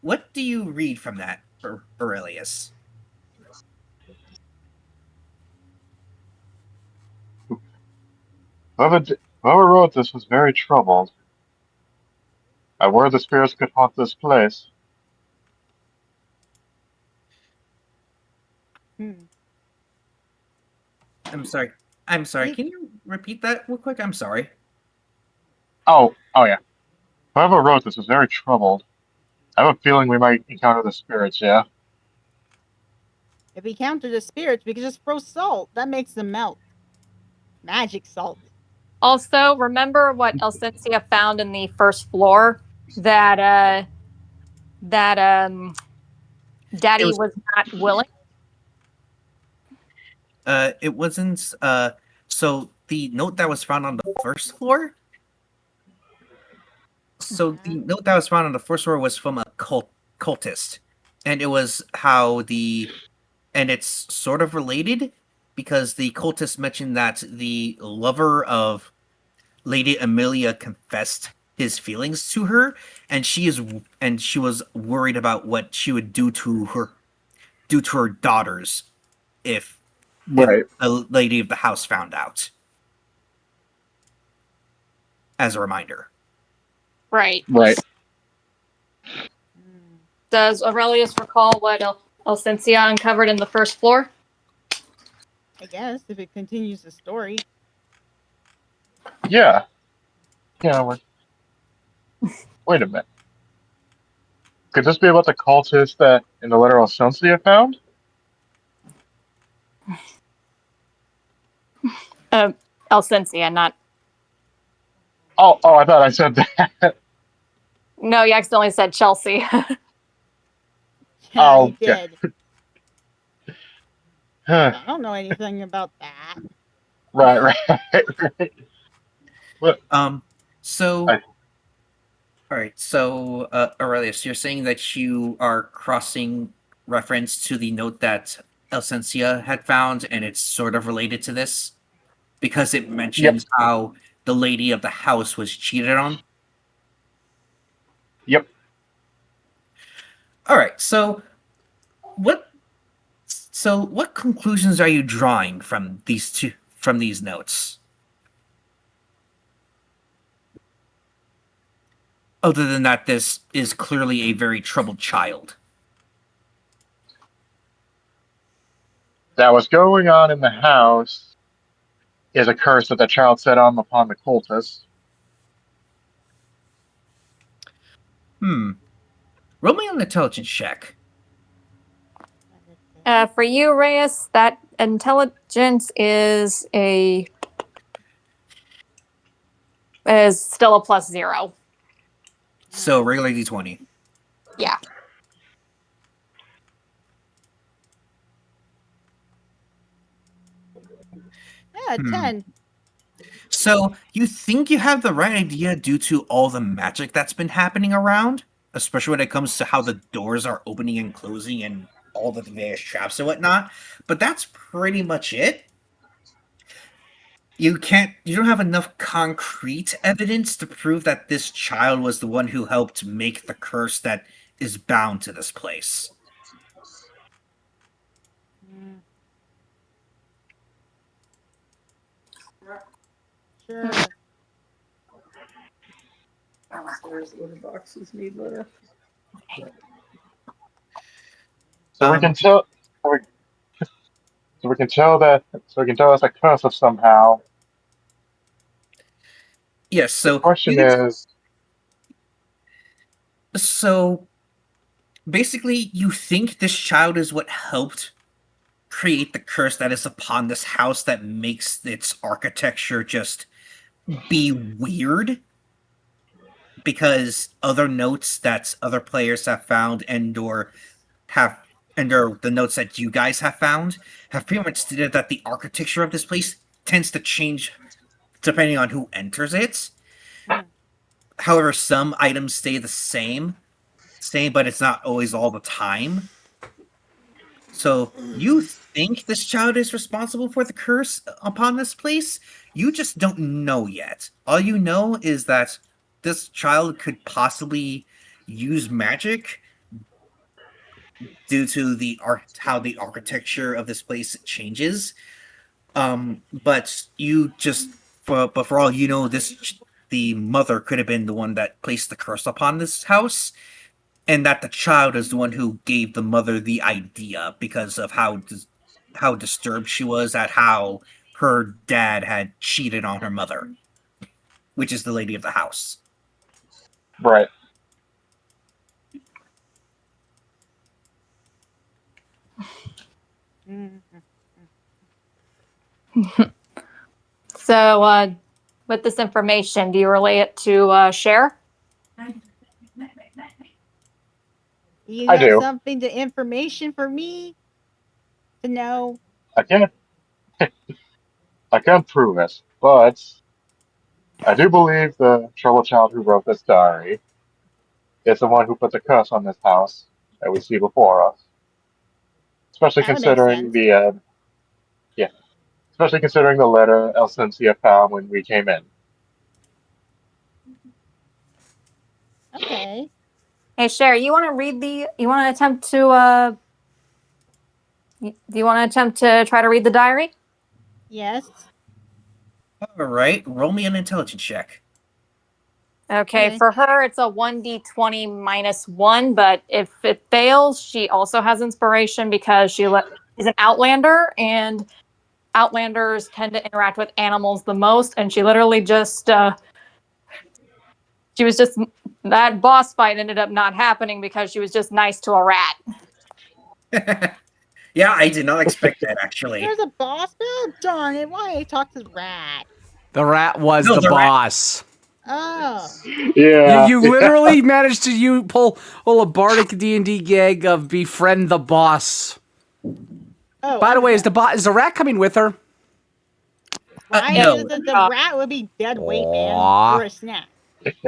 What do you read from that, Aurelius? Whoever wrote this was very troubled. I worry the spirits could haunt this place. Hmm. I'm sorry. I'm sorry. You- Can you repeat that real quick? I'm sorry. Oh yeah. Whoever wrote this was very troubled. I have a feeling we might encounter the spirits, yeah? If we counter the spirits, we could just throw salt. That makes them melt. Magic salt. Also, remember what Elsensia found in the first floor? That It Daddy was. was not willing. It wasn't. So the note that was found on the first floor. So the note that was found on the first floor was from a cultist, and it was how and it's sort of related because the cultist mentioned that the lover of Lady Amelia confessed his feelings to her, and she was worried about what she would do to her daughters if Right. a lady of the house found out. As a reminder. Right. Right. Hmm. Does Aurelius recall what Elsensia uncovered in the first floor? I guess if it continues the story. Yeah. Yeah, wait a minute. Could this be about the cultist that in the letter Alcensia found? Elsensia, not. Oh, I thought I said that. No, you accidentally said Chelsea. Yeah, you Oh, yeah. did. I don't know anything about that. right, right. Well, So I, all right. So Aurelius, you're saying that you are crossing reference to the note that Elsensia had found, and it's sort of related to this because it yep, mentions how the lady of the house was cheated on. yep. All right. What what conclusions are you drawing from these notes? Other than that, this is clearly a very troubled child. That was going on in the house is a curse that the child set on upon the cultist. Hmm. Roll me an intelligence check. For you, Reyes, that intelligence is still a +0. So regular d20. Yeah. Yeah, Hmm. 10. So you think you have the right idea due to all the magic that's been happening around, especially when it comes to how the doors are opening and closing and all the various traps and whatnot. But that's pretty much it. You don't have enough concrete evidence to prove that this child was the one who helped make the curse that is bound to this place. Mm. Sure. So we can tell. So we, so we can tell that. So we can tell it's a curse of somehow. Yes, The so question is, so basically you think this child is what helped create the curse that is upon this house that makes its architecture just be weird because other notes that other players have found have or the notes that you guys have found have pretty much stated that the architecture of this place tends to change depending on who enters it. Mm. However, some items stay the same, but it's not always all the time. So you think this child is responsible for the curse upon this place? You just don't know yet. All you know is that this child could possibly use magic due to how the architecture of this place changes. But you just but for all you know, the mother could have been the one that placed the curse upon this house, and that the child is the one who gave the mother the idea because of how disturbed she was at how her dad had cheated on her mother, which is the lady of the house. Right. Mhm. So, with this information, do you relay it to Cher? You I have do. something to information for me to know? I can't. I can't prove it, but I do believe the trouble child who wrote this diary is the one who put the curse on this house that we see before us. Especially That would make considering sense. the yeah, especially considering the letter El Ciencia found when we came in. Okay. Hey, Cher, you want to read the? You want to attempt to? Do you want to attempt to try to read the diary? Yes. All right, roll me an intelligence check. Okay, Okay. for her, it's a 1d20 minus 1, but if it fails, she also has inspiration because she's an outlander, and outlanders tend to interact with animals the most, and she literally just, she was just, that boss fight ended up not happening because she was just nice to a rat. Yeah, I did not expect that actually. There's a boss? Oh, darn it. Why I talk to the rat? The rat was No, the the rat. boss. Oh. Yeah. You literally managed to pull a bardic D&D gag of befriend the boss. Oh, By the I'm way, is sorry. the rat coming with her? Why No. the rat would be dead weight, man, Aw. for a snack.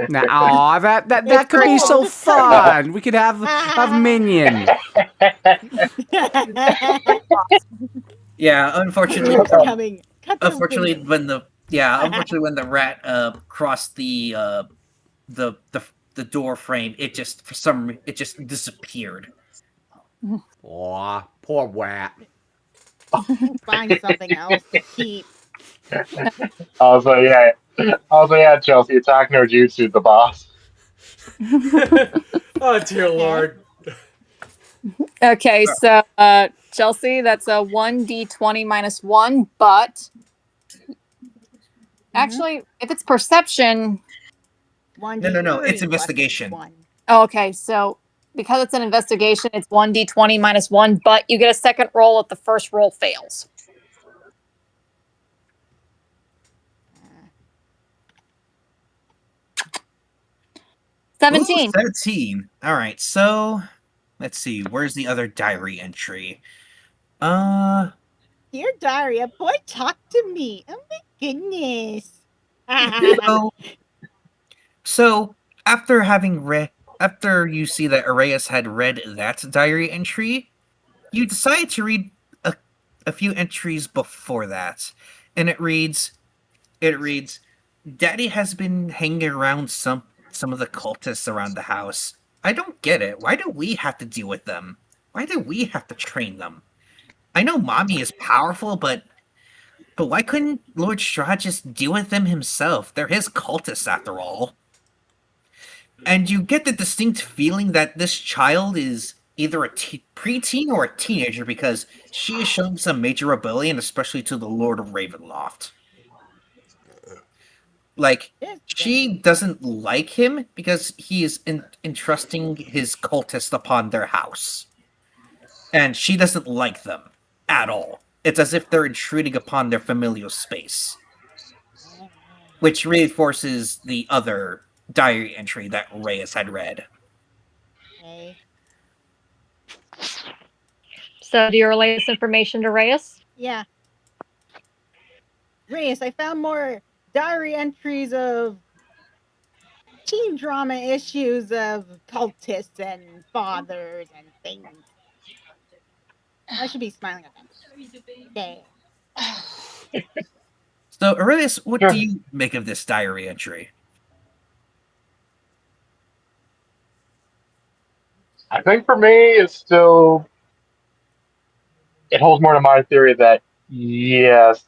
Nah, aw, that It's could be cool. so Just telling you. fun. We could have minion. Yeah, unfortunately, Cartoon's coming. Cartoon unfortunately video. unfortunately when the rat crossed the the door frame, it just it just disappeared. Aw, poor rat. We'll find something else to keep. Also, yeah. Also, yeah, Chelsea, attack no jutsu, the boss. Oh dear Okay. lord. Okay, so Chelsea, that's a 1d20 minus 1, but actually, if it's perception, No, it's 1d3 plus investigation. 1. oh, okay, so because it's an investigation, it's 1d20 minus 1, but you get a second roll if the first roll fails. Uh, 17. Ooh, 17. All right, so let's see. Where's the other diary entry? Uh, Dear diary, a boy talked to me. Oh my goodness. so so after you see that Arias had read that diary entry, you decide to read a few entries before that, and it reads, Daddy has been hanging around some of the cultists around the house. I don't get it. Why do we have to deal with them? Why do we have to train them? I know Mommy is powerful, but why couldn't Lord Strahd just deal with them himself? They're his cultists after all. And you get the distinct feeling that this child is either a preteen or a teenager because she is showing some major rebellion, especially to the Lord of Ravenloft. Like, This she thing. doesn't like him because he is entrusting his cultist upon their house. And she doesn't like them at all. It's as if they're intruding upon their familial space, which reinforces the other diary entry that Reyes had read. Okay. So, do you relay this information to Reyes? Yeah. Reyes, I found more diary entries of teen drama issues of cultists and fathers and things. I should be smiling at them. Okay. So, Aurelius, what do Sure. you make of this diary entry? I think for me, it's still it holds more to my theory that yes.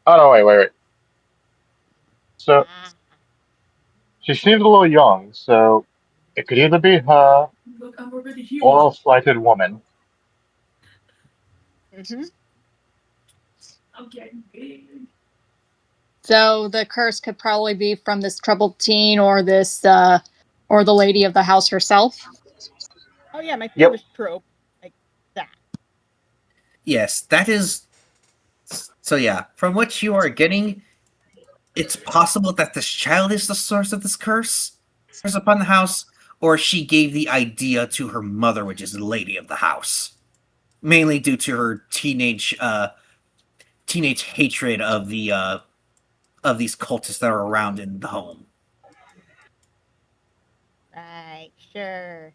Oh no, wait. So Ah. she seems a little young, so it could either be her or a slighted woman. Mm-hmm. So the curse could probably be from this troubled teen or this or the lady of the house herself. Oh yeah, my Yep. favorite trope, like that. Yes, that is. So yeah, from what you are getting, it's possible that this child is the source of this curse upon the house, or she gave the idea to her mother, which is the lady of the house, mainly due to her teenage hatred of these cultists that are around in the home. Right, sure.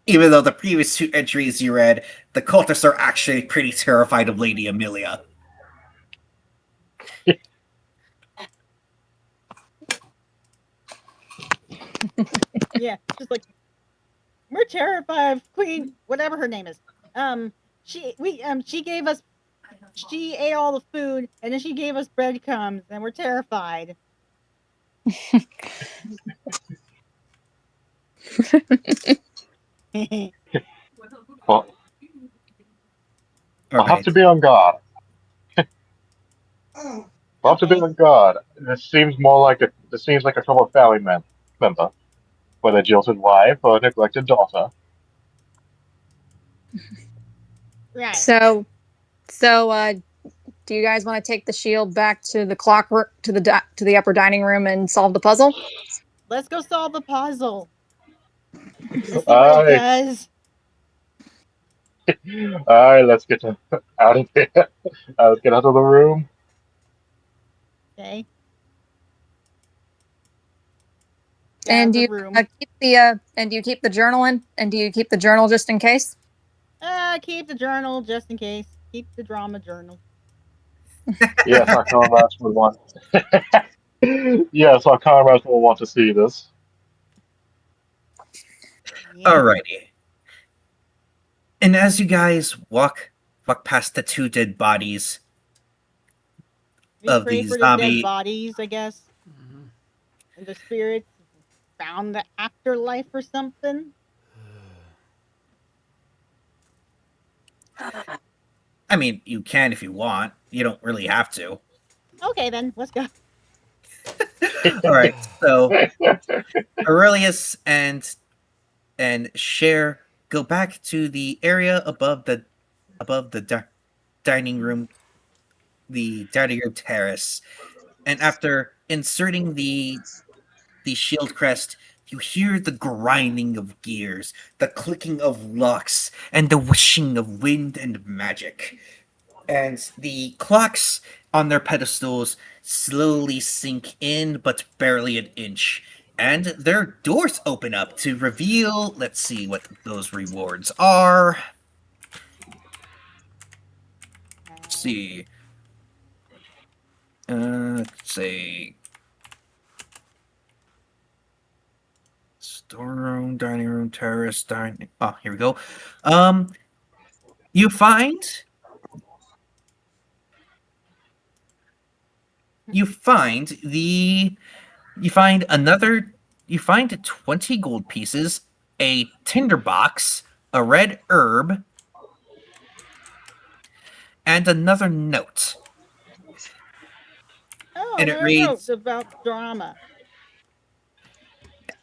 Even though the previous two entries you read, the cultists are actually pretty terrified of Lady Amelia. Yeah, just like we're terrified of Queen, whatever her name is. She gave us she ate all the food and then she gave us breadcrumbs and we're terrified. Well, All I'll have right. to be on guard. I'll have to be Okay. on guard. This seems like a troubled family member, whether a jilted wife or a neglected daughter. Right. So do you guys want to take the shield back to the to the upper dining room and solve the puzzle? Let's go solve the puzzle and see what it Alright, does. alright, let's get out of here. Let's get out of the room. Okay. Get out And of do the you room. keep the and do you keep the journal in? And do you keep the journal just in case? Keep the journal just in case. Keep the drama journal. Yes, our comrades would want. Yes, our comrades will want to see this. Yeah. Alrighty. And as you guys walk past the two dead bodies We of pray the for the dead zombie, bodies, I guess. And the spirits found the afterlife or something. I mean, you can if you want. You don't really have to. Okay, then let's go. All right. So Aurelius and Cher go back to the area above the dining room terrace, and after inserting the shield crest, you hear the grinding of gears, the clicking of locks, and the whooshing of wind and magic. And the clocks on their pedestals slowly sink in, but barely an inch. And their doors open up to reveal, let's see what those rewards are. Let's Okay. see. Let's say storeroom, dining room, terrace, dining. Oh, here we go. Um, you find you find the you find another you find 20 gold pieces, a tinderbox, a red herb, and another note. Oh, And it another note reads about drama.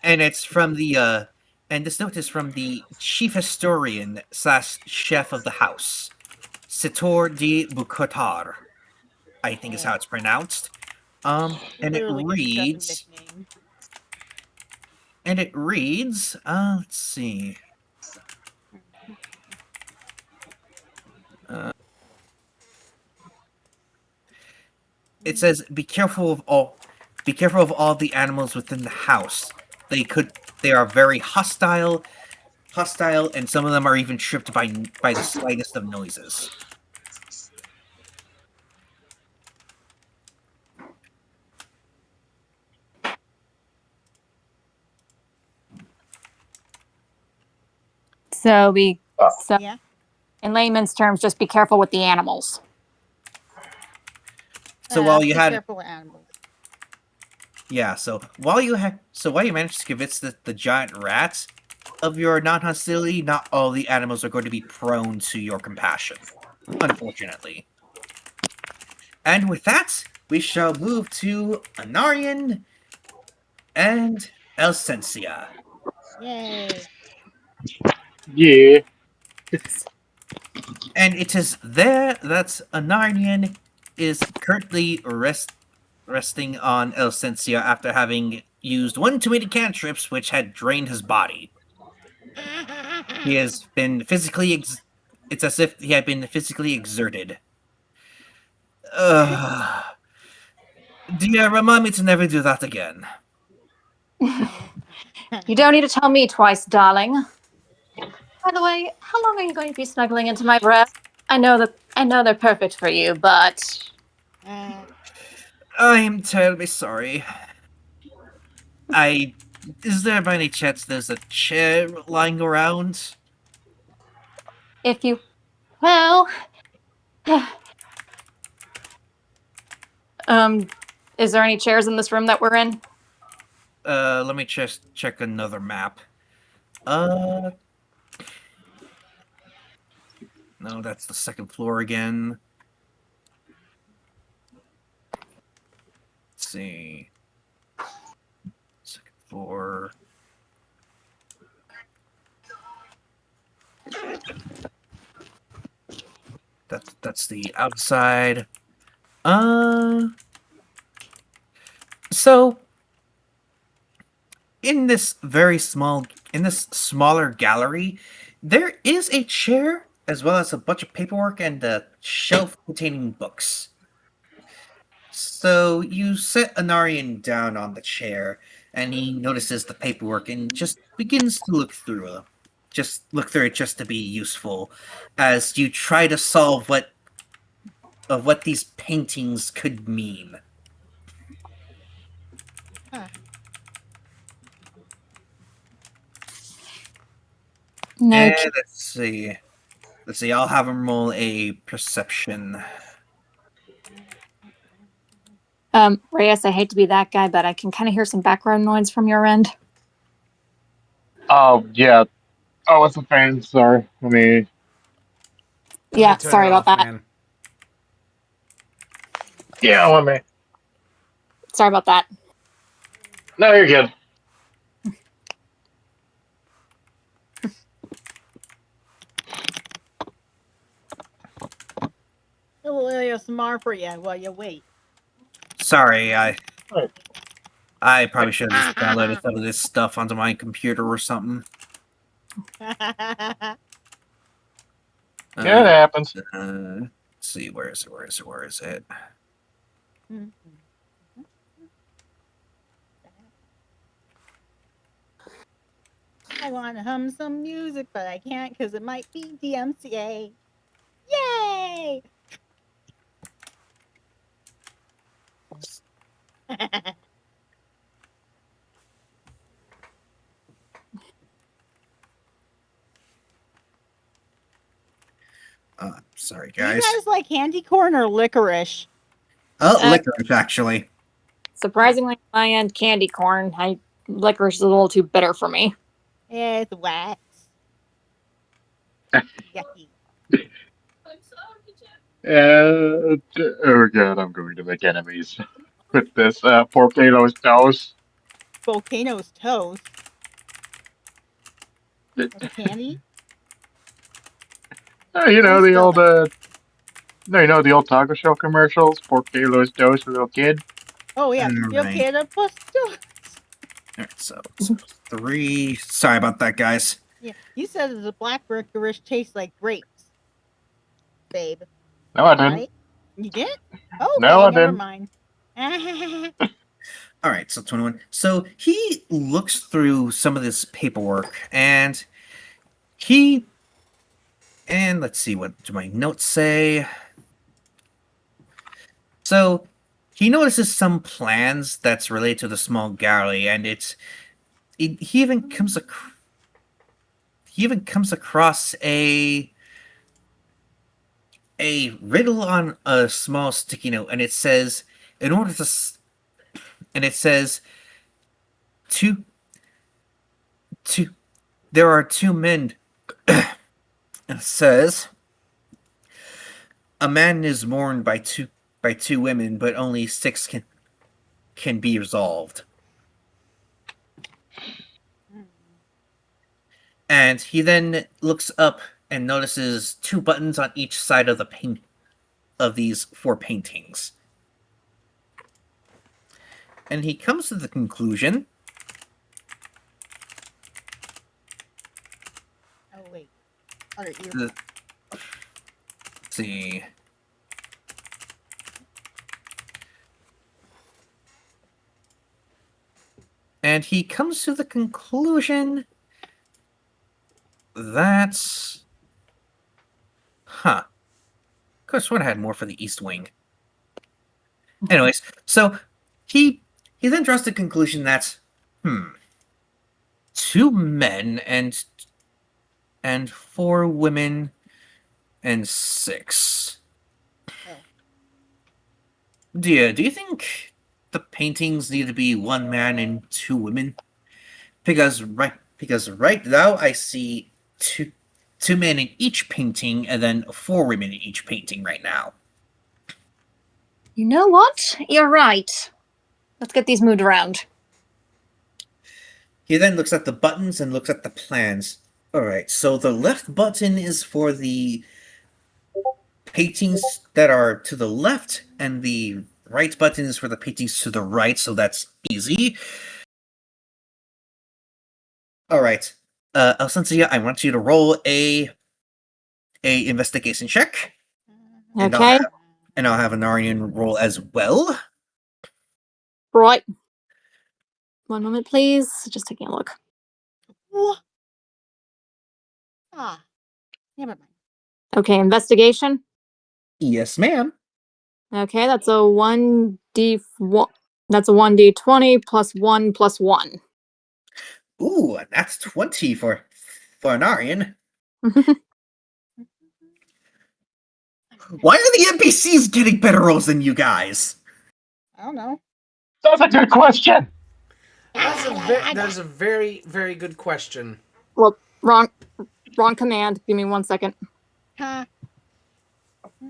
and it's from the and this note is from the chief historian slash chef of the house, Sitor de Bukotar, I think is Yeah. how it's pronounced. He And it literally gave the chef a reads nickname. let's see. Uh, it says, be careful of all the animals within the house. They are very hostile, and some of them are even tripped by the slightest of noises. So Yeah. in layman's terms, just be careful with the animals. So while you be had careful with animals. Yeah, so while you managed to convince the giant rats of your non-hostility, not all the animals are going to be prone to your compassion, unfortunately. And with that, we shall move to Anarian and Elsensia. Yay. Yeah. And it is there that Anarian is currently resting on Elsensia after having used one too many cantrips which had drained his body. He has been it's as if he had been physically exerted. Dear, remind me to never do that again. You don't need to tell me twice, darling. By the way, how long are you going to be snuggling into my breast? I know they're perfect for you, but I am terribly sorry. Is there by any chance there's a chair lying around? if you, well, is there any chairs in this room that we're in? Let me just check another map. No, that's the second floor again. Let's see. Second floor. That's the outside. So in this smaller gallery, there is a chair as well as a bunch of paperwork and a shelf containing books. So you set Anarian down on the chair, and he notices the paperwork and just begins to look through it. Just look through it just to be useful, as you try to solve what these paintings could mean. Huh. No. And let's see. I'll have him roll a perception. Reyes, I hate to be that guy, but I can kind of hear some background noise from your end. Oh, yeah. Oh, it's a fan. Sorry. Let me. Yeah, Turn sorry it about off, that. man. Yeah, let me. Sorry about that. No, you're good. A little ASMR for you while you wait. Sorry, Right. I probably should have just downloaded some of this stuff onto my computer or something. Yeah, it happens. Let's see, where is it? I want to hum some music, but I can't because it might be DMCA. Yay! Sorry, Do you guys. guys like candy corn or licorice? Licorice, actually. Surprisingly, on my end, candy corn. Licorice is a little too bitter for me. It's wax. Yucky. Oh god, I'm going to make enemies with this Porcato's toast. Volcano's toast. That's candy? You know I'll the spell old that. no, you know the old taco shell commercials. Porcato's toast, a little kid. Oh, yeah. Yo Alright. quiero pastor. Alright, so 3. Sorry about that, guys. Yeah. You said that the black licorice tastes like grapes, babe. No, I didn't. Right? You did? Oh, No, okay. I Never didn't. mind. Alright, so 21. So he looks through some of this paperwork, and let's see, what do my notes say? So he notices some plans that's related to the small gallery, and he even even comes across a riddle on a small sticky note, and it says, in order to, and it says, two, there are two men. It says, a man is mourned by two women, but only six can be resolved. And he then looks up and notices two buttons on each side of the paint of these four paintings. And he comes to the conclusion. Oh wait. Okay, Let's see. And he comes to the conclusion that, could have sworn I had more for the East Wing. Anyways, so he then draws the conclusion that, two men and four women and six. Oh. Do you think the paintings need to be one man and two women? Because right now I see two men in each painting and then four women in each painting right now. You know what? You're right. Let's get these moved around. He then looks at the buttons and looks at the plans. Alright, so the left button is for the paintings that are to the left, and the right button is for the paintings to the right, so that's easy. Alright, Alcensia, I want you to roll a investigation check. And Okay. I'll have an Aryan roll as well. Right. One moment, please. Just taking a look. What? Ah, never mind. Okay, investigation. Yes, ma'am. Okay, that's a 1d1. That's a 1d20 plus 1 plus 1. Ooh, that's 20 for an Aryan. Why are the NPCs getting better rolls than you guys? I don't know. That's a good question. That's a very, very good question. Well, wrong command. Give me 1 second. Huh?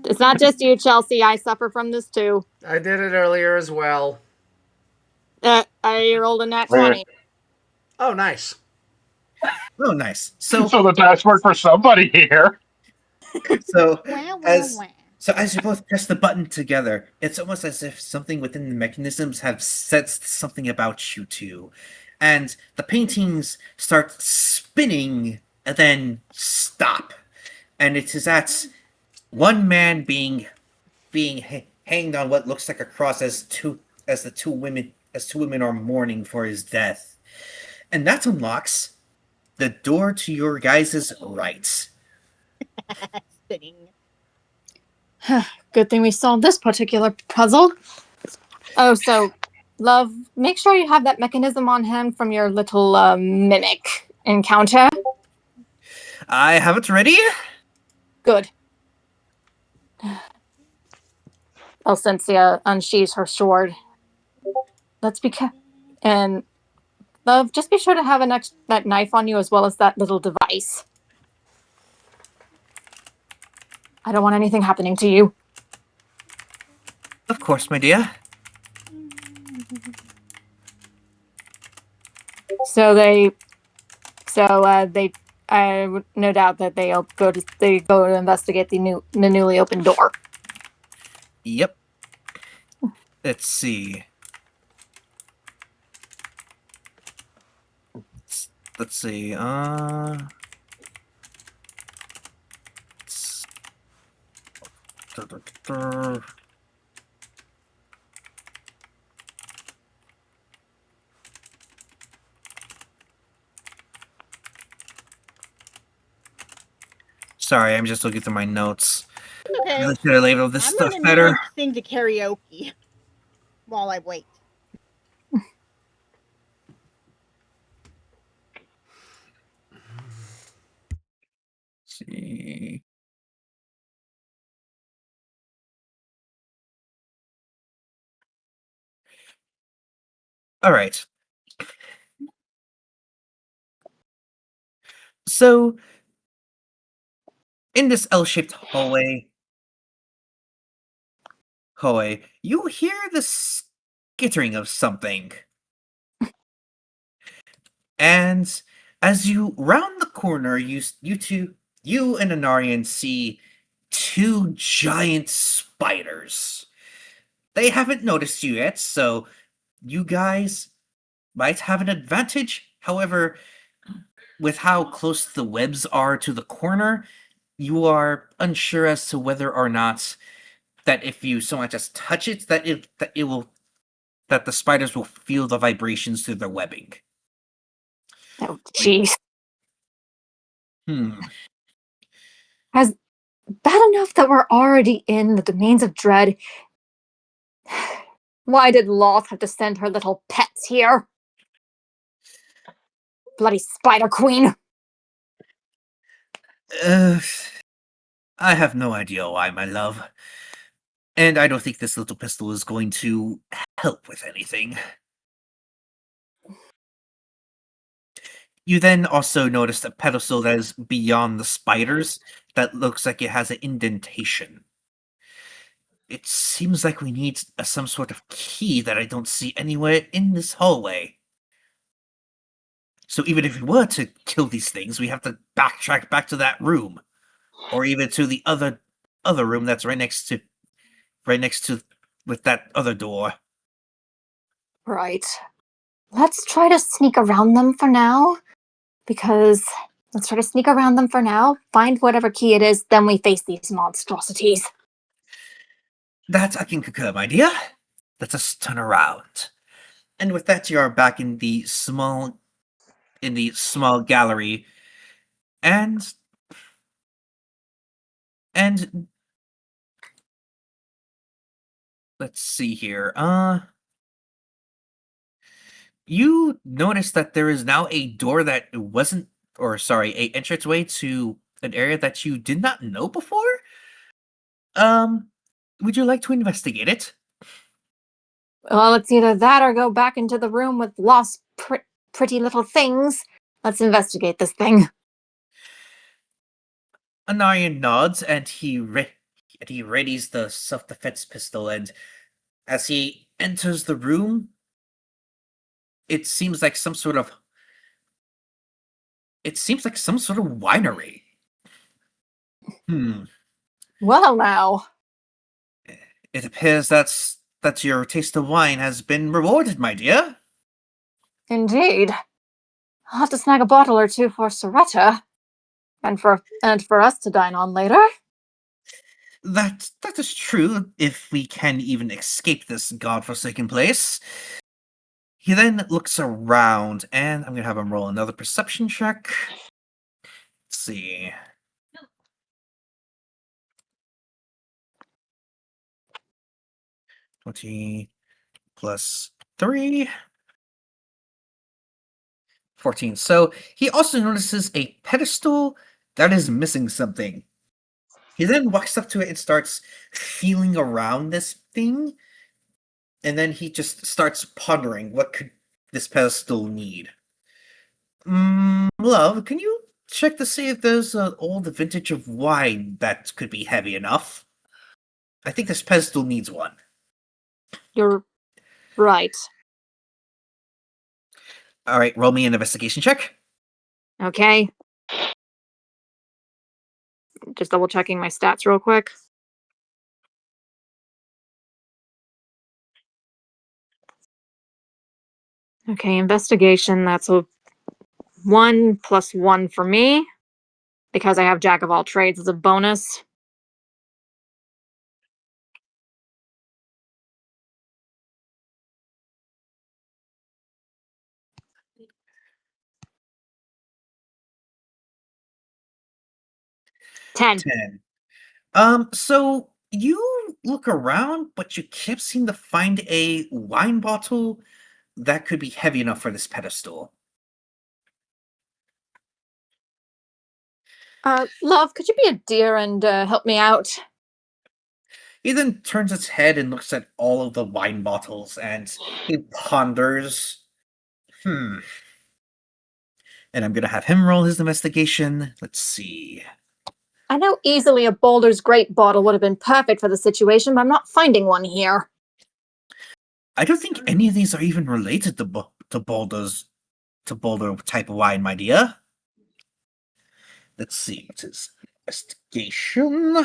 It's not just you, Chelsea. I suffer from this too. I did it earlier as well. I rolled a nat Weird. 20. Oh, nice. Oh, nice. So the dice work for somebody here. As you both press the button together, it's almost as if something within the mechanisms have said something about you two. And the paintings start spinning and then stop. And it is at one man being hanged on what looks like a cross as two women are mourning for his death. And that unlocks the door to your guys' right. Spinning. Good thing we solved this particular puzzle. Oh, so, love, make sure you have that mechanism on hand from your little mimic encounter. I have it ready. Good. Alcencia unsheathes her sword. Let's be careful. And, love, just be sure to have that knife on you as well as that little device. I don't want anything happening to you. Of course, my dear. I no doubt that they go to investigate the newly opened door. Yep. Let's see. Let's see. Sorry, I'm just looking through my notes. Okay. I should have labeled this I'm stuff gonna better. sing to karaoke while I wait. see. All right. So, in this L-shaped hallway, you hear the skittering of something. And as you round the corner, you and Anarian see two giant spiders. They haven't noticed you yet, so you guys might have an advantage. However, with how close the webs are to the corner, you are unsure as to whether or not that if you so much as touch it, that the spiders will feel the vibrations through their webbing. Oh, jeez. Hmm. Has bad enough that we're already in the domains of dread. Why did Loth have to send her little pets here? Bloody Spider Queen. Uh, I have no idea why, my love. And I don't think this little pistol is going to help with anything. You then also notice a pedestal that is beyond the spiders that looks like it has an indentation. It seems like we need some sort of key that I don't see anywhere in this hallway. So even if we were to kill these things, we have to backtrack back to that room, or even to the other room that's right next to with that other door. Right. Let's try to sneak around them for now. Find whatever key it is, then we face these monstrosities. That I can concur, my dear. Let us turn around. And with that, you are back in the small gallery, and let's see here. You notice that there is now a door that wasn't, or sorry, a entranceway to an area that you did not know before. Um, would you like to investigate it? Well, it's either that or go back into the room with lost pretty little things. Let's investigate this thing. Anarian nods, and he readies the self-defense pistol, and as he enters the room, it seems like some sort of winery. Hmm. Well, now. It appears that your taste of wine has been rewarded, my dear. Indeed. I'll have to snag a bottle or two for Soretta. And for us to dine on later. That is true, if we can even escape this godforsaken place. He then looks around, and I'm gonna have him roll another perception check. Let's see. +20 +3. 14. So he also notices a pedestal that is missing something. He then walks up to it and starts feeling around this thing, and then he just starts pondering what could this pedestal need. Love, can you check to see if there's an old vintage of wine that could be heavy enough? I think this pedestal needs one. You're right. All right, roll me an investigation check. Okay. Just double checking my stats real quick. Okay, investigation, that's a 1 + 1 for me. Because I have Jack of all trades as a bonus. Ten. 10. So you look around, but you can't seem to find a wine bottle that could be heavy enough for this pedestal. Love, could you be a dear and help me out? He then turns its head and looks at all of the wine bottles and he ponders. And I'm gonna have him roll his investigation. Let's see. I know easily a Boulder's Grape bottle would have been perfect for the situation, but I'm not finding one here. I don't think any of these are even related to Boulder type of wine, my dear. Let's see, what's his investigation?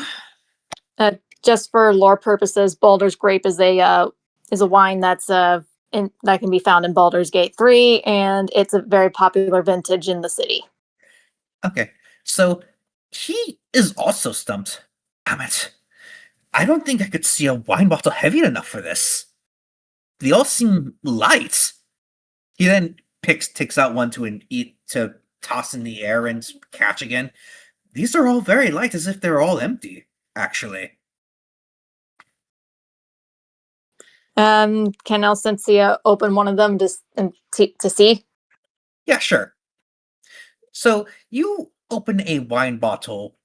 Just for lore purposes, Baldur's Grape is a wine that's that can be found in Baldur's Gate 3, and it's a very popular vintage in the city. Okay, so he is also stumped. Damn it. I don't think I could see a wine bottle heavy enough for this. They all seem light. He then takes out one to toss in the air and catch again. These are all very light, as if they're all empty, actually. Can Elsensia open one of them to see? Yeah, sure. So you open a wine bottle,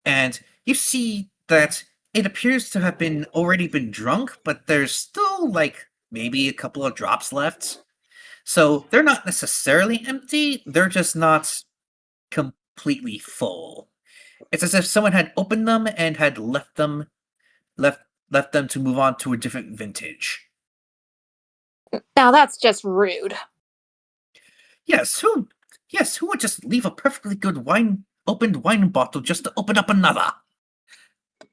and you see that it appears to have already been drunk, but there's still like maybe a couple of drops left. So they're not necessarily empty, they're just not completely full. It's as if someone had opened them and had left them to move on to a different vintage. Now that's just rude. Yes, who would just leave a perfectly good opened wine bottle just to open up another?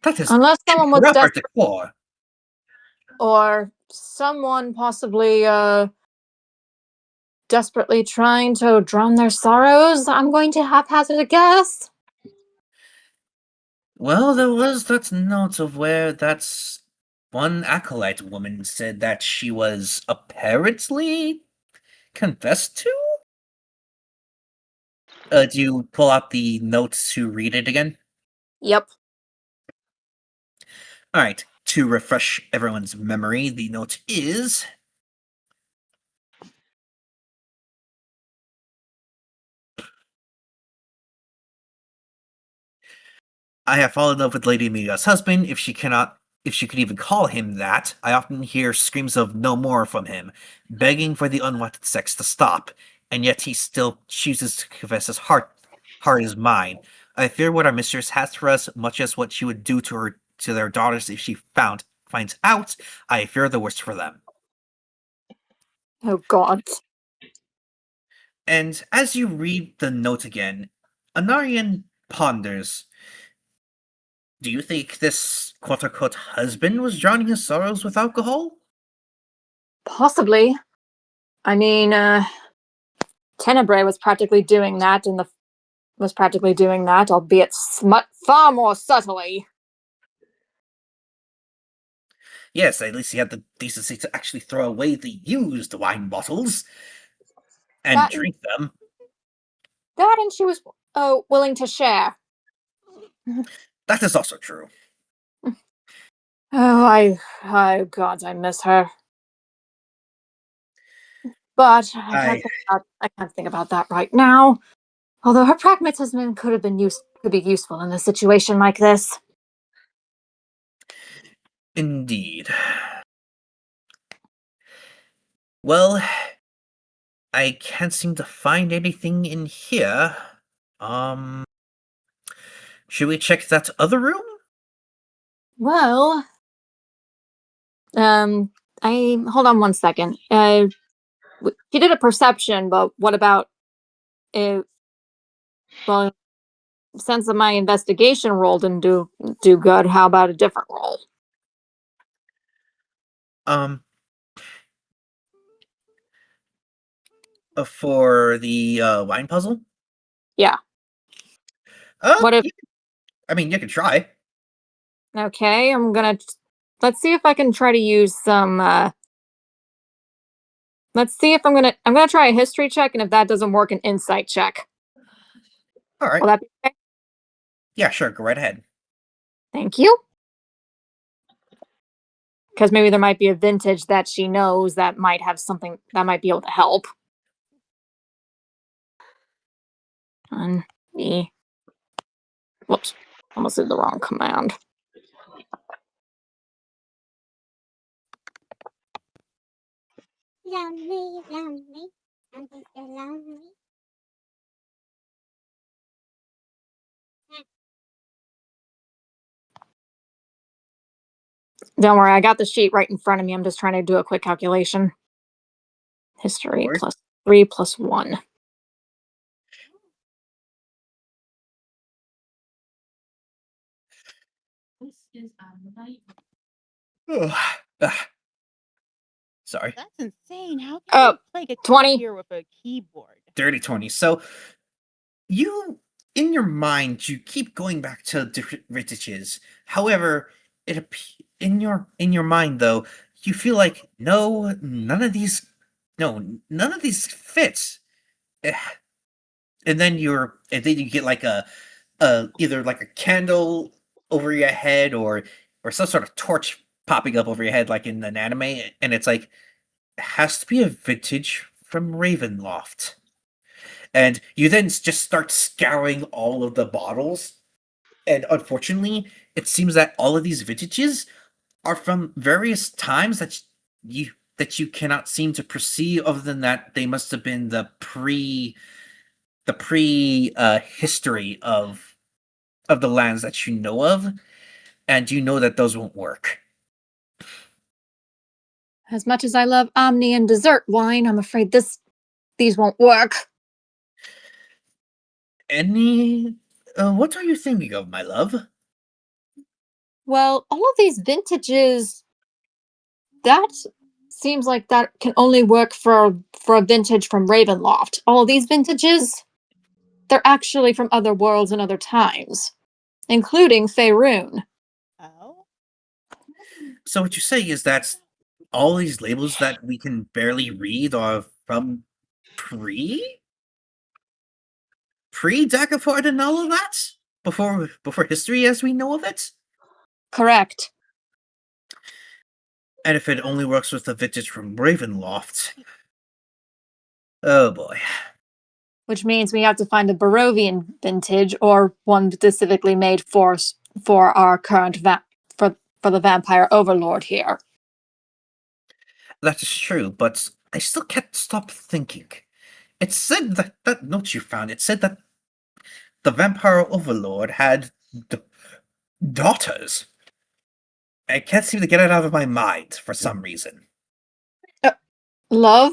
That is Unless someone was improper desperate, decor. or someone possibly desperately trying to drown their sorrows, I'm going to haphazard a guess. Well, there was that note of where that's one acolyte woman said that she was apparently confessed to? Do you pull out the notes to read it again? Yep. Alright, to refresh everyone's memory, the note is... I have fallen in love with Lady Amelia's husband. If she could even call him that, I often hear screams of no more from him, begging for the unwanted sex to stop, and yet he still chooses to confess his heart is mine. I fear what our mistress has for us, much as what she would do to their daughters if she finds out. I fear the worst for them. Oh God. And as you read the note again, Anarian ponders. Do you think this quote-unquote husband was drowning his sorrows with alcohol? Possibly. I mean, Tenebrae was practically doing that, albeit far more subtly. Yes, at least he had the decency to actually throw away the used wine bottles and drink them. That and she was willing to share. That is also true. Oh, God, I miss her. But I can't think about that right now. Although her pragmatism could be useful in a situation like this. Indeed. Well, I can't seem to find anything in here. Should we check that other room? Well, I hold on one second. She did a perception, but what about it? Well, since my investigation roll didn't do good, how about a different roll? For the wine puzzle? Yeah. What if? You can try. Okay, let's see if I can try to use some. Let's see if I'm gonna try a history check, and if that doesn't work, an insight check. All right. Will that be okay? Yeah, sure. Go right ahead. Thank you. Because maybe there might be a vintage that she knows that might have something that might be able to help. Whoops. Almost did the wrong command. Lonely, lonely, I'm just so lonely. Don't worry, I got the sheet right in front of me. I'm just trying to do a quick calculation. History course. plus 3 plus 1. Sorry. That's insane. How can Oh, you play guitar 20. here with a keyboard? Dirty 20. So, you, in your mind, you keep going back to different vintages. However, in your mind, though, you feel like, none of these fits. Eh, And then you get like a either like a candle over your head or some sort of torch popping up over your head like in an anime, and it's like, it has to be a vintage from Ravenloft. And you then just start scouring all of the bottles, and unfortunately, it seems that all of these vintages are from various times that you cannot seem to perceive, other than that they must have been the pre history of the lands that you know of, and you know that those won't work. As much as I love Omni and dessert wine, I'm afraid these won't work. Any what are you thinking of, my love? Well, all of these vintages, that seems like that can only work for a vintage from Ravenloft. All of these vintages, they're actually from other worlds and other times, including Faerun. Oh? So what you're saying is that all these labels that we can barely read are from pre Daggerford and all of that? Before history as we know of it? Correct. And if it only works with the vintage from Ravenloft. Oh boy. Which means we have to find a Barovian vintage or one specifically made for our current for the vampire overlord here. That is true, but I still can't stop thinking. It said that note you found, it said that the vampire overlord had daughters. I can't seem to get it out of my mind for some reason. Love,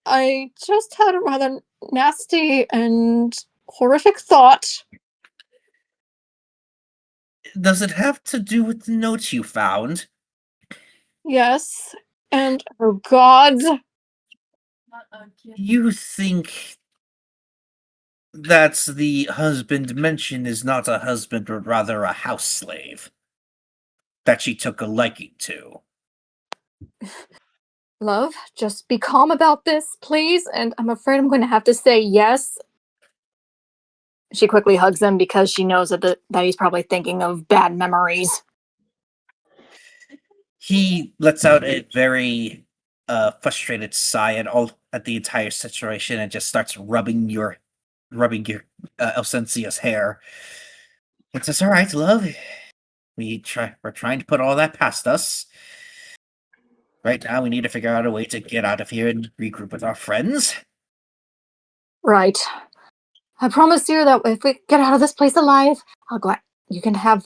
I just had a rather nasty and horrific thought. Does it have to do with the note you found? Yes, and oh God, You think that the husband mentioned is not a husband, but rather a house slave that she took a liking to? love, just be calm about this, please. And I'm afraid I'm going to have to say yes. She quickly hugs him because she knows that that he's probably thinking of bad memories. He lets out a very frustrated sigh at the entire situation and just starts rubbing your Elsensia's hair. It's just all right, love. We're trying to put all that past us. Right now, we need to figure out a way to get out of here and regroup with our friends. Right. I promise you that if we get out of this place alive, I'll go. You can have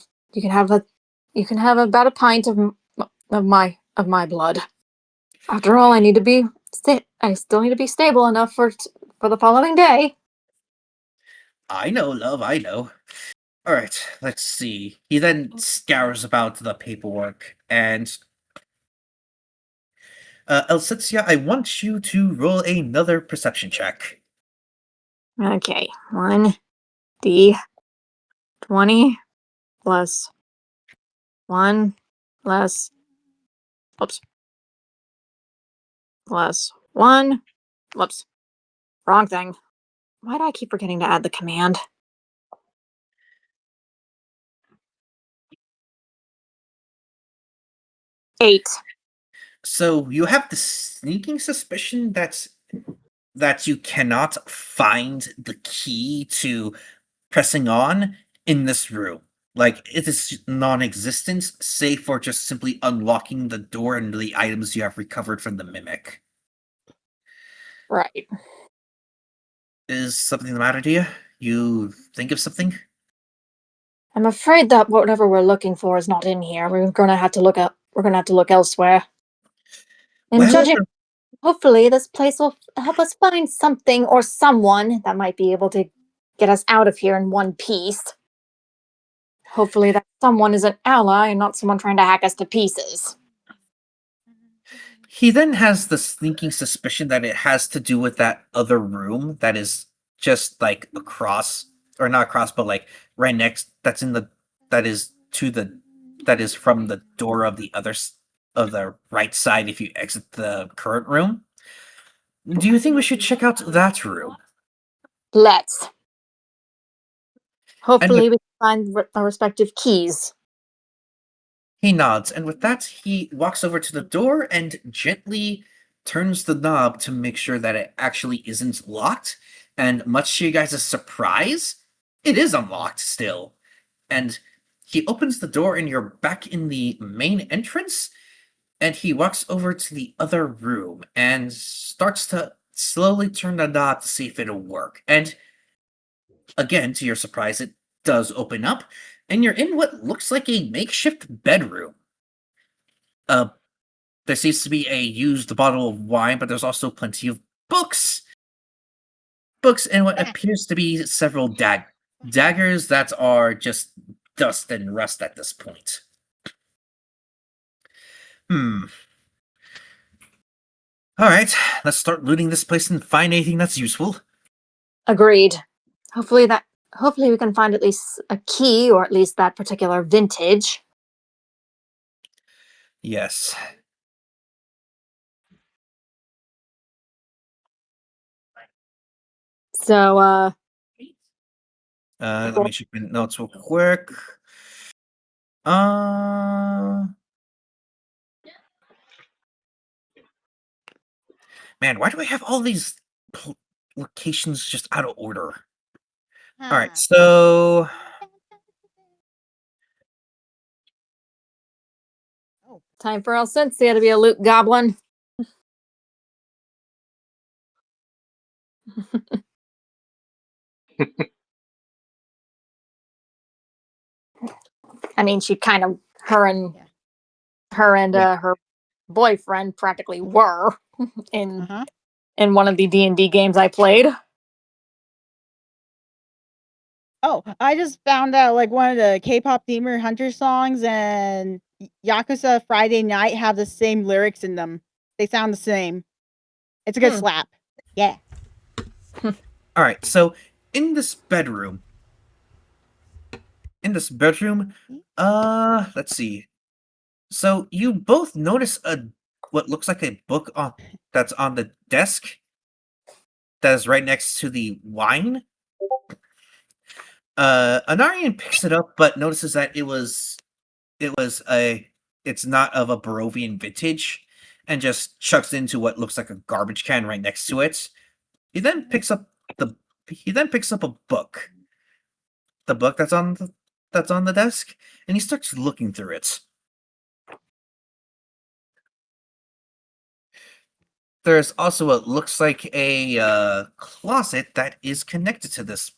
about a pint of my blood. After all, I still need to be stable enough for the following day. I know, love, I know. All right, let's see. He then scours about the paperwork, and Elsitzia, I want you to roll another perception check. Okay, 1d20 plus 1 less. Oops. Plus 1. Whoops. Wrong thing. Why do I keep forgetting to add the command? 8. So you have the sneaking suspicion that you cannot find the key to pressing on, in this room. Like, it is non-existent, save for just simply unlocking the door and the items you have recovered from the mimic. Right. Is something the matter, dear? You think of something? I'm afraid that whatever we're looking for is not in here. We're gonna have to look up. We're gonna have to look elsewhere. And Well, judging, hopefully, this place will help us find something or someone that might be able to get us out of here in one piece. Hopefully, that someone is an ally and not someone trying to hack us to pieces. he then has the sneaking suspicion that it has to do with that other room that is just like across, or not across, but like right next. That is from the door of the of the right side if you exit the current room. Do you think we should check out that room? Let's. And with Hopefully, we can find our respective keys. He nods, and with that, he walks over to the door and gently turns the knob to make sure that it actually isn't locked. And much to you guys' surprise, it is unlocked still. And he opens the door, and you're back in the main entrance. And he walks over to the other room and starts to slowly turn the knob to see if it'll work. And again, to your surprise, it does open up, and you're in what looks like a makeshift bedroom. There seems to be a used bottle of wine, but there's also plenty of books. Books and what appears to be several daggers that are just dust and rust at this point. Alright, let's start looting this place and find anything that's useful. Agreed. Hopefully we can find at least a key, or at least that particular vintage. Yes. So, Let me check my notes real quick. Man, why do I have all these locations just out of order? Alright, so time for Alcensia to be a loot goblin. I mean, she kind of her boyfriend practically were in one of the D&D games I played. Oh, I just found out like one of the K-pop Demon Hunter songs and Yakuza Friday Night have the same lyrics in them. They sound the same. It's a good slap. Yeah. alright, so in this bedroom, let's see. So you both notice what looks like a book that's on the desk that is right next to the wine. Anarian picks it up, but notices that it's not of a Barovian vintage, and just chucks it into what looks like a garbage can right next to it. He then picks up a book. The book that's on the desk, and he starts looking through it. There's also what looks like a closet that is connected to this.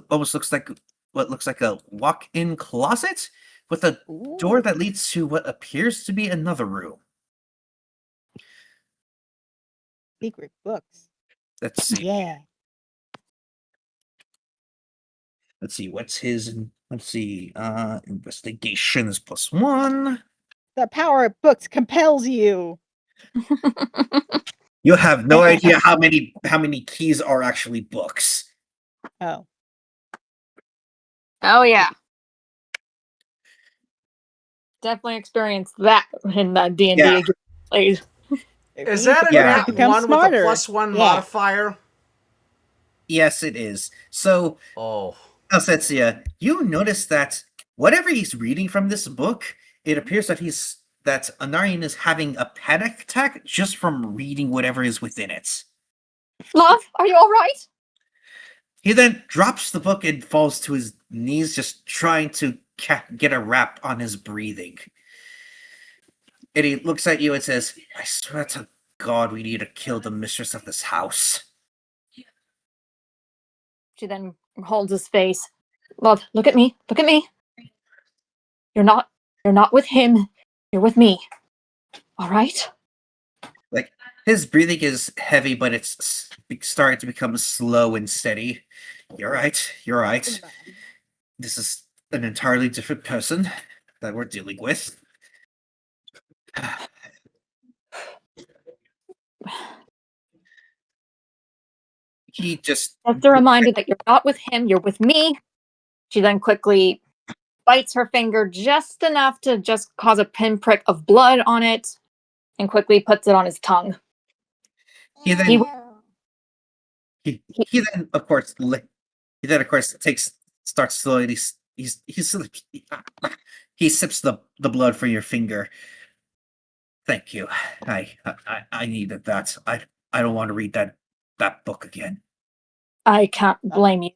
Almost looks like what looks like a walk-in closet with a door that leads to what appears to be another room. Secret books. Let's see. Yeah. Let's see. Investigations +1. The power of books compels you. You have no idea how many keys are actually books. Oh. Oh yeah. Definitely experienced that in that D&D Yeah. played. Is that a nat one with a +1 modifier? Yes, it is. So, Alcensia, you notice that whatever he's reading from this book, it appears that Anarian is having a panic attack just from reading whatever is within it. Love, are you all right? He then drops the book and falls to his knees, just trying to get a wrap on his breathing. And he looks at you and says, I swear to God, we need to kill the mistress of this house. She then holds his face. Love, look at me. Look at me. You're not with him. You're with me. All right? Like, his breathing is heavy, but it's starting to become slow and steady. You're right. You're right. This is an entirely different person that we're dealing with. He just Just a reminder that you're not with him, you're with me. She then quickly bites her finger just enough to just cause a pinprick of blood on it and quickly puts it on his tongue. he then He- he then of course starts slowly he sips the blood from your finger. Thank you. I needed that. I don't want to read that book again. I can't blame you,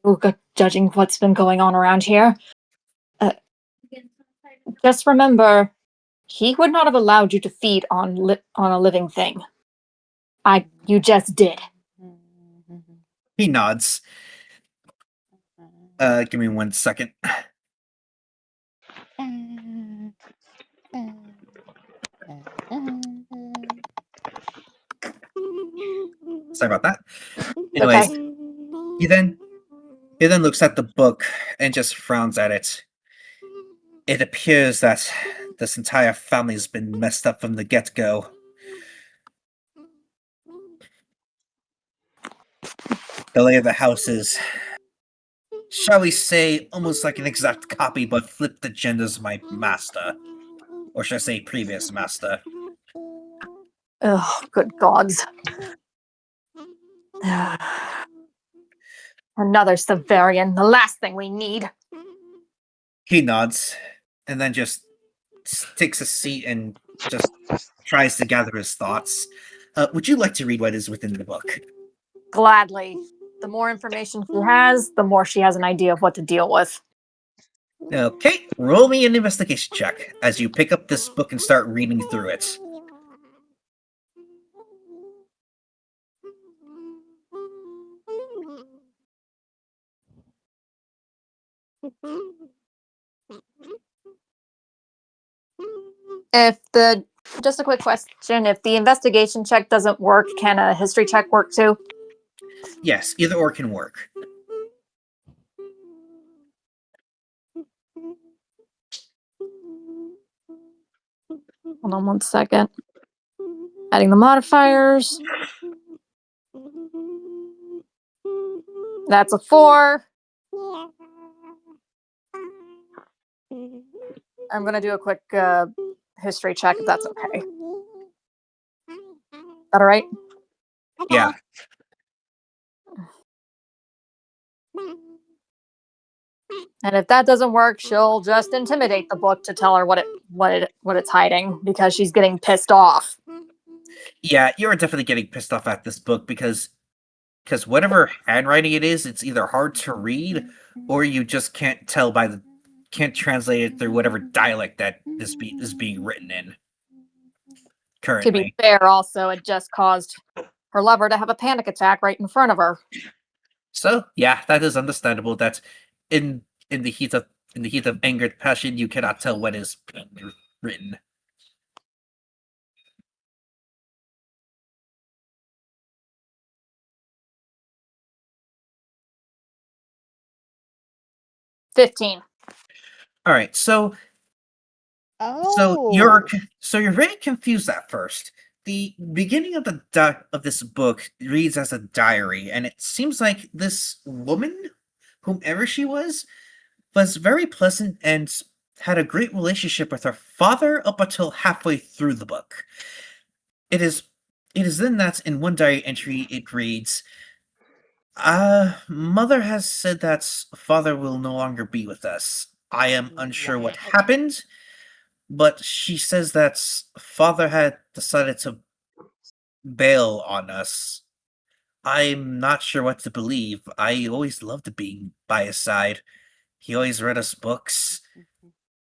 judging what's been going on around here. Just remember, he would not have allowed you to feed on a living thing. You just did. He nods. Give me 1 second. Sorry about that. Anyways, Okay. he then looks at the book and just frowns at it. It appears that this entire family has been messed up from the get-go. The lay of the house is, shall we say, almost like an exact copy, but flipped agendas of my master. Or should I say previous master. Oh, good gods. Another Severian, the last thing we need. He nods, and then just takes a seat and just tries to gather his thoughts. Would you like to read what is within the book? Gladly. The more information she has, the more she has an idea of what to deal with. Okay, roll me an investigation check as you pick up this book and start reading through it. Just a quick question, if the investigation check doesn't work, can a history check work too? Yes, either or can work. Hold on 1 second. Adding the modifiers. That's a 4. I'm going to do a quick history check if that's okay. Is that all right? Yeah. And if that doesn't work, she'll just intimidate the book to tell her what it's hiding because she's getting pissed off. Yeah, you're definitely getting pissed off at this book because whatever handwriting it is, it's either hard to read or you just can't translate it through whatever dialect that this is being written in currently. To be fair, also, it just caused her lover to have a panic attack right in front of her. So yeah, that is understandable. That in the heat of anger and passion, you cannot tell what is being written. $15. All right, so you're very confused at first. The beginning of of this book reads as a diary, and it seems like this woman, whomever she was very pleasant and had a great relationship with her father up until halfway through the book. It is then that in one diary entry it reads, Mother has said that father will no longer be with us. I am unsure what happened, but she says that father had decided to bail on us. I'm not sure what to believe. I always loved being by his side. He always read us books,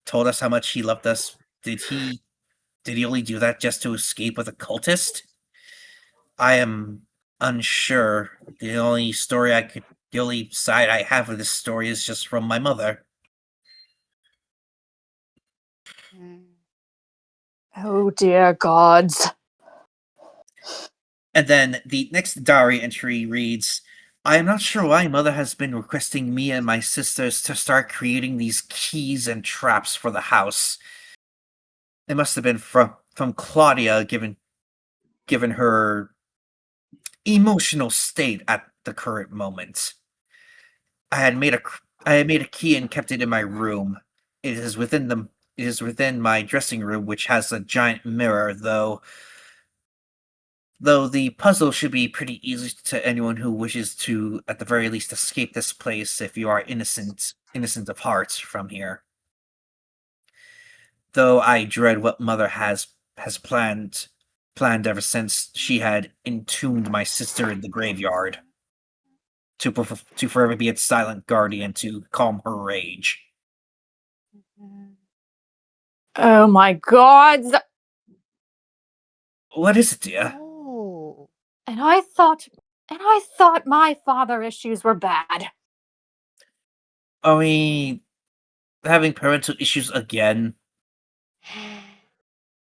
told us how much he loved us. Did he only do that just to escape with a cultist? I am unsure. The only side I have of this story is just from my mother. Oh dear gods. And then the next diary entry reads, I am not sure why Mother has been requesting me and my sisters to start creating these keys and traps for the house. It must have been from Claudia, given her emotional state at the current moment. I had made a key and kept it in my room. It is within my dressing room, which has a giant mirror, though the puzzle should be pretty easy to anyone who wishes to, at the very least, escape this place if you are innocent of heart from here. Though I dread what Mother has planned ever since she had entombed my sister in the graveyard, to forever be its silent guardian to calm her rage. Oh my gods. What is it, dear? Oh. And I thought my father issues were bad. Are we having parental issues again?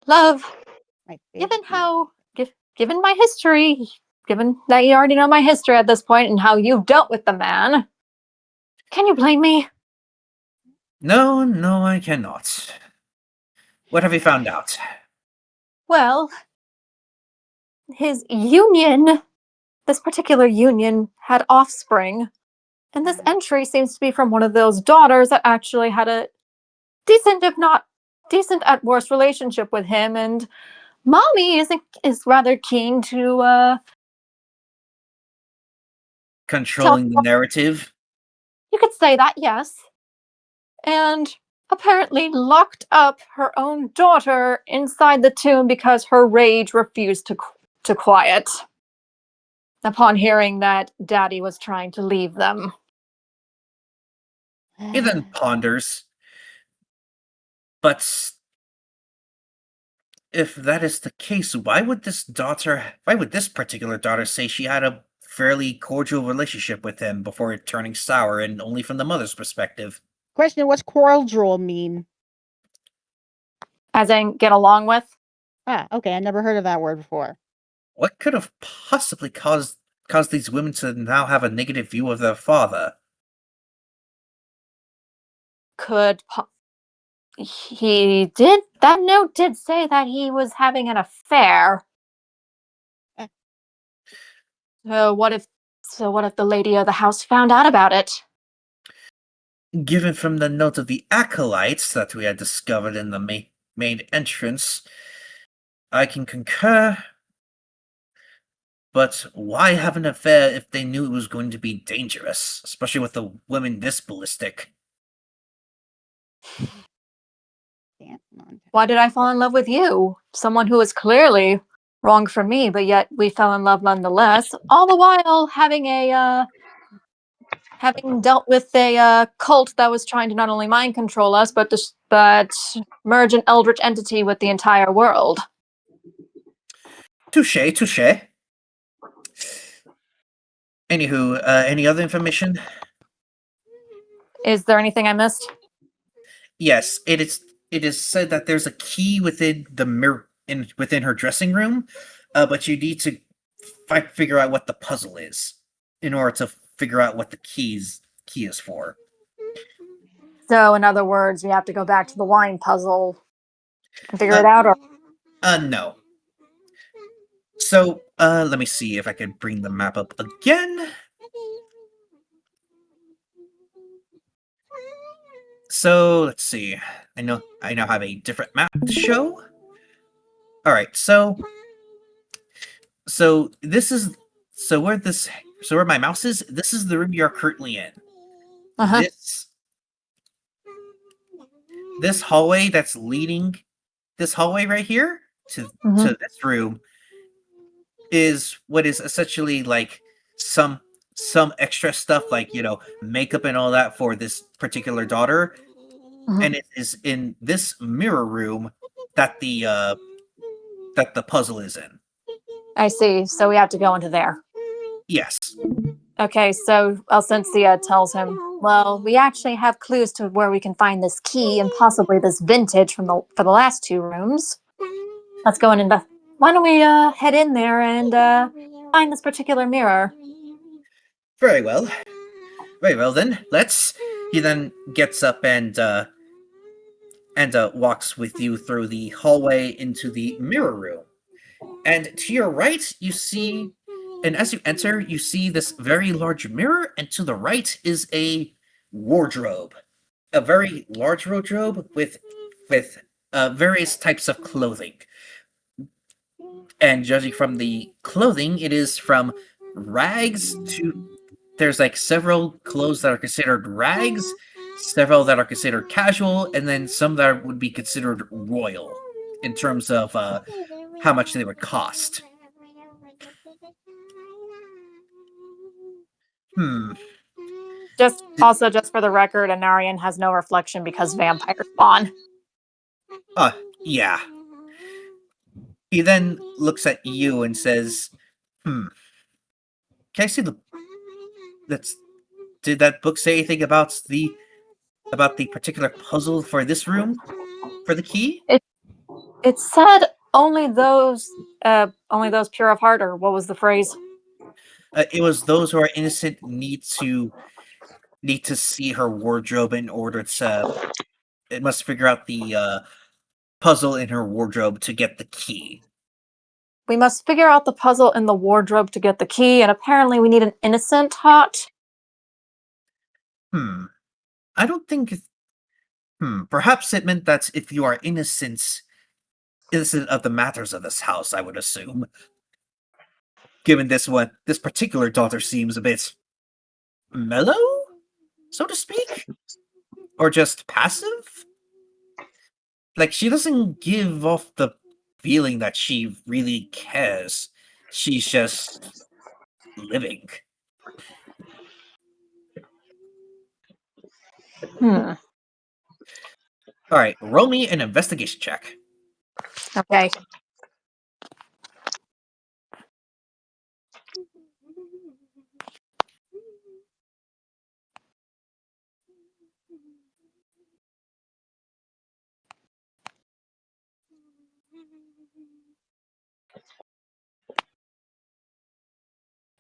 Love, My given favorite. given my history, given that you already know my history at this point and how you've dealt with the man, can you blame me? No, I cannot. What have you found out? Well, his union, this particular union, had offspring, and this entry seems to be from one of those daughters that actually had a decent, if not decent at worst, relationship with him, and mommy is rather keen to tell. Controlling the narrative? You could say that, yes. And apparently locked up her own daughter inside the tomb because her rage refused to quiet upon hearing that Daddy was trying to leave them. He then ponders. But if that is the case, why would this particular daughter say she had a fairly cordial relationship with him before it turning sour, and only from the mother's perspective? Question: what's cordial mean? As in, get along with? Ah, okay. I never heard of that word before. What could have possibly caused these women to now have a negative view of their father? That note did say that he was having an affair. Eh. So what if the lady of the house found out about it? Given from the note of the acolytes that we had discovered in the main entrance, I can concur. But why have an affair if they knew it was going to be dangerous, especially with a woman this ballistic? Why did I fall in love with you? Someone who was clearly wrong for me, but yet we fell in love nonetheless. All the while having dealt with a cult that was trying to not only mind control us, but merge an eldritch entity with the entire world. Touche, touche. Anywho, any other information? Is there anything I missed? Yes, it is said that there's a key within the mirror within her dressing room, but you need to figure out what the puzzle is in order to figure out what the key is for. So, in other words, we have to go back to the wine puzzle and figure it out, or No. So, let me see if I can bring the map up again. So, let's see. I now have a different map to show. All right, so this is where my mouse is. This is the room you're currently in. uh-huh. This hallway this hallway right here to this room is what is essentially like some extra stuff, like makeup and all that for this particular daughter, Mhm. and it is in this mirror room that the puzzle is in. I see. So we have to go into there. Yes. Okay, so Alcencia tells him, "Well, we actually have clues to where we can find this key and possibly this vintage from the for the last two rooms. Let's go in and why don't we head in there and find this particular mirror?" Very well. Very well then. Let's. He then gets up and walks with you through the hallway into the mirror room. And to your right, you see, and as you enter, you see this very large mirror, and to the right is a wardrobe, a very large wardrobe with various types of clothing. And judging from the clothing, it is from rags to there's like several clothes that are considered rags, several that are considered casual, and then some that would be considered royal in terms of how much they would cost. Hmm. Just for the record, Anarian has no reflection because vampires spawn. Yeah. He then looks at you and says, "Hmm. Can I see the that's did that book say anything about the particular puzzle for this room for the key?" It said only those pure of heart, or what was the phrase? It was those who are innocent need to see her wardrobe in order to. It must figure out the puzzle in her wardrobe to get the key. We must figure out the puzzle in the wardrobe to get the key, and apparently we need an innocent hot. I don't think. Perhaps it meant that if you are innocent of the matters of this house, I would assume. Given this particular daughter seems a bit mellow, so to speak, or just passive. Like she doesn't give off the feeling that she really cares. She's just living. Hmm. All right, roll me an investigation check. Okay.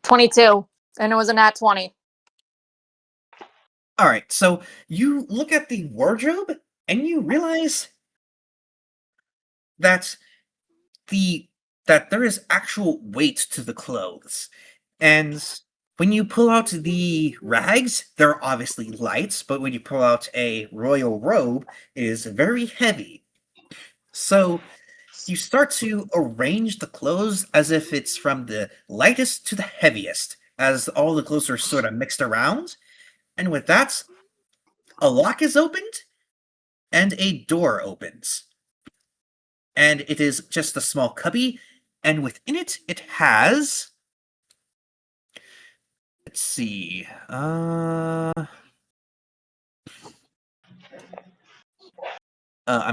$22, and it was a nat 20. All right, so you look at the wardrobe and you realize that the that there is actual weight to the clothes. And when you pull out the rags, they're obviously light, but when you pull out a royal robe, it is very heavy. So you start to arrange the clothes as if it's from the lightest to the heaviest, as all the clothes are sort of mixed around. And with that, a lock is opened and a door opens. And it is just a small cubby, and within it, it has. Let's see. I'm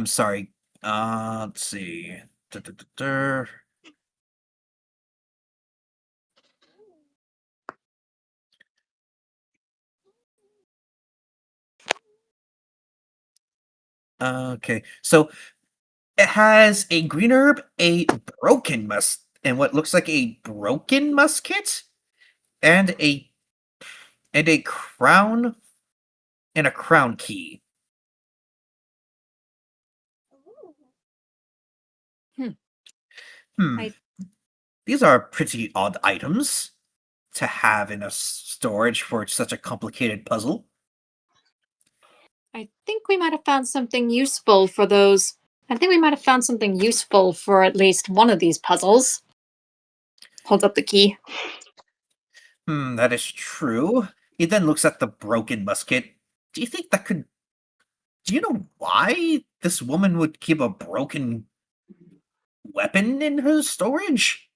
sorry. Let's see. Okay, so it has a green herb, a and what looks like a broken musket, and a crown and a crown key. Hmm. Hmm. These are pretty odd items to have in a storage for such a complicated puzzle. I think we might have found something useful for those. I think we might have found something useful for at least one of these puzzles. Hold up the key. That is true. He then looks at the broken musket. Do you think that could Do you know why this woman would keep a broken weapon in her storage?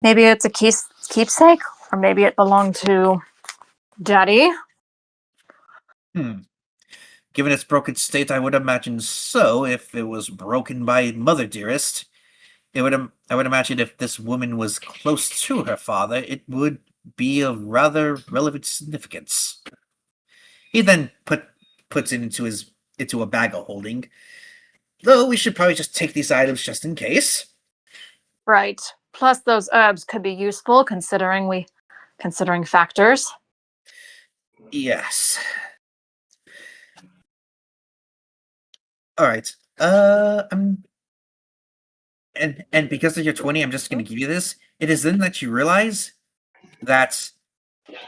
Maybe it's a keepsake, or maybe it belonged to Daddy. Given its broken state, I would imagine so. If it was broken by Mother Dearest, I would imagine if this woman was close to her father, it would be of rather relevant significance. He then puts it into a bag of holding. Though we should probably just take these items just in case. Right. Plus, those herbs could be useful considering factors. Yes. All right. And because of your 20, I'm just going to give you this. It is then that you realize that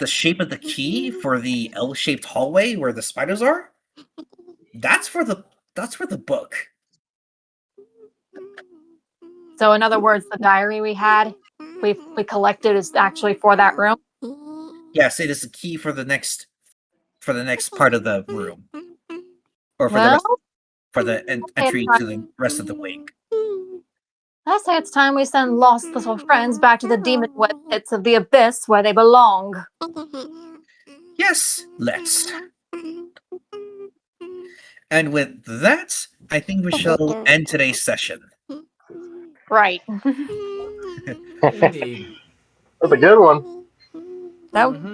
the shape of the key for the L-shaped hallway where the spiders are, that's for the book. So, in other words, the diary we collected is actually for that room. Yes, it is the key for the next part of the room, or Well, for the entry to the rest of the wing. I say it's time we send lost little friends back to the demon pits of the abyss where they belong. Yes, let's. And with that, I think we shall end today's session. Right. Indeed. That's a good one.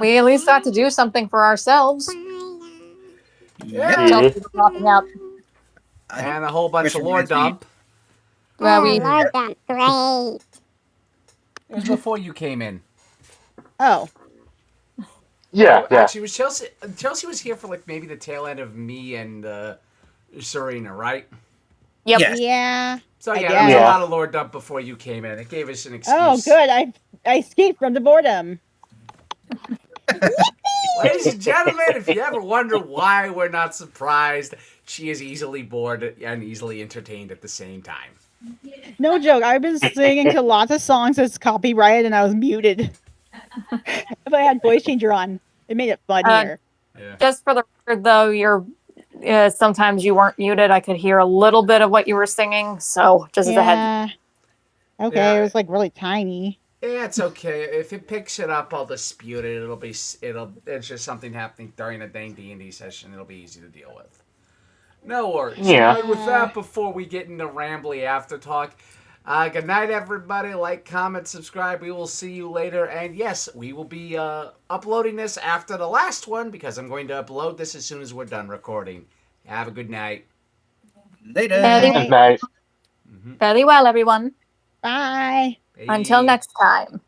We at least got to do something for ourselves. Yep. Until Yeah. people dropping out. And a whole bunch of Richard lore reminds me- dump. We Lord Dump, great. It was before you came in. Oh, Yeah, Oh, yeah. actually, was Chelsea? Chelsea was here for like maybe the tail end of me and Serena, right? Yep. Yes. yeah. So I yeah, there was a guess. lot of lore dump before you came in. It gave us an excuse. Oh, good. I escaped from the boredom. Ladies and gentlemen, if you ever wonder why we're not surprised, she is easily bored and easily entertained at the same time. No joke. I've been singing to lots of songs that's copyrighted, and I was muted. If I had voice changer on, it made it funnier. Yeah. Just for the record, though, sometimes you weren't muted. I could hear a little bit of what you were singing. So just as a heads. Yeah. Okay, Yeah. it was like really tiny. Yeah, it's okay. If it picks it up, I'll dispute it. It's just something happening during a D&D session. It'll be easy to deal with. No worries. Yeah. And with that, before we get into rambly after talk, good night, everybody. Like, comment, subscribe. We will see you later. And yes, we will be uploading this after the last one because I'm going to upload this as soon as we're done recording. Have a good night. Later. Bye. Nice. Fairly well, everyone. Bye. Until Bye. next time.